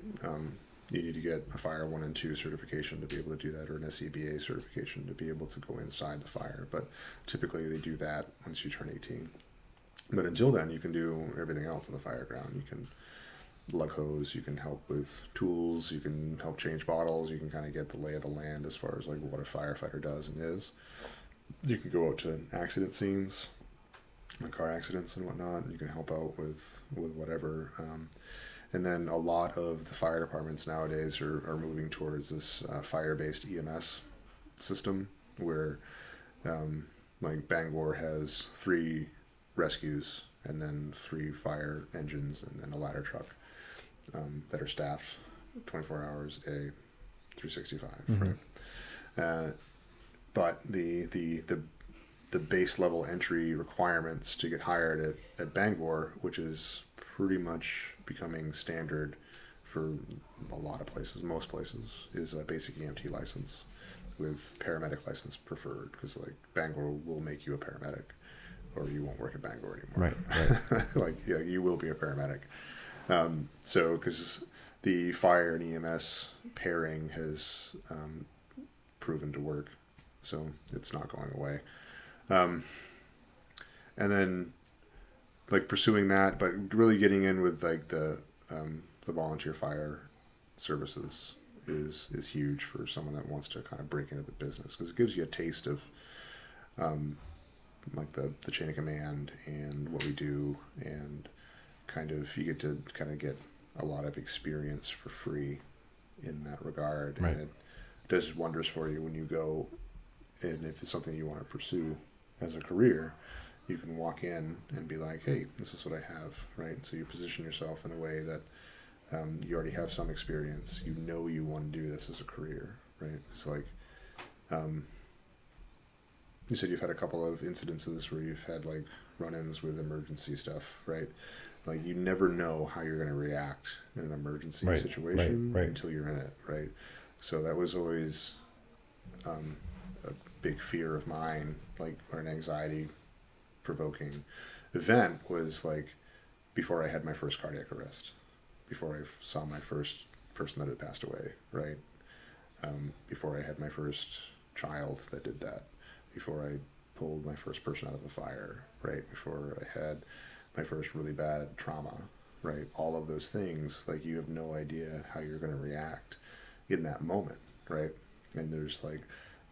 You need to get a Fire 1 and 2 certification to be able to do that, or an SCBA certification to be able to go inside the fire. But typically they do that once you turn 18. But until then, you can do everything else on the fire ground. You can lug hose, you can help with tools, you can help change bottles, you can kind of get the lay of the land as far as like what a firefighter does and is. You can go out to accident scenes, car accidents and whatnot, and you can help out with whatever. And then a lot of the fire departments nowadays are moving towards this fire-based EMS system where like Bangor has 3 rescues and then 3 fire engines and then a ladder truck that are staffed 24 hours a day, 365, mm-hmm. Right? But the base level entry requirements to get hired at Bangor, which is pretty much becoming standard for a lot of places, most places, is a basic EMT license with paramedic license preferred, because like Bangor will make you a paramedic or you won't work at Bangor anymore. Right. Like, yeah, you will be a paramedic. So because the fire and EMS pairing has proven to work, so it's not going away. And then like pursuing that, but really getting in with like the volunteer fire services is huge for someone that wants to kind of break into the business, because it gives you a taste of like the chain of command and what we do, and kind of you get to kind of get a lot of experience for free in that regard. Right. And it does wonders for you when you go, and if it's something you want to pursue as a career, you can walk in and be like, hey, this is what I have, right? So you position yourself in a way that you already have some experience. You know you want to do this as a career, right? It's like, you said you've had a couple of incidences where you've had like run-ins with emergency stuff, right? Like you never know how you're going to react in an emergency situation until you're in it, right? So that was always a big fear of mine, like, or an anxiety provoking event was like before I had my first cardiac arrest, before I saw my first person that had passed away, right? Before I had my first child that did that, before I pulled my first person out of a fire, right? Before I had my first really bad trauma, right? All of those things, like you have no idea how you're going to react in that moment, right? And there's like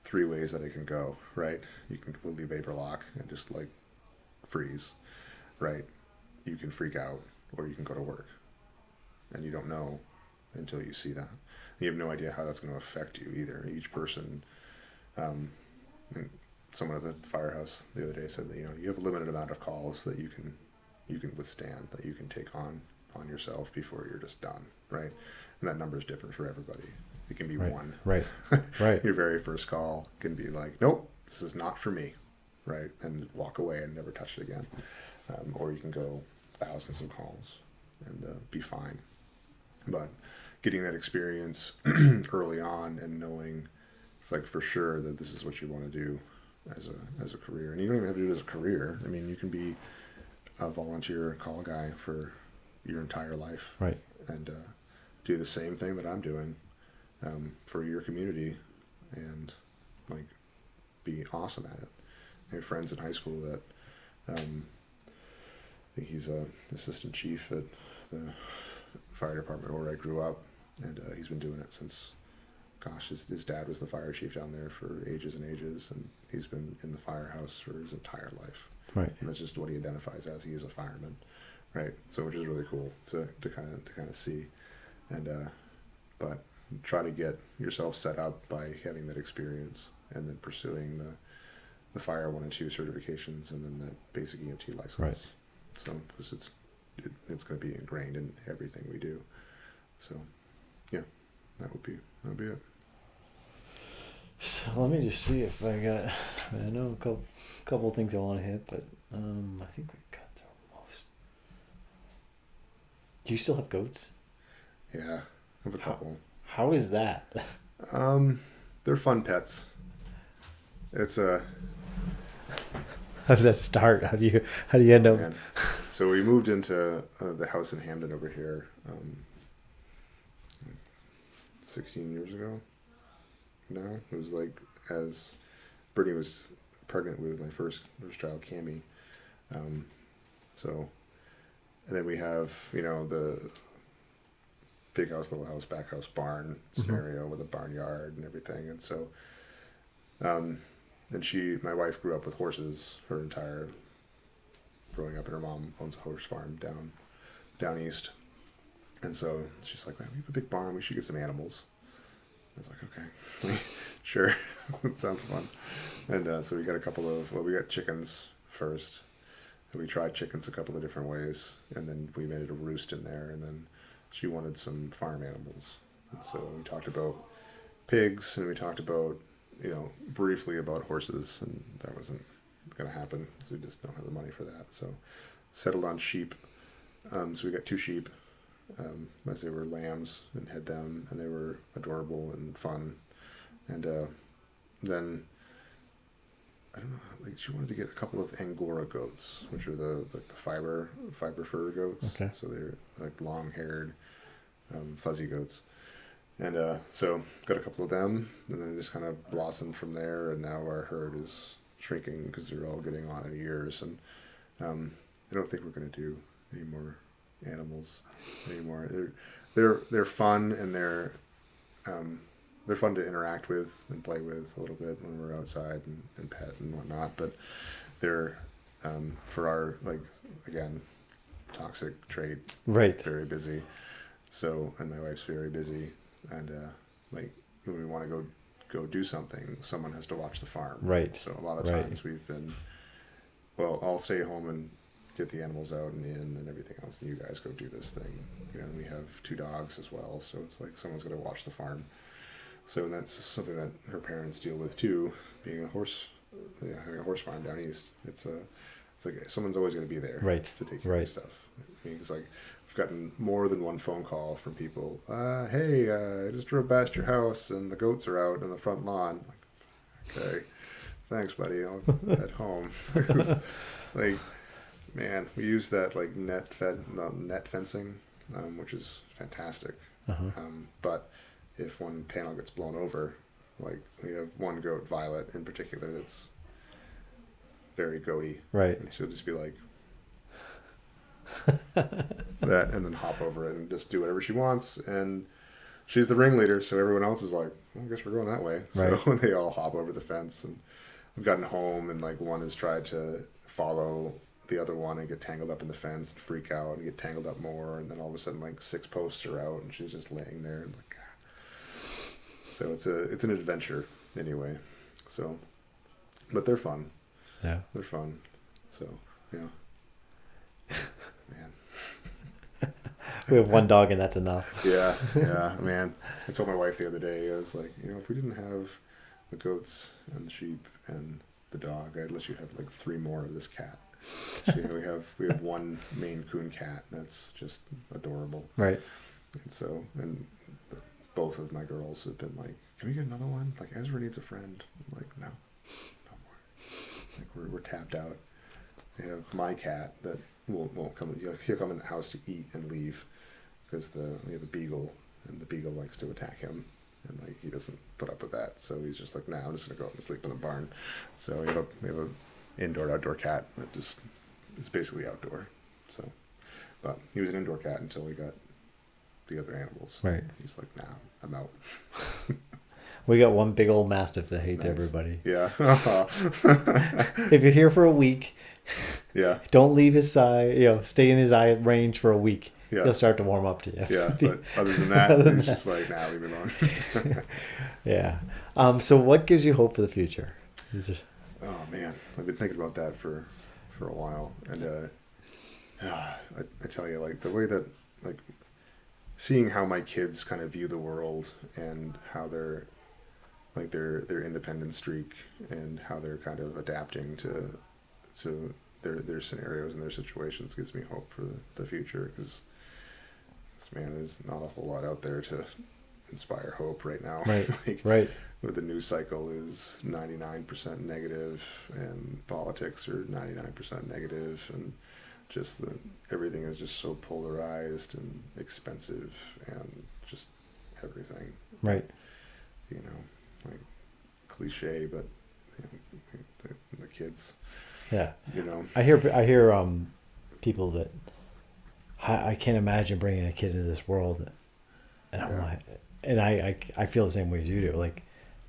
3 ways that it can go, right? You can completely vapor lock and just like freeze, right? You can freak out, or you can go to work, and you don't know until you see that. You have no idea how that's going to affect you either. Each person, and someone at the firehouse the other day said that you have a limited amount of calls that you can withstand, that you can take on yourself before you're just done, right? And that number is different for everybody. It can be one. Right. Right. Your very first call can be like, nope, this is not for me, right? And walk away and never touch it again. Or you can go thousands of calls and be fine. But getting that experience early on and knowing, like, for sure that this is what you want to do as a career. And you don't even have to do it as a career. I mean, you can be a volunteer call guy for your entire life, right? And do the same thing that I'm doing for your community, and like be awesome at it. I have friends in high school that I think he's a assistant chief at the fire department where I grew up, and he's been doing it since, gosh, his dad was the fire chief down there for ages and ages, and he's been in the firehouse for his entire life. Right. And that's just what he identifies as. He is a fireman, right? So, which is really cool to kind of see, and but try to get yourself set up by having that experience, and then pursuing the fire 1 and 2 certifications, and then that basic EMT license. Right. So, because it's going to be ingrained in everything we do. So, yeah, that would be it. So let me just see if I got. I know a couple things I want to hit, but I think we got through most. Do you still have goats? Yeah, I have a couple. How is that? They're fun pets. It's a. How does that start? How do you end up? Man. So we moved into the house in Hamden over here 16 years ago. Now it was like as Brittany was pregnant with my first child, Cammie. So, and then we have the big house, little house, back house, barn scenario with a barnyard and everything. And so, and my wife grew up with horses her entire growing up, and her mom owns a horse farm down east. And so she's like, man, we have a big barn, we should get some animals. I was like, okay, sure, that sounds fun. And so we got we got chickens first. And we tried chickens a couple of different ways, and then we made it a roost in there, and then she wanted some farm animals. And so we talked about pigs, and we talked about, briefly about horses, and that wasn't going to happen because we just don't have the money for that. So settled on sheep. So we got 2 sheep. As they were lambs, and had them, and they were adorable and fun. And then I don't know, like she wanted to get a couple of Angora goats, which are the fiber fur goats. Okay. So they're like long-haired, fuzzy goats. And so got a couple of them, and then it just kind of blossomed from there. And now our herd is shrinking because they're all getting on in years. And I don't think we're going to do any more animals anymore. They're fun, and they're fun to interact with and play with a little bit when we're outside and pet and whatnot. But they're for our, like, again, toxic trait. Right. Very busy. So, and my wife's very busy, and like when we want to go do something, someone has to watch the farm. Right. So a lot of times we've been, well, I'll stay home and get the animals out and in and everything else, and you guys go do this thing. And we have 2 dogs as well, so it's like someone's going to watch the farm. So that's something that her parents deal with too, being having a horse farm down east. It's like someone's always going to be there, right, to take care of stuff. I mean, it's like I've gotten more than one phone call from people. Hey, I just drove past your house and the goats are out in the front lawn. Like, okay, thanks, buddy. I'll head home. Like, man, we use that like net fencing, which is fantastic. But if one panel gets blown over, like we have one goat, Violet in particular, that's very goaty. Right. And she'll just be like that, and then hop over it and just do whatever she wants. And she's the ringleader, so everyone else is like, well, I guess we're going that way. Right. So they all hop over the fence, and I've gotten home, and like one has tried to follow the other one and get tangled up in the fence and freak out and get tangled up more, and then all of a sudden like 6 posts are out and she's just laying there and like, ah. So it's an adventure anyway. So, but they're fun. Yeah, they're fun. So yeah, man. We have one dog and that's enough. Yeah, man. I told my wife the other day, I was like, if we didn't have the goats and the sheep and the dog, I'd let you have like 3 more of this cat. So, we have one Maine Coon cat that's just adorable. Right. And so, both of my girls have been like, can we get another one? Like, Ezra needs a friend. I'm like, no more. Like, we're tapped out. They have my cat that won't come. He'll come in the house to eat and leave because we have a beagle, and the beagle likes to attack him, and like he doesn't put up with that. So he's just like, nah, I'm just gonna go out and sleep in the barn. So we have a indoor outdoor cat that just is basically outdoor. So, but he was an indoor cat until we got the other animals. Right. He's like, nah, I'm out. We got one big old mastiff that hates Nice. everybody. Yeah. If you're here for a week, Yeah. don't leave his side. Stay in his eye range for a week. Yeah. He'll start to warm up to you. Yeah. But other than that, he's just like, nah, leave me alone. Yeah. So what gives you hope for the future? Oh man, I've been thinking about that for a while, and I tell you, like the way that like seeing how my kids kind of view the world and how they're like their independent streak and how they're kind of adapting to their scenarios and their situations gives me hope for the future, because man, there's not a whole lot out there to inspire hope right now. Right. Like, Right. With the news cycle is 99% negative, and politics are 99% negative, and just everything is just so polarized and expensive and just everything. Right. Like cliche, but the kids. Yeah. I hear people that I can't imagine bringing a kid into this world, and I'm like, and I feel the same way as you do. Like,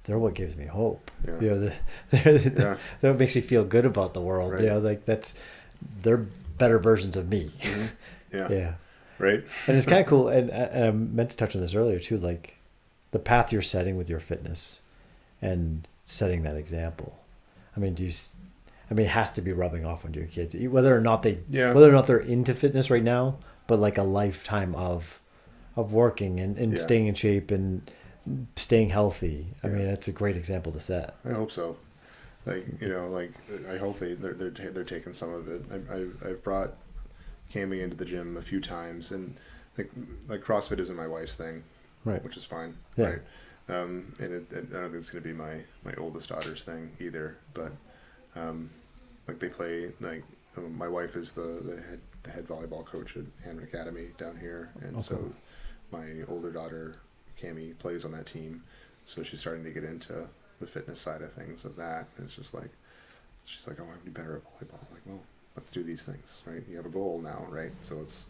they're what gives me hope. Yeah. They're what makes me feel good about the world. Right. Like they're better versions of me. Mm-hmm. Yeah. Yeah. Right. And it's kind of cool. And I meant to touch on this earlier too. Like the path you're setting with your fitness and setting that example. I mean, it has to be rubbing off onto your kids, whether or not they're into fitness right now, but like a lifetime of working and staying in shape and staying healthy. I mean, that's a great example to set. I hope so. Like, I hope they're taking some of it. I've brought Cammy into the gym a few times, and like CrossFit isn't my wife's thing, right? Which is fine, yeah. Right? And I don't think it's going to be my oldest daughter's thing either. But like they play my wife is the head volleyball coach at Hammond Academy down here, and so my older daughter Cammy plays on that team, so she's starting to get into the fitness side of things of that. And it's just like she's like, oh, I want to be better at volleyball. I'm like, well, let's do these things, right? You have a goal now, right? So let's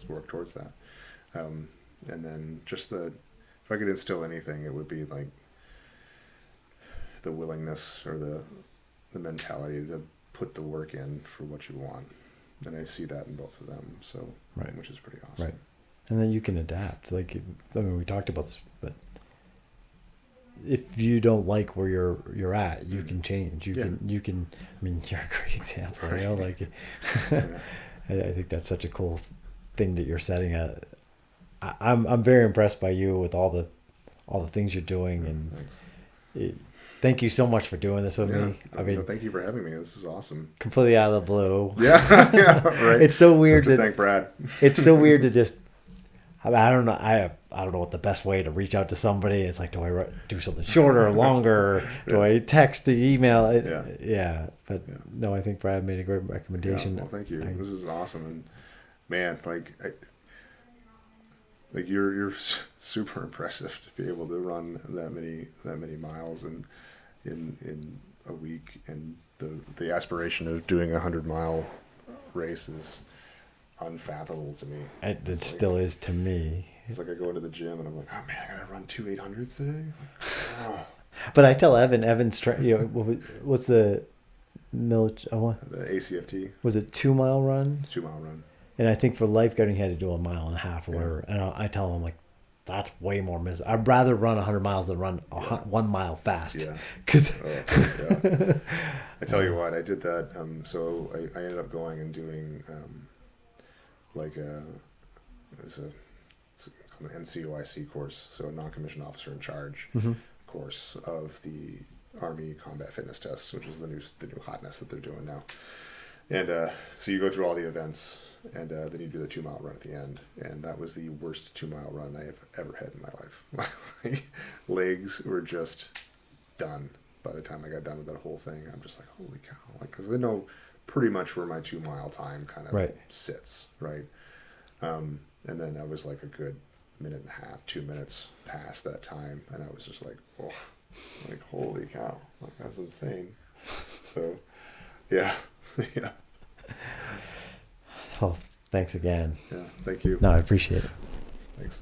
work towards that. And then just if I could instill anything, it would be like the willingness or the mentality to put the work in for what you want. And I see that in both of them, so right. Which is pretty awesome. Right. And then you can adapt. Like, I mean, we talked about this, but if you don't like where you're at, you can change. You can. I mean, you're a great example. Right. Like, I think that's such a cool thing that you're setting. I'm very impressed by you with all the things you're doing, and thank you so much for doing this with me. I mean, thank you for having me. This is awesome. Completely out of the blue. Yeah, right. It's so weird to thank Brad. It's so weird to just. I don't know. I don't know what the best way to reach out to somebody. It's like, do I do something shorter or longer? Do I text, email? But no, I think Brad made a great recommendation. Well, thank you. This is awesome, and man, you're super impressive to be able to run that many miles, and in a week, and the aspiration of doing a 100-mile race is unfathomable to me. It still is to me. It's like I go into the gym and I'm like, oh man, I gotta run 2 800s today. Oh. But I tell Evan's what's the The ACFT. Was it 2 mile run? 2-mile run. And I think for lifeguarding, he had to do 1.5 miles or whatever. And I tell him, I'm like, that's way more miserable. I'd rather run 100 miles than run 1 mile fast. Yeah. Cause I tell you what, I did that. So I ended up going and doing it's called an NCOIC course, so a non-commissioned officer in charge course of the Army Combat Fitness Test, which is the new hotness that they're doing now. And so you go through all the events, and then you do the 2-mile run at the end. And that was the worst 2-mile run I have ever had in my life. My legs were just done by the time I got done with that whole thing. I'm just like, holy cow. Because I know pretty much where my 2-mile time kind of sits, right? And then I was like a good 1.5 minutes, 2 minutes past that time. And I was just like, oh, like, holy cow. Like, that's insane. So, yeah. Yeah. Well, thanks again. Yeah, thank you. No, I appreciate it. Thanks.